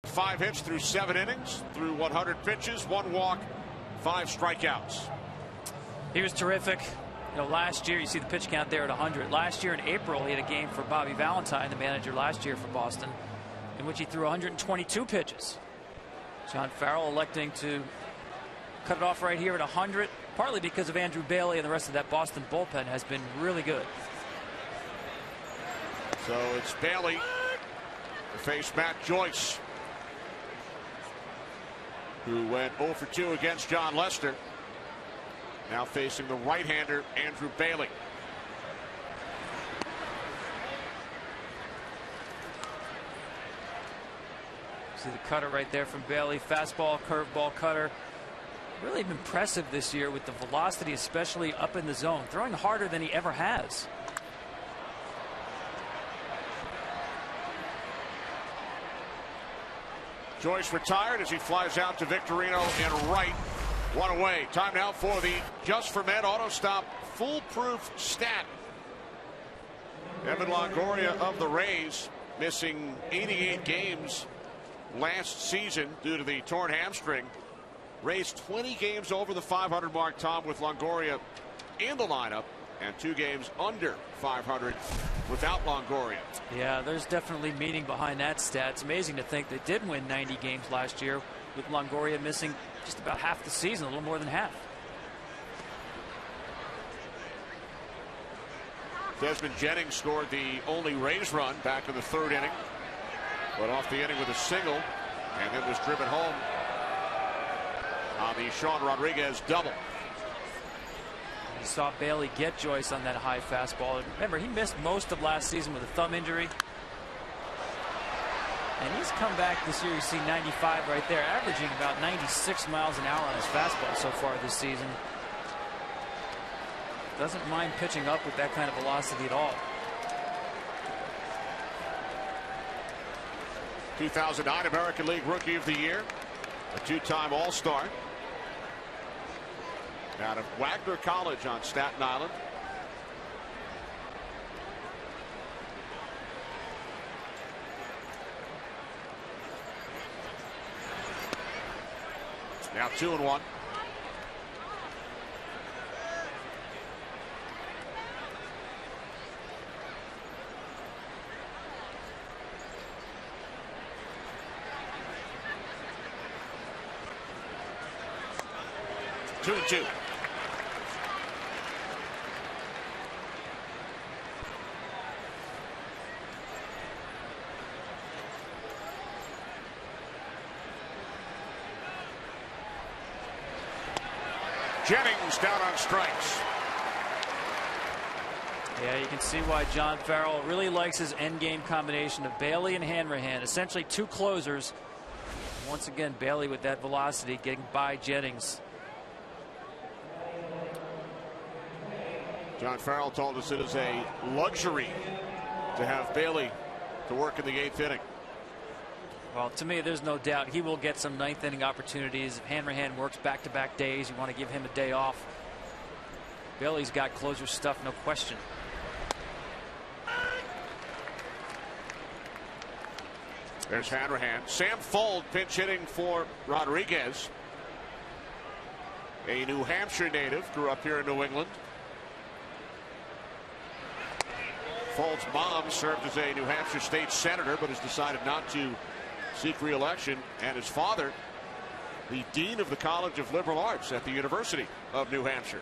A: Five hits through 7 innings, through 100 pitches, 1 walk, 5 strikeouts.
D: He was terrific. You know, last year, you see the pitch count there at 100. Last year in April, he had a game for Bobby Valentine, the manager last year for Boston, in which he threw 122 pitches. John Farrell electing to cut it off right here at 100, partly because of Andrew Bailey, and the rest of that Boston bullpen has been really good.
A: So it's Bailey to face Matt Joyce, who went 0 for 2 against John Lester. Now facing the right-hander, Andrew Bailey.
D: See the cutter right there from Bailey. Fastball, curveball, cutter. Really impressive this year with the velocity, especially up in the zone. Throwing harder than he ever has.
A: Joyce retired as he flies out to Victorino and right. 1 away. Time now for the Just for Men Auto Stop foolproof stat. Evan Longoria of the Rays missing 88 games last season due to the torn hamstring. Rays 20 games over the 500 mark, Tom, with Longoria in the lineup, and 2 games under 500 without Longoria.
D: Yeah, there's definitely meaning behind that stat. It's amazing to think they did win 90 games last year with Longoria missing just about half the season, a little more than half.
A: Desmond Jennings scored the only Rays run back in the 3rd inning. But off the inning with a single, and then was driven home on the Sean Rodriguez double.
D: You saw Bailey get Joyce on that high fastball. Remember, he missed most of last season with a thumb injury. And he's come back this year. You see 95 right there, averaging about 96 miles an hour on his fastball so far this season. Doesn't mind pitching up with that kind of velocity at all.
A: 2009 American League Rookie of the Year, a 2-time All-Star. Out of Wagner College on Staten Island. Now 2-1. Two and two. Jennings down on strikes.
D: Yeah, you can see why John Farrell really likes his end game combination of Bailey and Hanrahan. Essentially two closers. Once again, Bailey with that velocity getting by Jennings.
A: John Farrell told us it is a luxury to have Bailey to work in the 8th inning.
D: Well, to me, there's no doubt he will get some 9th inning opportunities. If Hanrahan works back-to-back days, you want to give him a day off. Bailey's got closer stuff, no question.
A: There's Hanrahan. Sam Fuld pinch hitting for Rodriguez. A New Hampshire native, grew up here in New England. Fuld's mom served as a New Hampshire state senator, but has decided not to seek re-election. And his father, the dean of the College of Liberal Arts at the University of New Hampshire.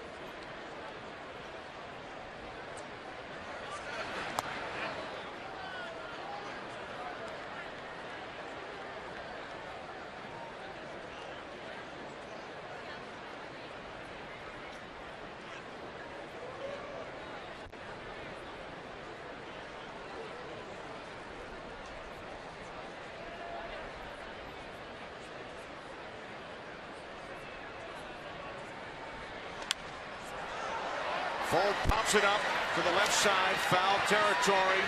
A: Fuld pops it up to the left side, foul territory,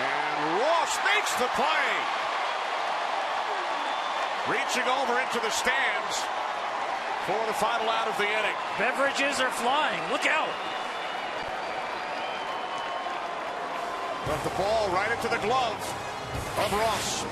A: and Ross makes the play. Reaching over into the stands for the final out of the inning.
D: Beverages are flying. Look out.
A: But the ball right into the glove of Ross.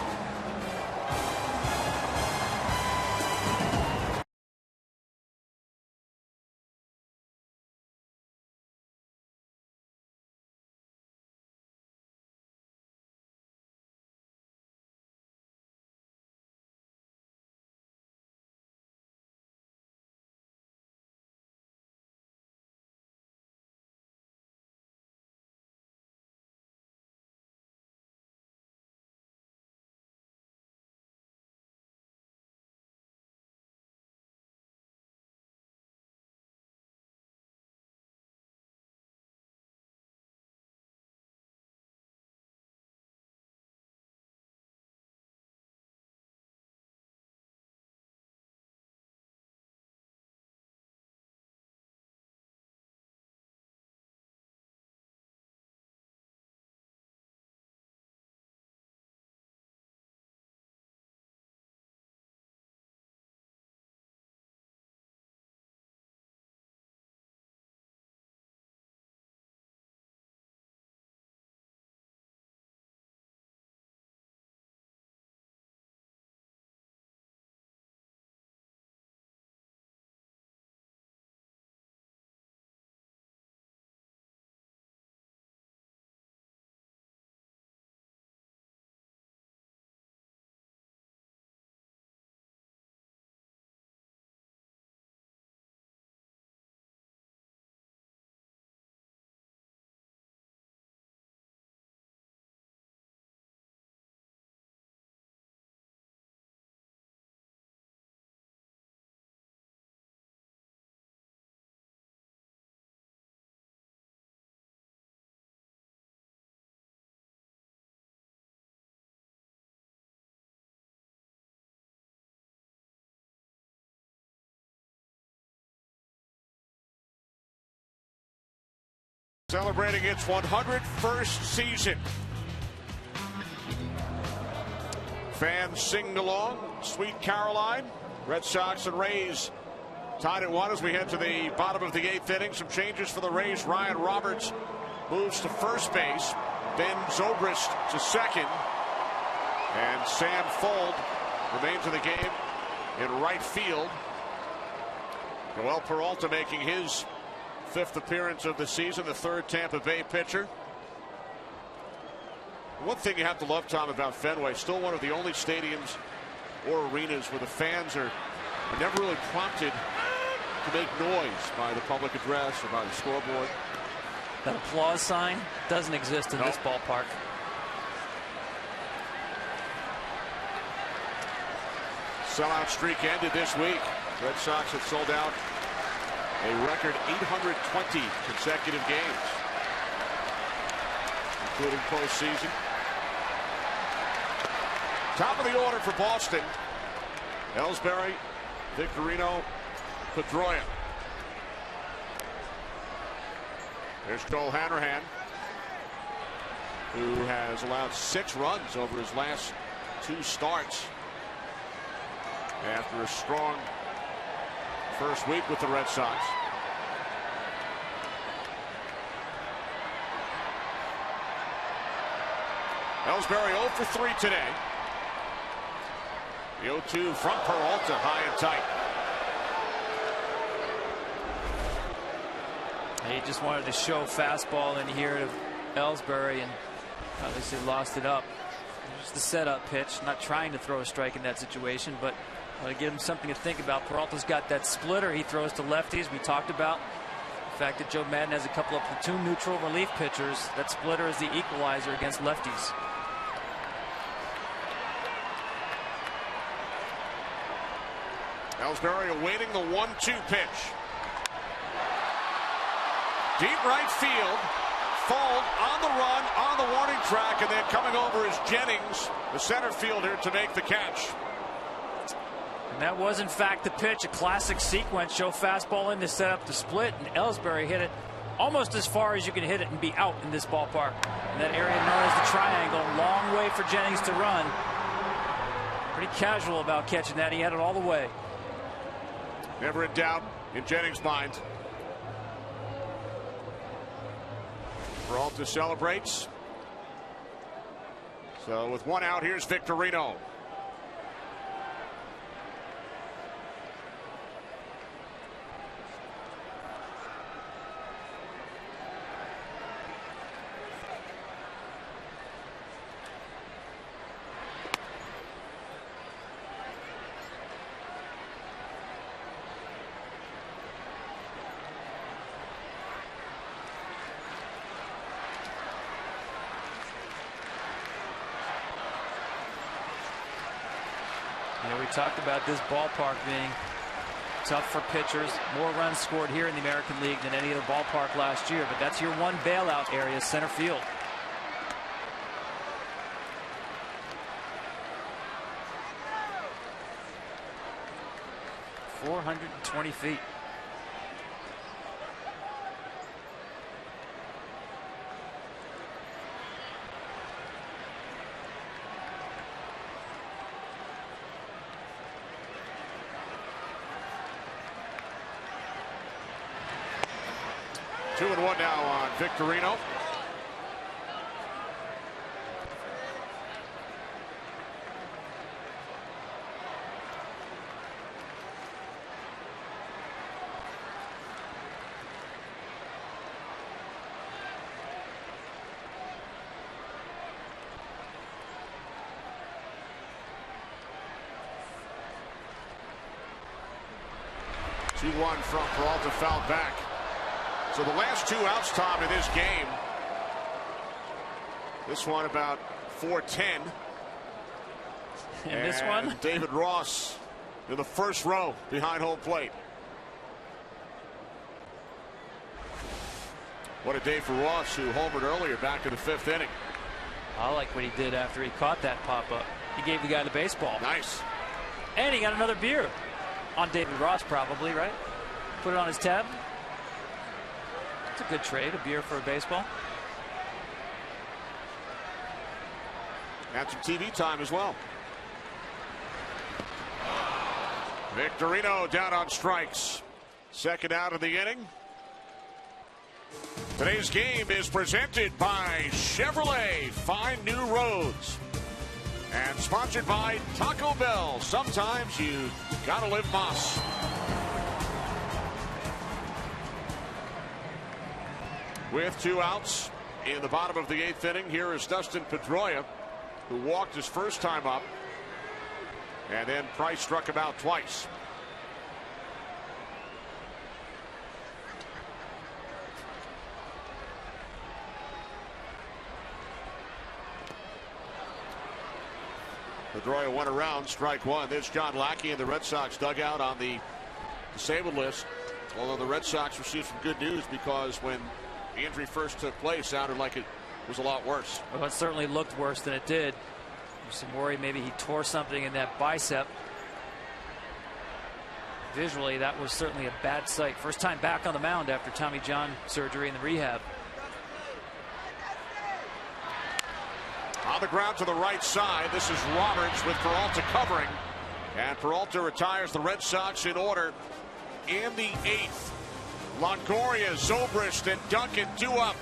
A: Celebrating its 101st season. Fans sing along, Sweet Caroline. Red Sox and Rays tied at 1 as we head to the bottom of the 8th inning. Some changes for the Rays. Ryan Roberts moves to first base. Ben Zobrist to second. And Sam Fuld remains in the game in right field. Noel Peralta making his 5th appearance of the season, the 3rd Tampa Bay pitcher. One thing you have to love, Tom, about Fenway, still one of the only stadiums or arenas where the fans are never really prompted to make noise by the public address or by the scoreboard.
D: That applause sign doesn't exist in this ballpark.
A: Sellout streak ended this week. Red Sox have sold out a record 820 consecutive games, including postseason. Top of the order for Boston: Ellsbury, Victorino, Pedroia. There's Joel Hanrahan, who has allowed 6 runs over his last 2 starts after a strong first week with the Red Sox. Ellsbury 0 for 3 today. The 0-2 from Peralta, high and tight.
D: He just wanted to show fastball in here to Ellsbury, and obviously lost it up. Just the setup pitch, not trying to throw a strike in that situation, but to give him something to think about. Peralta's got that splitter he throws to lefties. We talked about the fact that Joe Madden has a couple of platoon neutral relief pitchers. That splitter is the equalizer against lefties.
A: Ellsbury awaiting the 1-2 pitch. Deep right field. Fold on the run, on the warning track, and then coming over is Jennings, the center fielder, to make the catch.
D: And that was, in fact, the pitch. A classic sequence. Show fastball in to set up the split, and Ellsbury hit it almost as far as you can hit it and be out in this ballpark. In that area known as the triangle. Long way for Jennings to run. Pretty casual about catching that. He had it all the way.
A: Never in doubt in Jennings' mind. Peralta celebrates. So with 1 out, here's Victorino.
D: We talked about this ballpark being tough for pitchers. More runs scored here in the American League than any other ballpark last year, but that's your one bailout area, center field. .420 feet.
A: Two and one now on Victorino. Two one from Peralta, fouled back. So the last 2 outs, Tom, in this game. This one about 4:10.
D: And this one?
A: David Ross in the first row behind home plate. What a day for Ross, who homered earlier back in the 5th inning.
D: I like what he did after he caught that pop-up. He gave the guy the baseball.
A: Nice.
D: And he got another beer. On David Ross, probably, right? Put it on his tab. It's a good trade, a beer for a baseball.
A: And some TV time as well. Victorino down on strikes. Second out of the inning. Today's game is presented by Chevrolet. Find new roads. And sponsored by Taco Bell. Sometimes you gotta live Moss. With 2 outs in the bottom of the 8th inning, here is Dustin Pedroia, who walked his first time up. And then Price struck him out twice. Pedroia went around, strike 1. There's John Lackey in the Red Sox dugout on the disabled list. Although the Red Sox received some good news, because when the injury first took place, it sounded like it was a lot worse.
D: Well, it certainly looked worse than it did. There's some worry maybe he tore something in that bicep. Visually, that was certainly a bad sight. First time back on the mound after Tommy John surgery in the rehab.
A: On the ground to the right side. This is Roberts with Peralta covering. And Peralta retires the Red Sox in order in the 8th. Longoria, Zobrist, and Duncan 2 up.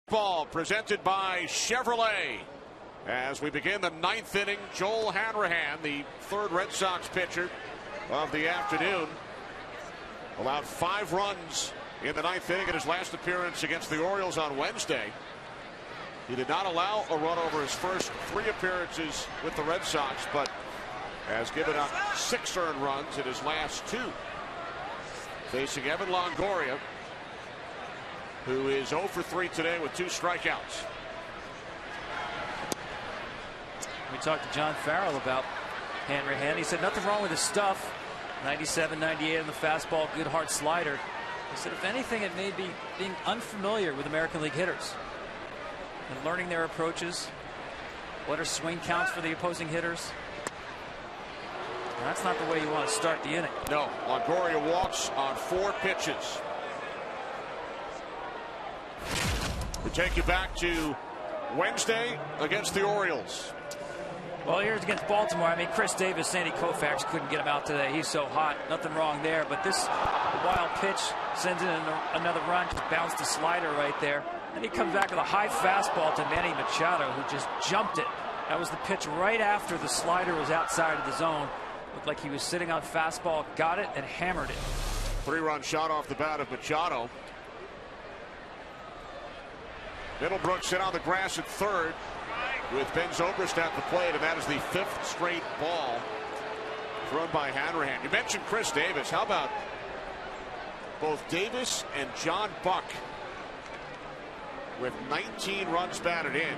A: Ball presented by Chevrolet. As we begin the 9th inning, Joel Hanrahan, the 3rd Red Sox pitcher of the afternoon, allowed 5 runs in the 9th inning in his last appearance against the Orioles on Wednesday. He did not allow a run over his first 3 appearances with the Red Sox, but has given up 6 earned runs in his last 2. Facing Evan Longoria, who is 0 for 3 today with 2 strikeouts.
D: We talked to John Farrell about Hanrahan. He said nothing wrong with his stuff. 97, 98 on the fastball, good hard slider. He said if anything, it may be being unfamiliar with American League hitters and learning their approaches. What are swing counts for the opposing hitters? That's not the way you want to start the inning.
A: No, Longoria walks on 4 pitches. We take you back to Wednesday against the Orioles.
D: Well, here's against Baltimore. I mean, Chris Davis, Sandy Koufax couldn't get him out today. He's so hot. Nothing wrong there. But this wild pitch sends in another run. Just bounced the slider right there. Then he comes back with a high fastball to Manny Machado, who just jumped it. That was the pitch right after the slider was outside of the zone. Looked like he was sitting on fastball, got it, and hammered it.
A: 3-run shot off the bat of Machado. Middlebrooks sit on the grass at third with Ben Zobrist at the plate, and that is the 5th straight ball thrown by Hanrahan. You mentioned Chris Davis. How about both Davis and John Buck with 19 runs batted in,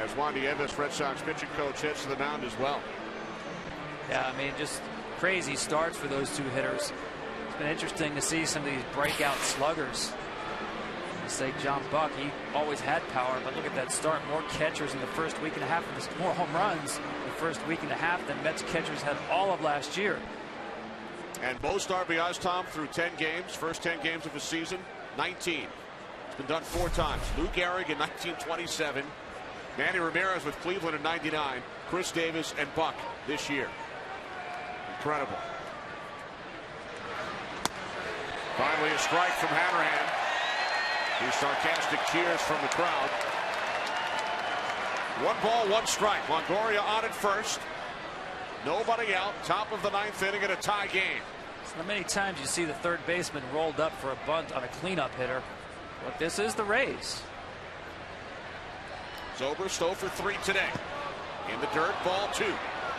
A: as Juan Nieves, Red Sox pitching coach, heads to the mound as well.
D: Yeah, I mean, just crazy starts for those two hitters. It's been interesting to see some of these breakout sluggers. Say John Buck, he always had power, but look at that start. More catchers in the first week and a half, more home runs in the first week and a half than Mets catchers had all of last year.
A: And most RBIs, Tom, through 10 games, first 10 games of the season, 19. It's been done 4 times. Lou Gehrig in 1927, Manny Ramirez with Cleveland in 99, Chris Davis and Buck this year. Incredible. Finally a strike from Hanrahan. These sarcastic cheers from the crowd. 1 ball, 1 strike. Longoria on at first. Nobody out. Top of the 9th inning in a tie game.
D: It's not many times you see the third baseman rolled up for a bunt on a cleanup hitter. But this is the Rays.
A: Zobrist 0 for 3 today. In the dirt, ball 2.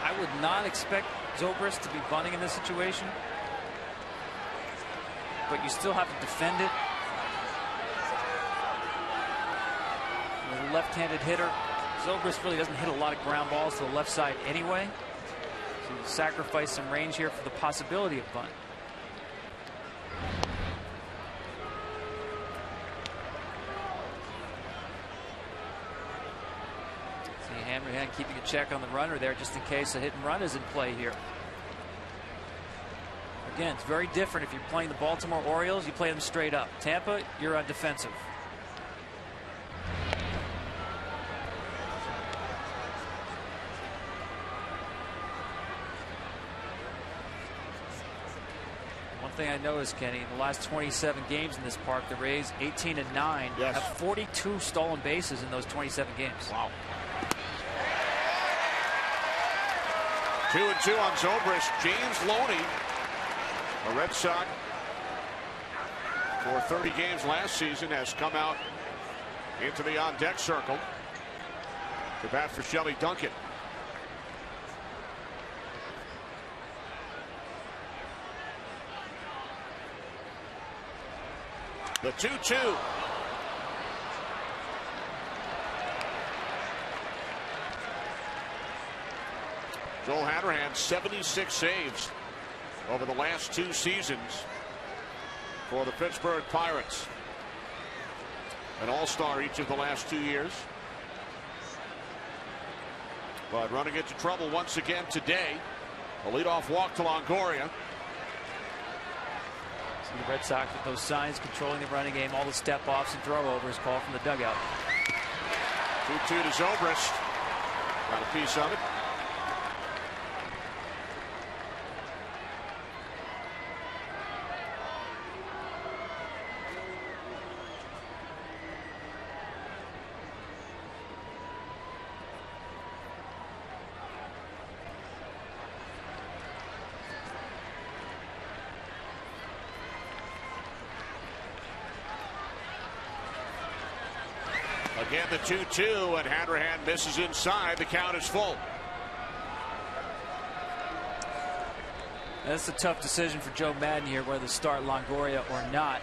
D: I would not expect Zobrist to be bunting in this situation. But you still have to defend it. With a left-handed hitter, Zobrist really doesn't hit a lot of ground balls to the left side anyway. So you sacrifice some range here for the possibility of bunt. See Hanrahan keeping a check on the runner there just in case a hit and run is in play here. Again, it's very different if you're playing the Baltimore Orioles. You play them straight up. Tampa, you're on defensive. One thing I know is, Kenny, in the last 27 games in this park, the Rays 18-9
A: yes.
D: have 42 stolen bases in those 27 games.
A: Wow. 2-2 on Zobrist. James Loney, a Red Sox for 30 games last season, has come out into the on-deck circle to bat for Shelley Duncan. The 2-2. Joel Hanrahan, 76 saves over the last 2 seasons for the Pittsburgh Pirates. An all-star each of the last 2 years. But running into trouble once again today. A leadoff walk to Longoria.
D: See the Red Sox with those signs controlling the running game, all the step-offs and throw-overs called from the dugout.
A: 2-2 to Zobrist. Got a piece of it. Again, the 2-2, and Hanrahan misses inside. The count is full.
D: That's a tough decision for Joe Madden here, whether to start Longoria or not.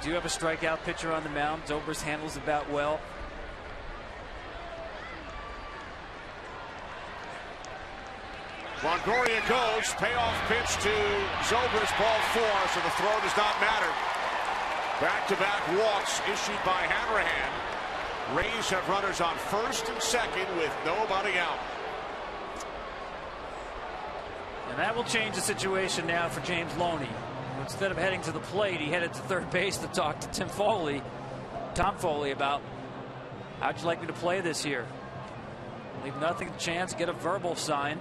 D: Do you have a strikeout pitcher on the mound? Zobrist handles the bat well.
A: Longoria goes. Payoff pitch to Zobrist, ball 4, so the throw does not matter. Back-to-back walks issued by Hanrahan. Rays have runners on first and second with nobody out.
D: And that will change the situation now for James Loney. Instead of heading to the plate, he headed to third base to talk to Tom Foley about, how'd you like me to play this year? Leave nothing to chance, get a verbal sign.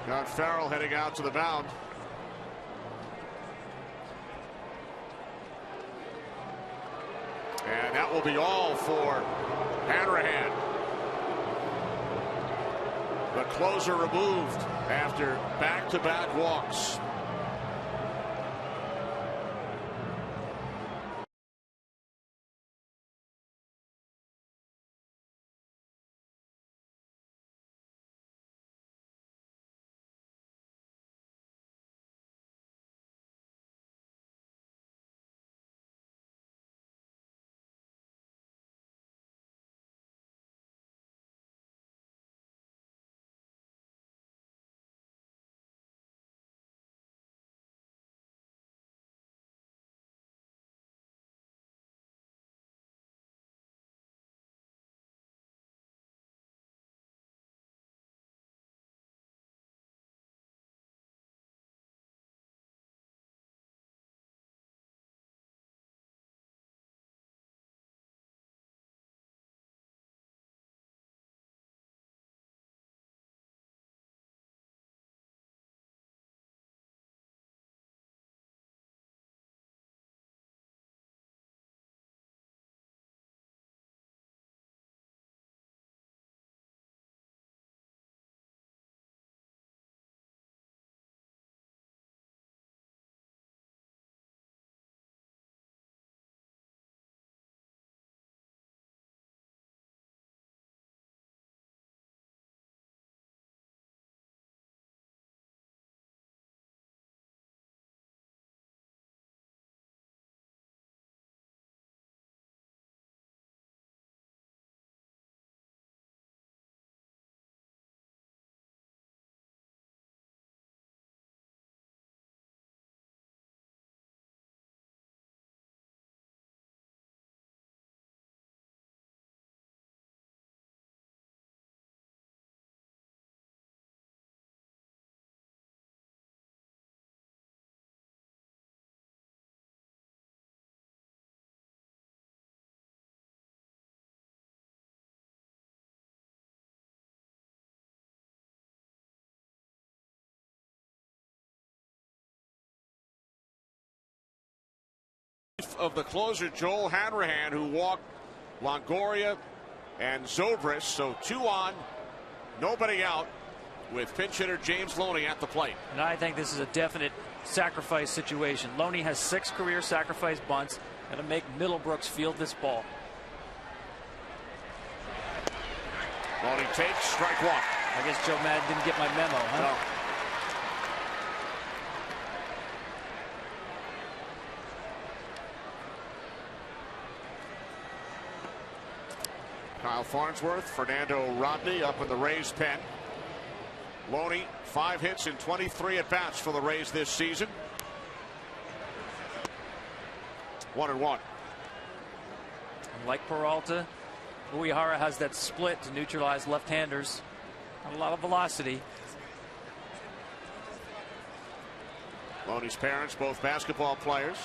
A: John Farrell heading out to the mound. And that will be all for Hanrahan. The closer removed after back-to-back walks. Of the closer, Joel Hanrahan, who walked Longoria and Zobrist. So 2 on, nobody out, with pinch hitter James Loney at the plate.
D: And I think this is a definite sacrifice situation. Loney has 6 career sacrifice bunts. Going to make Middlebrooks field this ball.
A: Loney takes strike 1.
D: I guess Joe Madden didn't get my memo, huh?
A: No. Kyle Farnsworth, Fernando Rodney up in the Rays pen. Loney, 5 hits in 23 at-bats for the Rays this season. 1-1.
D: Like Peralta, Uehara has that split to neutralize left-handers. Not a lot of velocity.
A: Loney's parents, both basketball players.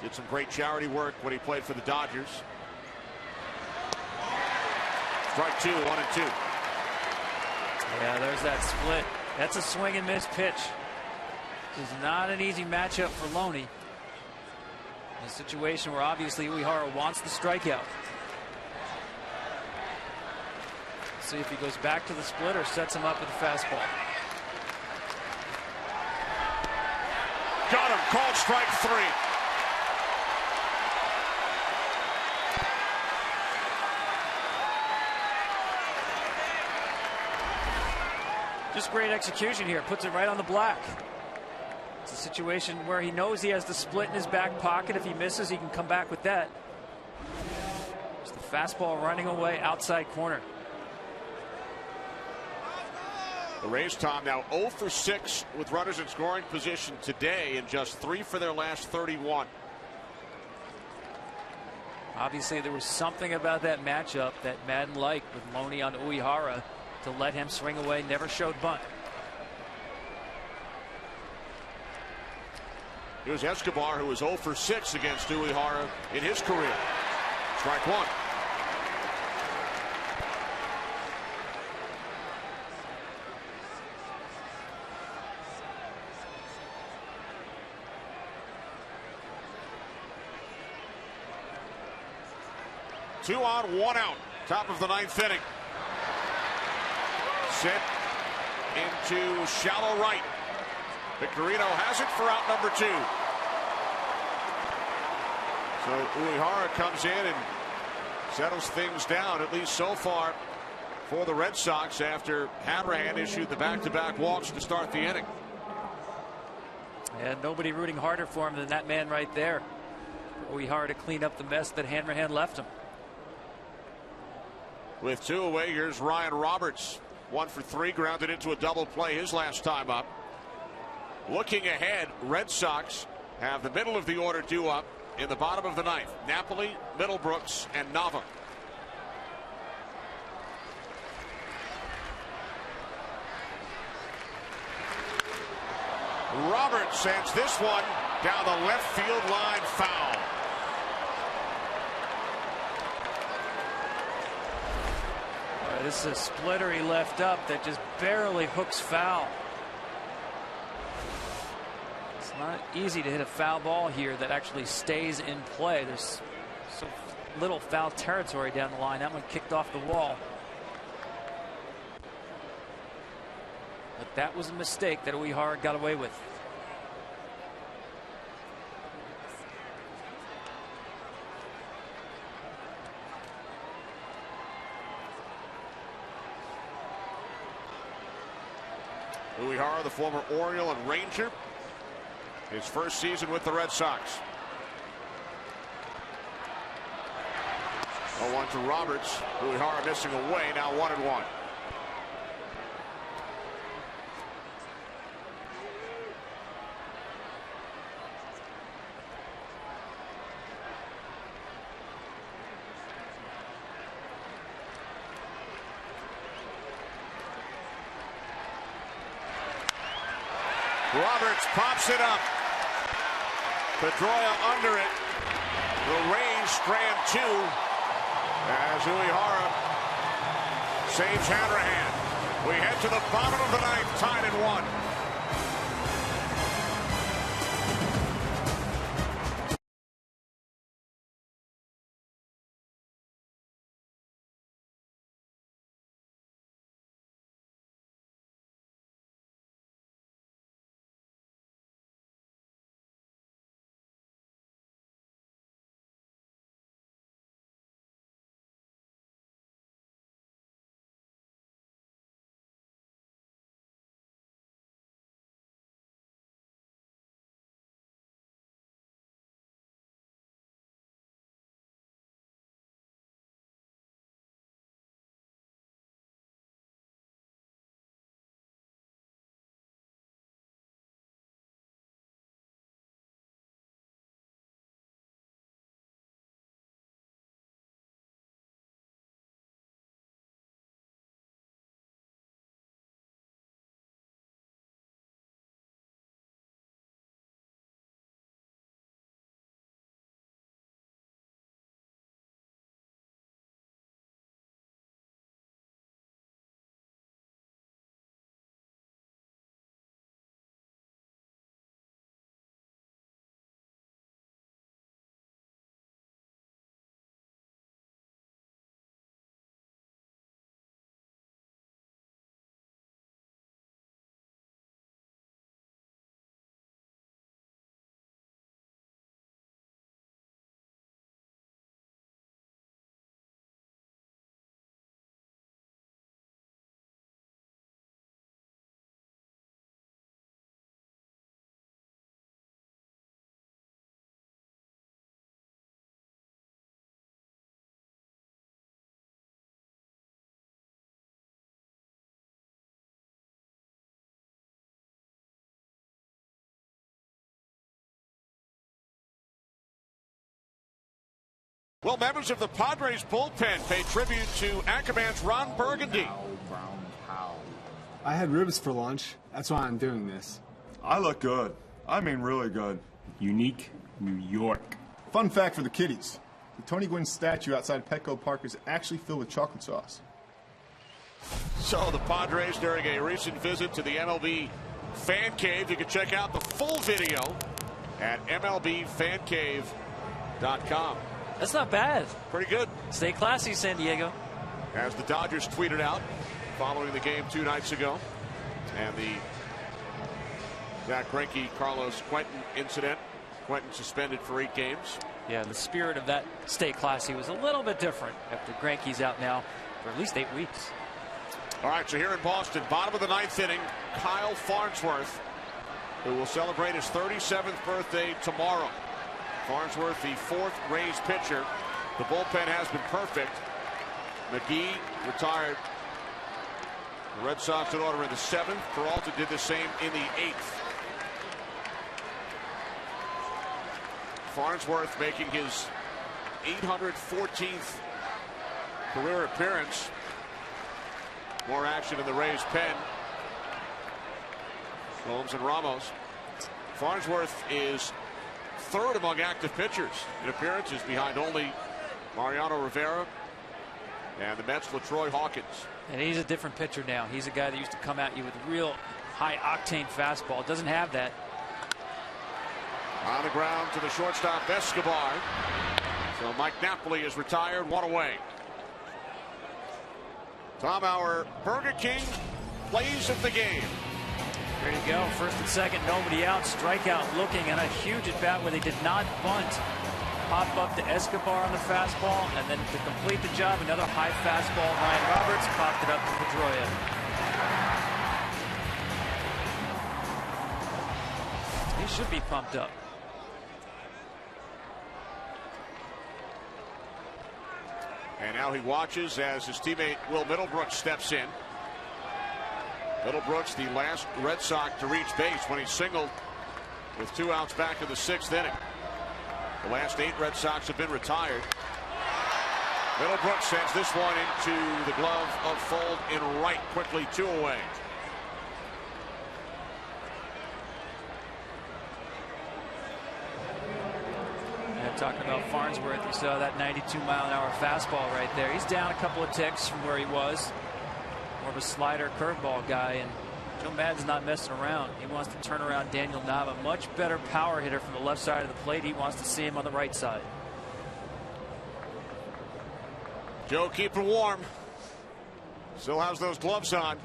A: Did some great charity work when he played for the Dodgers. Strike 2, 1-2.
D: Yeah, there's that split. That's a swing and miss pitch. This is not an easy matchup for Loney. A situation where obviously Uehara wants the strikeout. See if he goes back to the split or sets him up with a fastball.
A: Got him. Called strike 3.
D: Just great execution here. Puts it right on the black. It's a situation where he knows he has the split in his back pocket. If he misses, he can come back with that. Just the fastball running away outside corner.
A: The Rays, Tom, now 0 for 6 with runners in scoring position today, and just 3 for their last 31.
D: Obviously, there was something about that matchup that Madden liked with Loney on Uehara to let him swing away. Never showed bunt.
A: Here's Escobar, who was 0 for 6 against Uehara in his career. Strike 1. 2 on, 1 out. Top of the 9th inning. Sent into shallow right. Victorino has it for out number 2. So Uehara comes in and settles things down, at least so far, for the Red Sox after Hanrahan issued the back-to-back walks to start the inning.
D: And nobody rooting harder for him than that man right there. Uehara to clean up the mess that Hanrahan left him.
A: With 2 away, here's Ryan Roberts. 1 for 3, grounded into a double play his last time up. Looking ahead, Red Sox have the middle of the order due up in the bottom of the 9th. Napoli, Middlebrooks, and Nava. Roberts sends this one down the left field line, foul.
D: This is a splitter he left up that just barely hooks foul. It's not easy to hit a foul ball here that actually stays in play. There's so little foul territory down the line. That one kicked off the wall. But that was a mistake that Uehara got away with.
A: Uehara, the former Oriole and Ranger, his first season with the Red Sox. 0-1 to Roberts. Uehara missing away, now 1-1. Roberts pops it up. Pedroia under it. The Rays strand 2 as Uehara saves Hanrahan. We head to the bottom of the 9th, tied at 1. Well, members of the Padres bullpen pay tribute to Ackerman's Ron Burgundy.
J: I had ribs for lunch. That's why I'm doing this.
K: I look good. I mean really good.
L: Unique New York.
K: Fun fact for the kiddies. The Tony Gwynn statue outside Petco Park is actually filled with chocolate sauce.
A: So the Padres during a recent visit to the MLB Fan Cave. You can check out the full video at MLBFanCave.com.
D: That's not bad.
A: Pretty good.
D: Stay classy, San Diego.
A: As the Dodgers tweeted out following the game 2 nights ago, and the Zach Greinke, Carlos Quentin incident. Quentin suspended for 8 games.
D: Yeah, the spirit of that stay classy was a little bit different after Greinke's out now for at least 8 weeks.
A: All right, so here in Boston, bottom of the 9th inning, Kyle Farnsworth, who will celebrate his 37th birthday tomorrow. Farnsworth, the 4th Rays pitcher. The bullpen has been perfect. McGee retired. The Red Sox in order in the 7th. Peralta did the same in the 8th. Farnsworth making his 814th career appearance. More action in the Rays pen. Holmes and Ramos. Farnsworth is 3rd among active pitchers in appearances, behind only Mariano Rivera and the Mets' LaTroy Hawkins.
D: And he's a different pitcher now. He's a guy that used to come at you with a real high octane fastball. Doesn't have that.
A: On the ground to the shortstop, Escobar. So Mike Napoli is retired, 1 away. Tom, our Burger King plays of the game.
D: There you go. 1st and 2nd, nobody out. Strikeout looking, and a huge at bat where they did not bunt. Pop up to Escobar on the fastball, and then to complete the job, another high fastball. Ryan Roberts popped it up to Pedroia. He should be pumped up.
A: And now he watches as his teammate Will Middlebrooks steps in. Middlebrooks, the last Red Sox to reach base when he singled with 2 outs back in the 6th inning. The last 8 Red Sox have been retired. Middlebrooks sends this one into the glove of Fold in right, quickly 2 away.
D: Talking about Farnsworth, you saw that 92-mile-an-hour fastball right there. He's down a couple of ticks from where he was. More of a slider curveball guy, and Joe Maddon's not messing around. He wants to turn around Daniel Nava. Much better power hitter from the left side of the plate. He wants to see him on the right side.
A: Joe keeping warm. Still has those gloves on.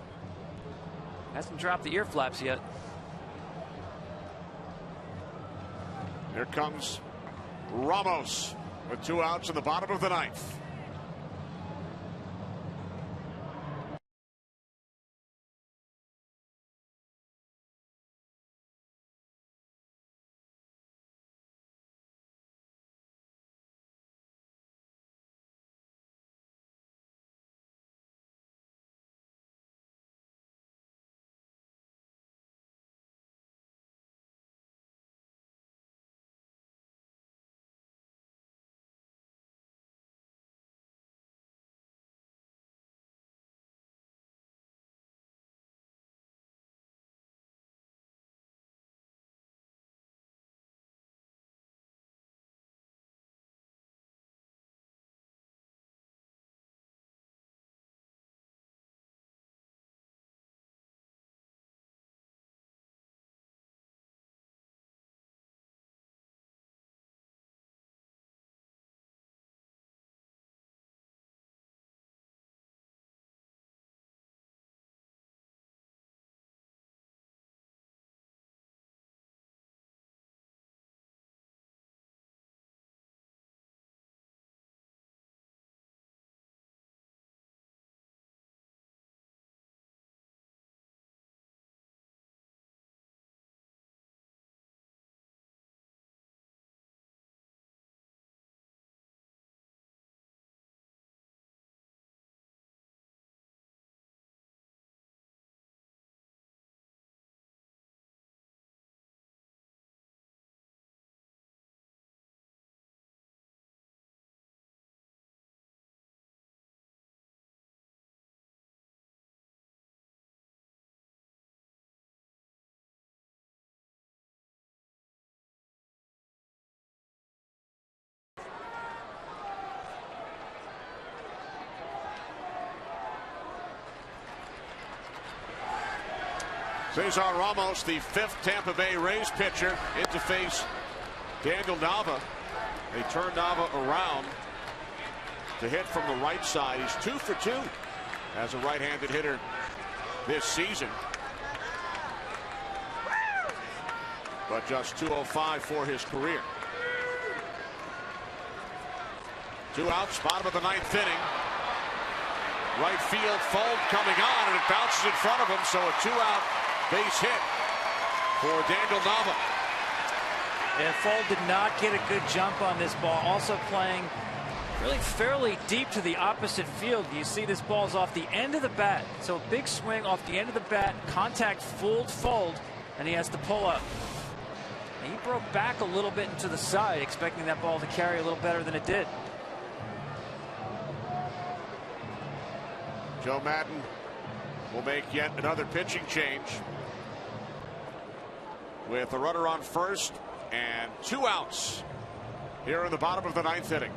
D: Hasn't dropped the ear flaps yet.
A: Here comes Ramos with 2 outs in the bottom of the 9th. Cesar Ramos, the 5th Tampa Bay Rays pitcher, in to face Daniel Nava. They turned Nava around. to hit from the right side. He's 2 for 2 as a right-handed hitter this season. But just 205 for his career. 2 outs, bottom of the 9th inning. Right field, Fold coming on, and it bounces in front of him, so a 2-out base hit for Daniel Nava.
D: And Fold did not get a good jump on this ball. Also playing really fairly deep to the opposite field. You see this ball's off the end of the bat. So a big swing off the end of the bat. Contact fooled Fold, and he has to pull up. And he broke back a little bit into the side, expecting that ball to carry a little better than it did.
A: Joe Madden will make yet another pitching change with a runner on first and 2 outs here in the bottom of the 9th inning.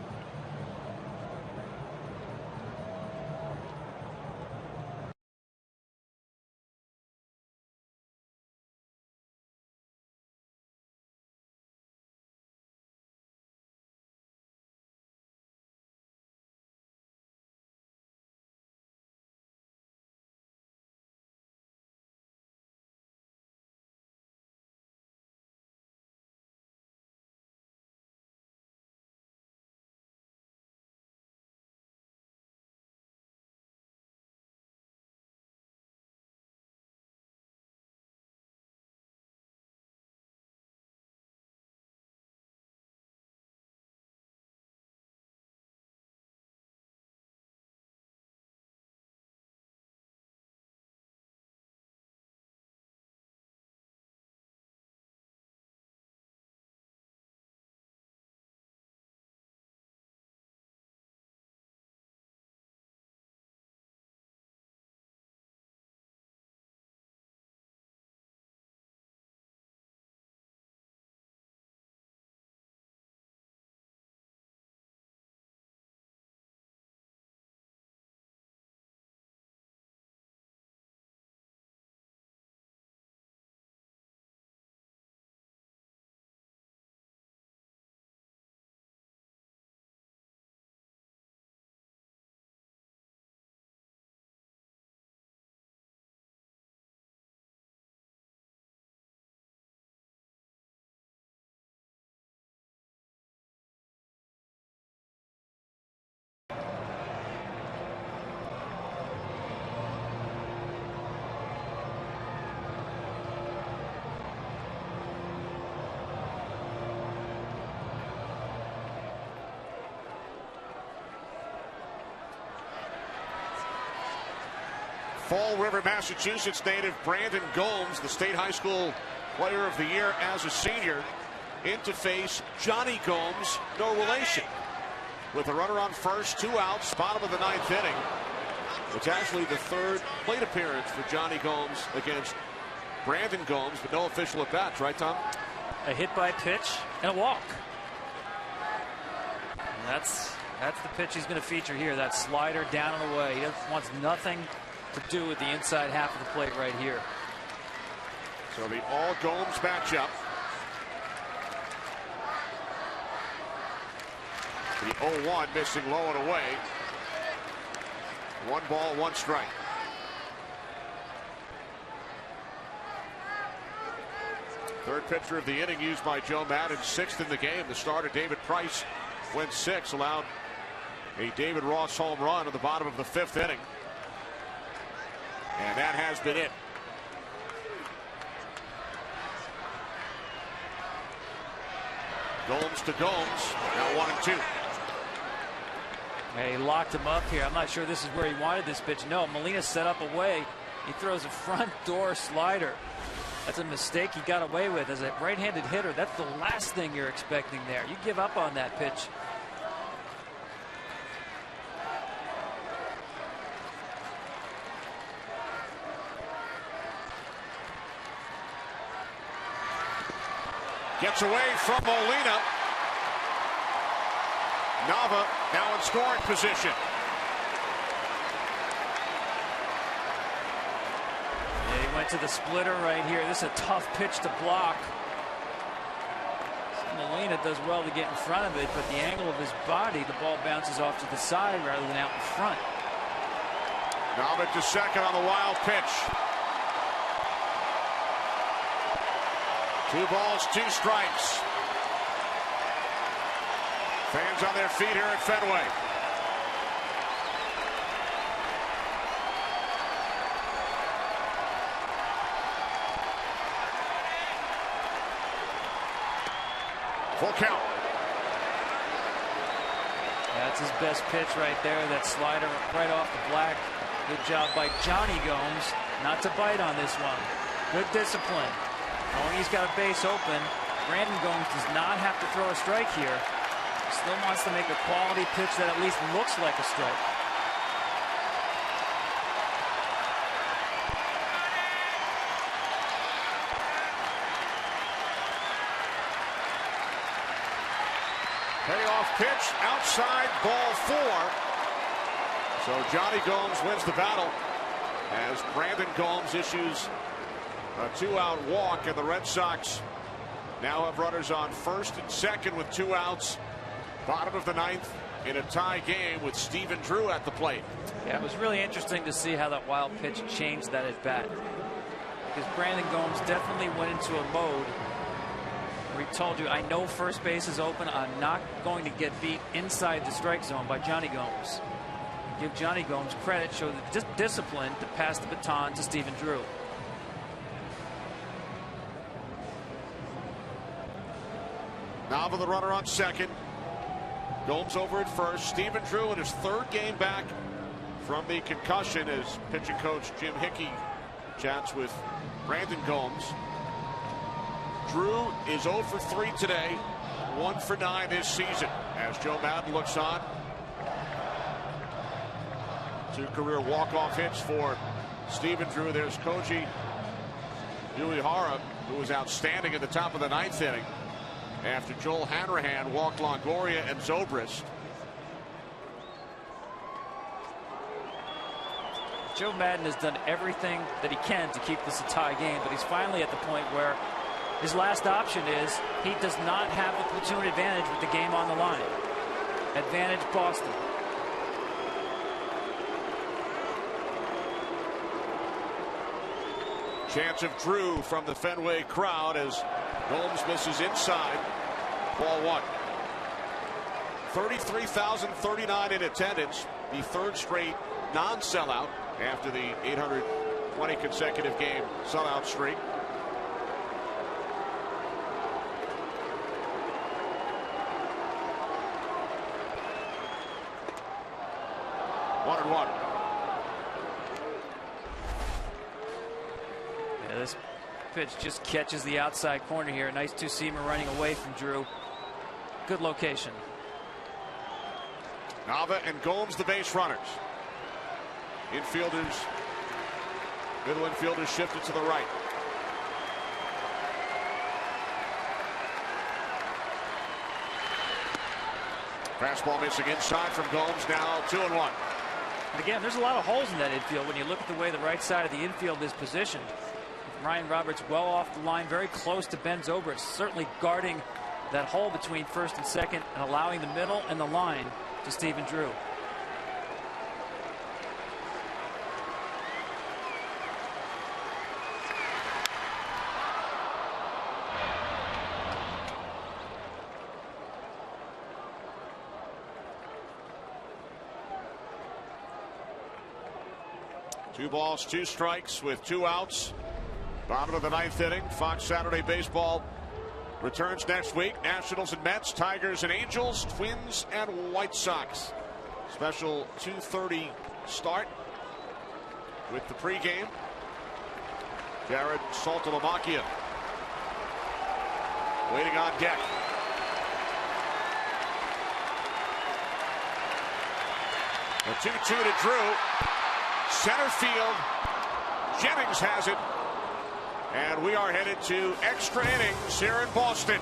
A: Fall River, Massachusetts native Brandon Gomes, the state high school player of the year as a senior, in to face Johnny Gomes, no relation. With a runner on first, 2 outs, bottom of the 9th inning. It's actually the 3rd plate appearance for Johnny Gomes against Brandon Gomes, but no official at bats, right, Tom?
D: A hit by pitch and a walk. And that's the pitch he's going to feature here. That slider down and away. He wants nothing to do with the inside half of the plate right here.
A: So the all Gomes matchup. The 0-1 missing low and away. 1 ball, 1 strike. Third pitcher of the inning used by Joe Madden, 6th in the game. The starter David Price went 6, allowed a David Ross home run at the bottom of the 5th inning. And that has been it. Gomes to Gomes, now 1-2.
D: He locked him up here. I'm not sure this is where he wanted this pitch. No, Molina set up away. He throws a front door slider. That's a mistake he got away with. As a right-handed hitter, that's the last thing you're expecting there. You give up on that pitch.
A: Gets away from Molina. Nava now in scoring position.
D: Yeah, he went to the splitter right here. This is a tough pitch to block. Molina does well to get in front of it, but the angle of his body, the ball bounces off to the side rather than out in front.
A: Nava to second on the wild pitch. 2 balls, 2 strikes. Fans on their feet here at Fenway. Full count.
D: That's his best pitch right there. That slider right off the black. Good job by Johnny Gomes not to bite on this one. Good discipline. Knowing he's got a base open, Brandon Gomes does not have to throw a strike here. Still wants to make a quality pitch that at least looks like a strike.
A: Payoff pitch outside, ball 4. So Johnny Gomes wins the battle as Brandon Gomes issues a 2-out walk, and the Red Sox now have runners on first and second with 2 outs. Bottom of the 9th in a tie game with Stephen Drew at the plate.
D: Yeah, it was really interesting to see how that wild pitch changed that at bat, because Brandon Gomes definitely went into a mode where he told you, I know first base is open. I'm not going to get beat inside the strike zone by Johnny Gomes. Give Johnny Gomes credit, show the discipline to pass the baton to Stephen Drew.
A: Nava the runner on second. Gomes over at first. Stephen Drew in his 3rd game back from the concussion as pitching coach Jim Hickey chats with Brandon Gomes. Drew is 0 for 3 today, 1 for 9 this season as Joe Madden looks on. 2 career walk-off hits for Stephen Drew. There's Koji Uehara, who was outstanding in the top of the 9th inning after Joel Hanrahan walked Longoria and Zobrist.
D: Joe Madden has done everything that he can to keep this a tie game, but he's finally at the point where his last option is he does not have the platoon advantage with the game on the line. Advantage Boston.
A: Chance of Drew from the Fenway crowd as Gomes misses inside. Ball 1. 33,039 in attendance. The 3rd straight non-sellout after the 820 consecutive game sellout streak. One and 1.
D: Yeah, this pitch just catches the outside corner here. Nice 2-seamer running away from Drew. Good location.
A: Nava and Gomes the base runners. Infielders, middle infielders shifted to the right. Fastball missing inside from Gomes. Now 2-1.
D: And again, there's a lot of holes in that infield when you look at the way the right side of the infield is positioned. Ryan Roberts well off the line, very close to Ben Zobrist, certainly guarding that hole between first and second and allowing the middle and the line to Stephen Drew.
A: Two balls, 2 strikes with 2 outs. Bottom of the 9th inning. Fox Saturday Baseball returns next week. Nationals and Mets, Tigers and Angels, Twins and White Sox. Special 2:30 start with the pregame. Jared Saltalamacchia waiting on deck. A 2-2 to Drew. Center field. Jennings has it. And we are headed to extra innings here in Boston.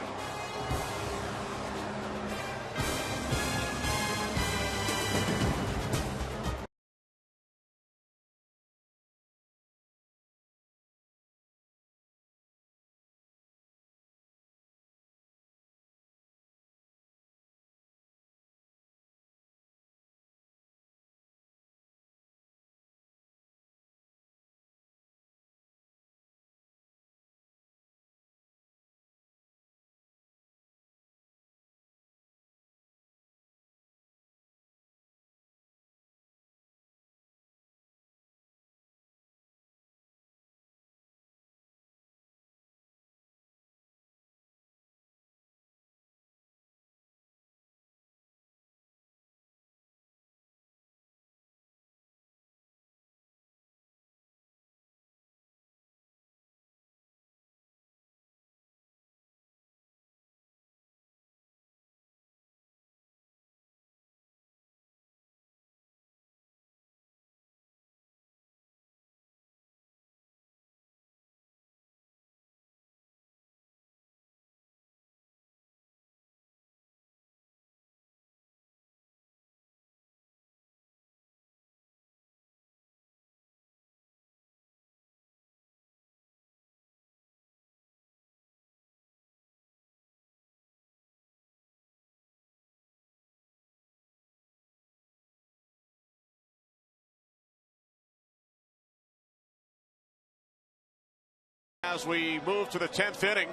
A: As we move to the 10th inning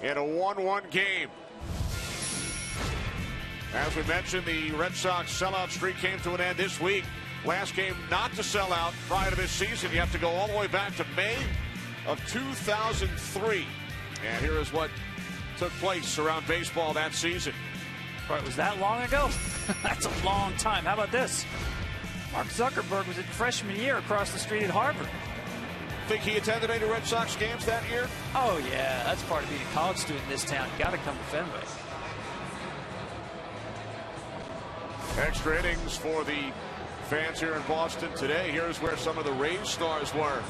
A: in a 1-1 game. As we mentioned, the Red Sox sellout streak came to an end this week. Last game not to sell out prior to this season. You have to go all the way back to May of 2003. And here is what took place around baseball that season.
D: Right, was that long ago? That's a long time. How about this? Mark Zuckerberg was in freshman year across the street at Harvard.
A: Think he attended any Red Sox games that year?
D: Oh, yeah. That's part of being a college student in this town. You got to come to Fenway.
A: Extra innings for the fans here in Boston today. Here's where some of the Rays stars were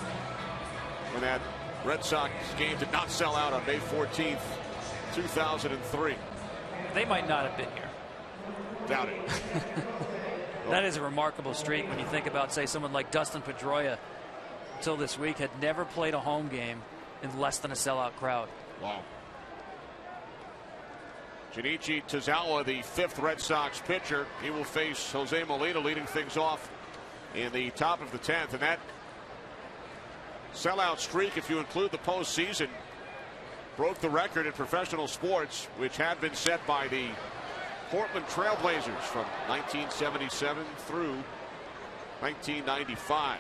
A: when that Red Sox game did not sell out on May 14th, 2003.
D: They might not have been here.
A: Doubt it.
D: That is a remarkable streak when you think about, say, someone like Dustin Pedroia, until this week, had never played a home game in less than a sellout crowd.
A: Wow. Junichi Tozawa, the 5th Red Sox pitcher. He will face Jose Molina leading things off in the top of the 10th. And that sellout streak, if you include the postseason, broke the record in professional sports, which had been set by the Portland Trail Blazers from 1977 through 1995.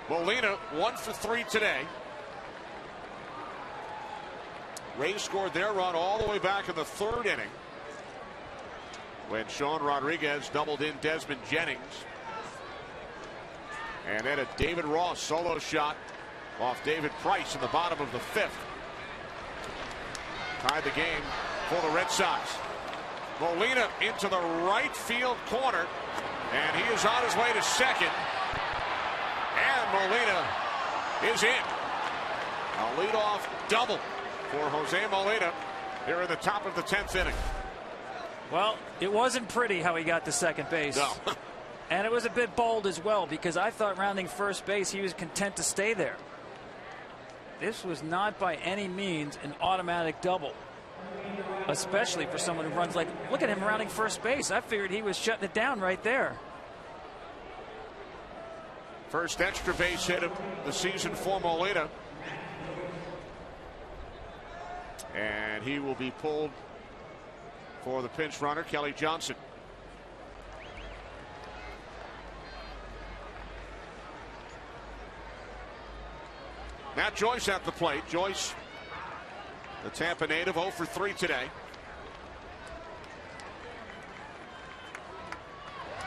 A: Molina 1 for 3 today. Rays scored their run all the way back in the 3rd inning when Sean Rodriguez doubled in Desmond Jennings. And then a David Ross solo shot off David Price in the bottom of the 5th. Tied the game for the Red Sox. Molina into the right field corner, and he is on his way to second. And Molina is in. A leadoff double for Jose Molina here in the top of the 10th inning.
D: Well, it wasn't pretty how he got to second base.
A: No.
D: And it was a bit bold as well, because I thought rounding first base he was content to stay there. This was not by any means an automatic double, especially for someone who runs like, look at him rounding first base. I figured he was shutting it down right there.
A: First extra base hit of the season for Molina. And he will be pulled for the pinch runner, Kelly Johnson. Matt Joyce at the plate. Joyce, the Tampa native, 0 for 3 today.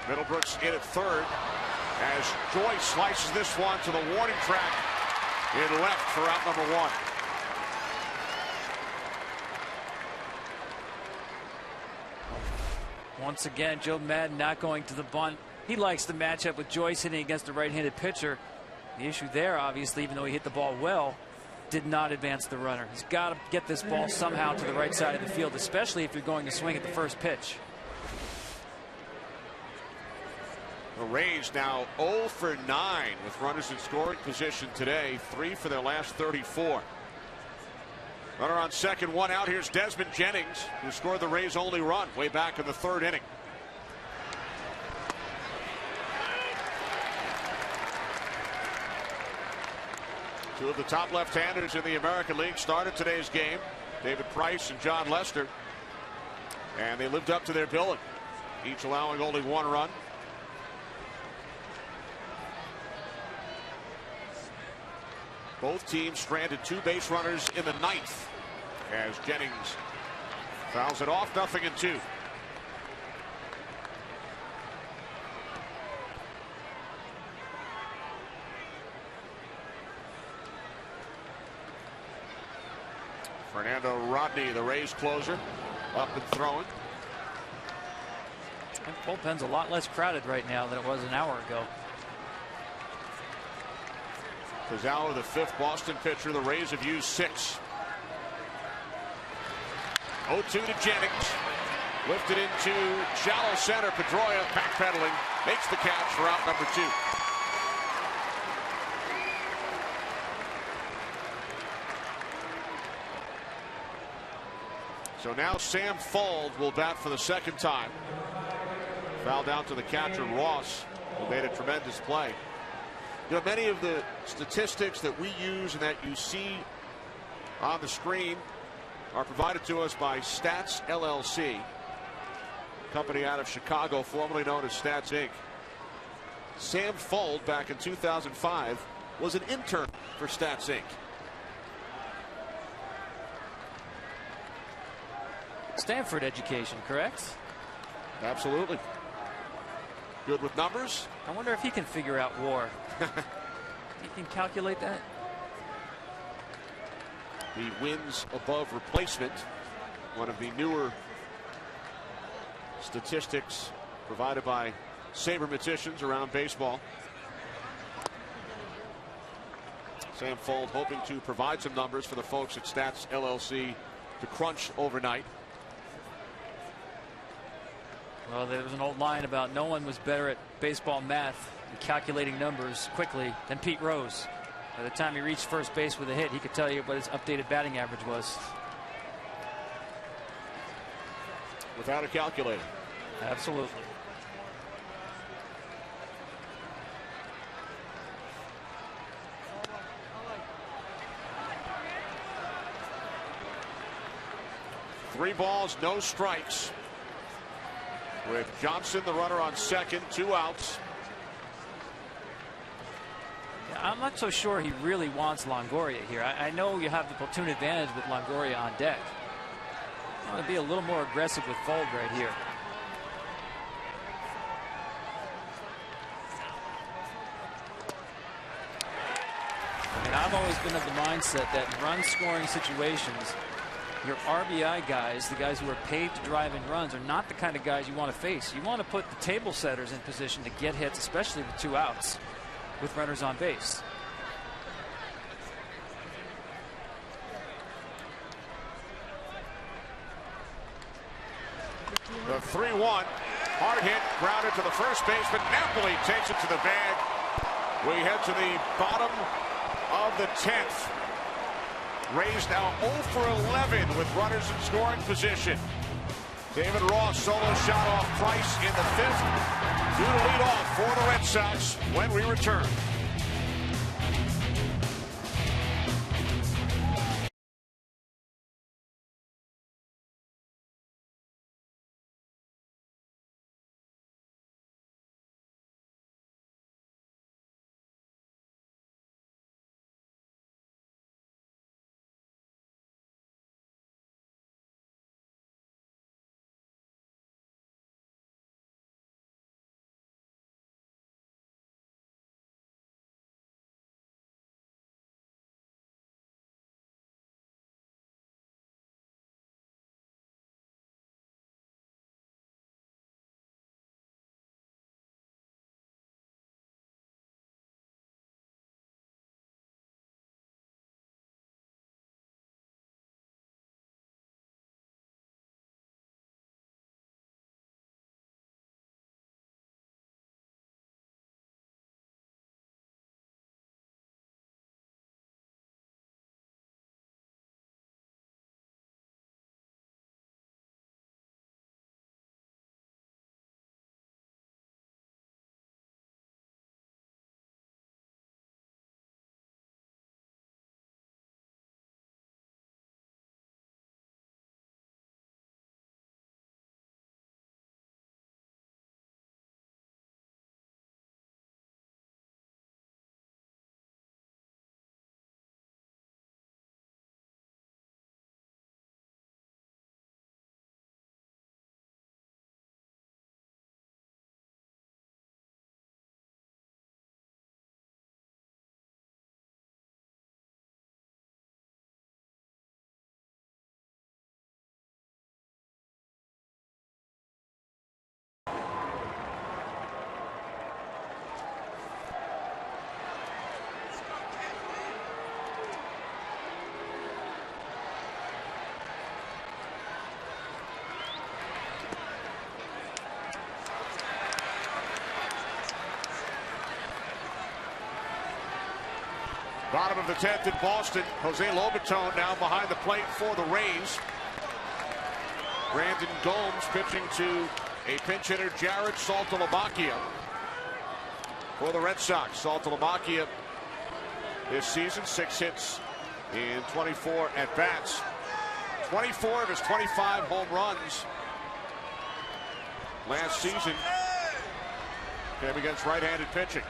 A: Middlebrooks in at 3rd as Joyce slices this one to the warning track in left for out number 1.
D: Once again, Joe Madden not going to the bunt. He likes the matchup with Joyce hitting against a right-handed pitcher. The issue there, obviously, even though he hit the ball well, did not advance the runner. He's got to get this ball somehow to the right side of the field, especially if you're going to swing at the first pitch.
A: The Rays now 0 for 9 with runners in scoring position today, 3 for their last 34. Runner on second, 1 out. Here's Desmond Jennings, who scored the Rays' only run way back in the 3rd inning. Two of the top left-handers in the American League started today's game, David Price and John Lester, and they lived up to their billing, each allowing only 1 run. Both teams stranded 2 base runners in the 9th as Jennings fouls it off, 0-2. Fernando Rodney, the Rays closer, up and throwing.
D: That bullpen's a lot less crowded right now than it was an hour ago.
A: Tozawa, the 5th Boston pitcher. The Rays have used 6. 0-2 to Jennings. Lifted into shallow center. Pedroia backpedaling. Makes the catch for out number 2. So now Sam Fuld will bat for the 2nd time. Fouled out to the catcher Ross, who made a tremendous play. You know, many of the statistics that we use and that you see on the screen are provided to us by Stats LLC, company out of Chicago, formerly known as Stats Inc. Sam Fuld, back in 2005, was an intern for Stats Inc.
D: Stanford education, correct?
A: Absolutely. Good with numbers.
D: I wonder if he can figure out WAR. He can calculate that.
A: The wins above replacement, one of the newer statistics provided by sabermeticians around baseball. Sam Fuld hoping to provide some numbers for the folks at Stats LLC to crunch overnight.
D: Well, there was an old line about no one was better at baseball math and calculating numbers quickly than Pete Rose. By the time he reached first base with a hit, he could tell you what his updated batting average was.
A: Without a calculator.
D: Absolutely.
A: Three balls, no strikes. With Johnson, the runner, on second, 2 outs.
D: Yeah, I'm not so sure he really wants Longoria here. I know you have the platoon advantage with Longoria on deck. I want to be a little more aggressive with Fuld right here. And I've always been of the mindset that in run-scoring situations, your RBI guys, the guys who are paid to drive in runs, are not the kind of guys you want to face. You want to put the table setters in position to get hits, especially with 2 outs with runners on base.
A: The 3-1, hard hit, grounded to the first baseman. Napoli takes it to the bag. We head to the bottom of the 10th. Rays now 0 for 11 with runners in scoring position. David Ross solo shot off Price in the 5th. Due to lead off for the Red Sox when we return. Bottom of the 10th in Boston. Jose Lobaton now behind the plate for the Rays. Brandon Gomes pitching to a pinch hitter, Jared Saltalabacchio. for the Red Sox. Saltalamacchia this season, 6 hits in 24 at-bats. 24 of his 25 home runs last season came against right-handed pitching.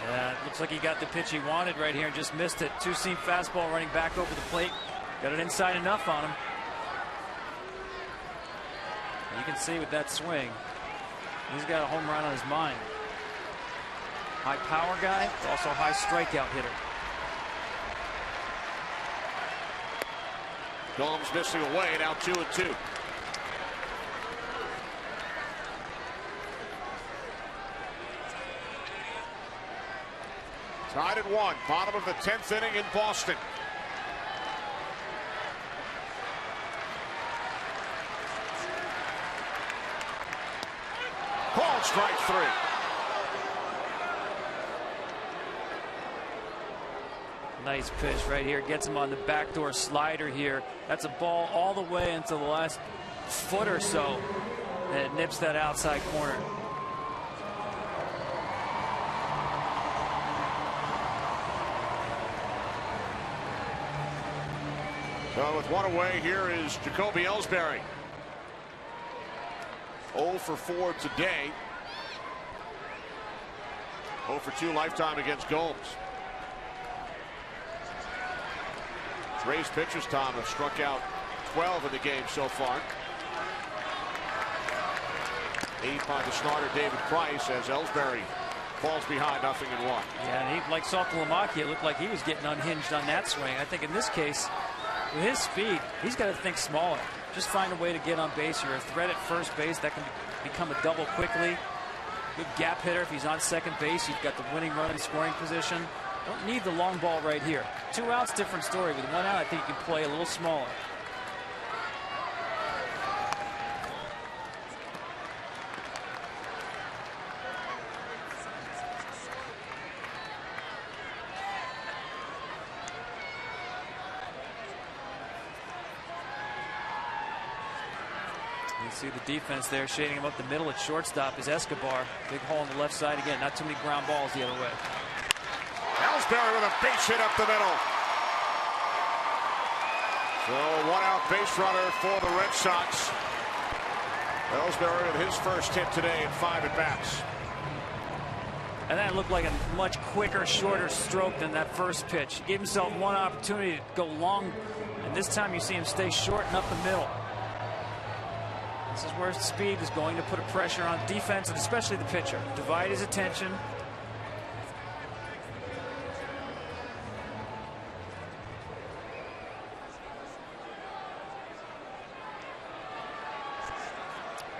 D: Yeah, it looks like he got the pitch he wanted right here and just missed it. Two-seam fastball running back over the plate. Got it inside enough on him. You can see with that swing, he's got a home run on his mind. High power guy, also a high strikeout hitter.
A: Gomes missing away, now 2-2. Tied at 1, bottom of the 10th inning in Boston. Called strike 3.
D: Nice pitch right here. Gets him on the backdoor slider here. That's a ball all the way into the last foot or so. And it nips that outside corner.
A: So with 1 away, here is Jacoby Ellsbury. 0 for 4 today. 0 for 2 lifetime against Gomes. Rays pitchers, Tom, have struck out 12 in the game so far. 8 by the starter David Price as Ellsbury falls behind 0-1.
D: Yeah, and he, like Saltalamacchia, looked like he was getting unhinged on that swing. I think in this case, with his speed, he's got to think smaller. Just find a way to get on base. You're a threat at first base. That can become a double quickly. Good gap hitter. If he's on second base, you've got the winning run in scoring position. Don't need the long ball right here. 2 outs, different story. With 1 out, I think you can play a little smaller. You see the defense there shading him up the middle at shortstop is Escobar. Big hole on the left side again. Not too many ground balls the other way.
A: Ellsbury with a base hit up the middle. So 1 out base runner for the Red Sox. Ellsbury with his first hit today in 5 at-bats.
D: And that looked like a much quicker, shorter stroke than that first pitch. He gave himself 1 opportunity to go long, and this time you see him stay short and up the middle. This is where speed is going to put a pressure on defense and especially the pitcher. Divide his attention.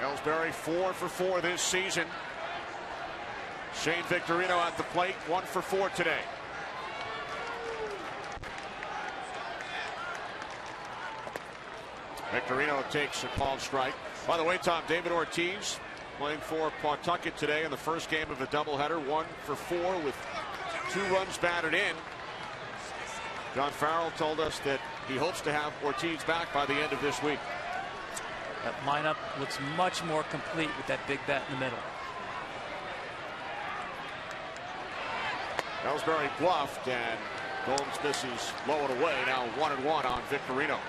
A: Ellsbury 4 for 4 this season. Shane Victorino at the plate, 1 for 4 today. Victorino takes a called strike. By the way, Tom, David Ortiz playing for Pawtucket today in the first game of the doubleheader, 1 for 4 with 2 runs batted in. John Farrell told us that he hopes to have Ortiz back by the end of this week.
D: That lineup looks much more complete with that big bat in the middle.
A: Ellsbury bluffed and Gomes misses low and away. Now 1-1 on Victorino.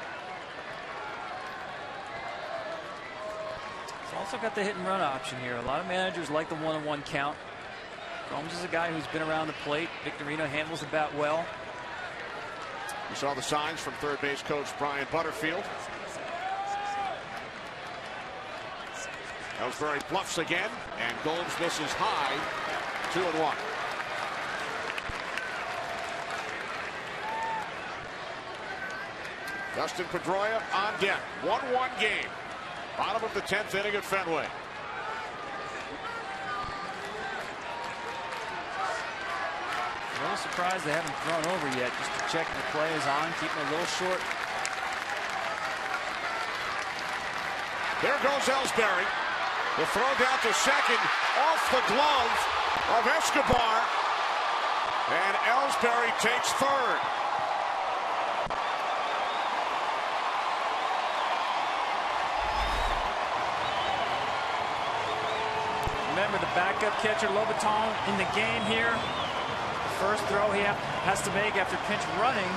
D: He's also got the hit and run option here. A lot of managers like the 1-1 count. Gomes is a guy who's been around the plate. Victorino handles the bat well.
A: We saw the signs from third base coach Brian Butterfield. Ellsbury bluffs again, and Gomes misses high. 2-1. Dustin Pedroia on deck. 1-1 game. Bottom of the 10th inning at Fenway.
D: A little surprised they haven't thrown over yet. Just to check the play is on, keeping a little short.
A: There goes Ellsbury. The throw down to second, off the glove of Escobar. And Ellsbury takes third.
D: Remember, the backup catcher, Lobaton, in the game here. The first throw he has to make after pinch running.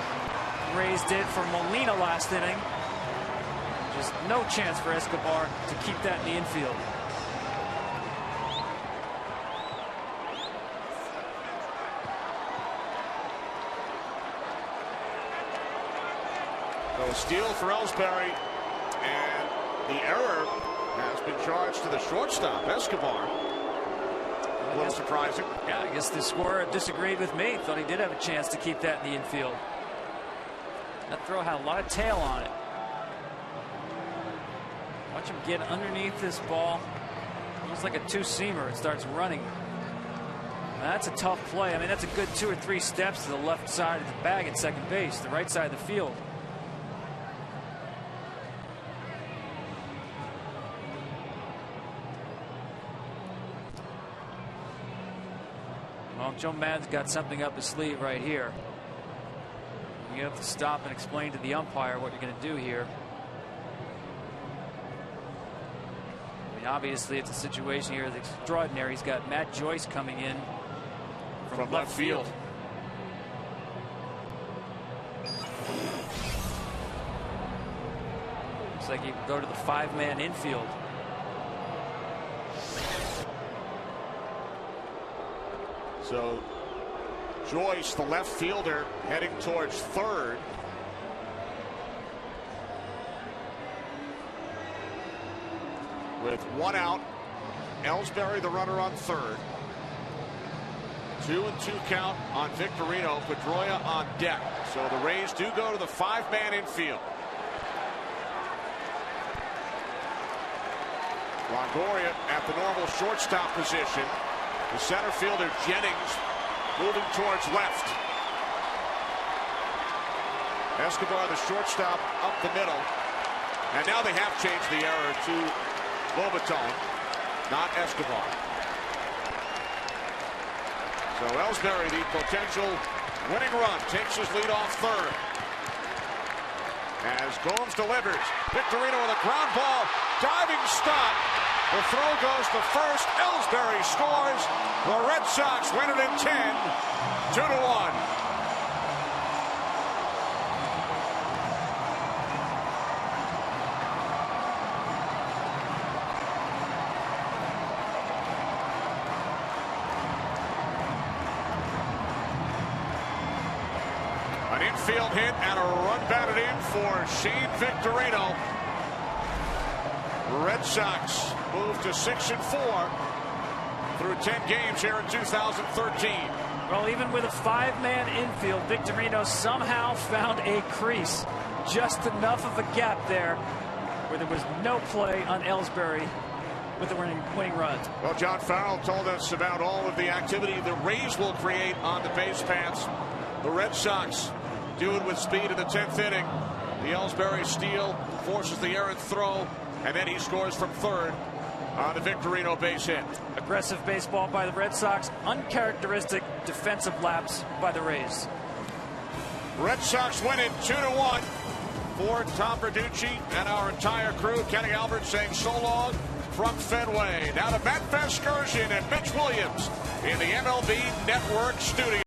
D: Rays did for Molina last inning. Just no chance for Escobar to keep that in the infield.
A: So a steal for Ellsbury, and the error has been charged to the shortstop, Escobar. A little surprising.
D: Yeah, I guess the scorer disagreed with me. Thought he did have a chance to keep that in the infield. That throw had a lot of tail on it. Watch him get underneath this ball. Almost like a two-seamer. It starts running. Now, that's a tough play. I mean, that's a good 2 or 3 steps to the left side of the bag at second base, the right side of the field. Well, Joe Maddon's got something up his sleeve right here. You have to stop and explain to the umpire what you're going to do here. I mean, obviously, it's a situation here that's extraordinary. He's got Matt Joyce coming in from left field. Looks like he can go to the 5-man infield.
A: So Joyce, the left fielder, heading towards third. With 1 out, Ellsbury the runner on third. 2-2 count on Victorino, Pedroia on deck. So the Rays do go to the 5-man infield. Longoria at the normal shortstop position. The center fielder Jennings moving towards left. Escobar, the shortstop, up the middle. And now they have changed the error to Lobaton, not Escobar. So Ellsbury, the potential winning run, takes his lead off third. As Gomes delivers, Victorino with a ground ball, diving stop. The throw goes to first. Ellsbury scores. The Red Sox win it in 10, 2-1. An infield hit and a run batted in for Shane Victorino. Red Sox move to 6-4 through 10 games here in 2013.
D: Well, even with a 5-man infield, Victorino somehow found a crease. Just enough of a gap there where there was no play on Ellsbury with the winning run.
A: Well, John Farrell told us about all of the activity the Rays will create on the base paths. The Red Sox do it with speed in the 10th inning. The Ellsbury steal forces the errant throw, and then he scores from third on the Victorino base hit.
D: Aggressive baseball by the Red Sox, uncharacteristic defensive lapse by the Rays.
A: Red Sox win it 2-1. For Tom Verducci and our entire crew, Kenny Albert saying so long from Fenway. Now to Matt Vasgersian and Mitch Williams in the MLB Network studio.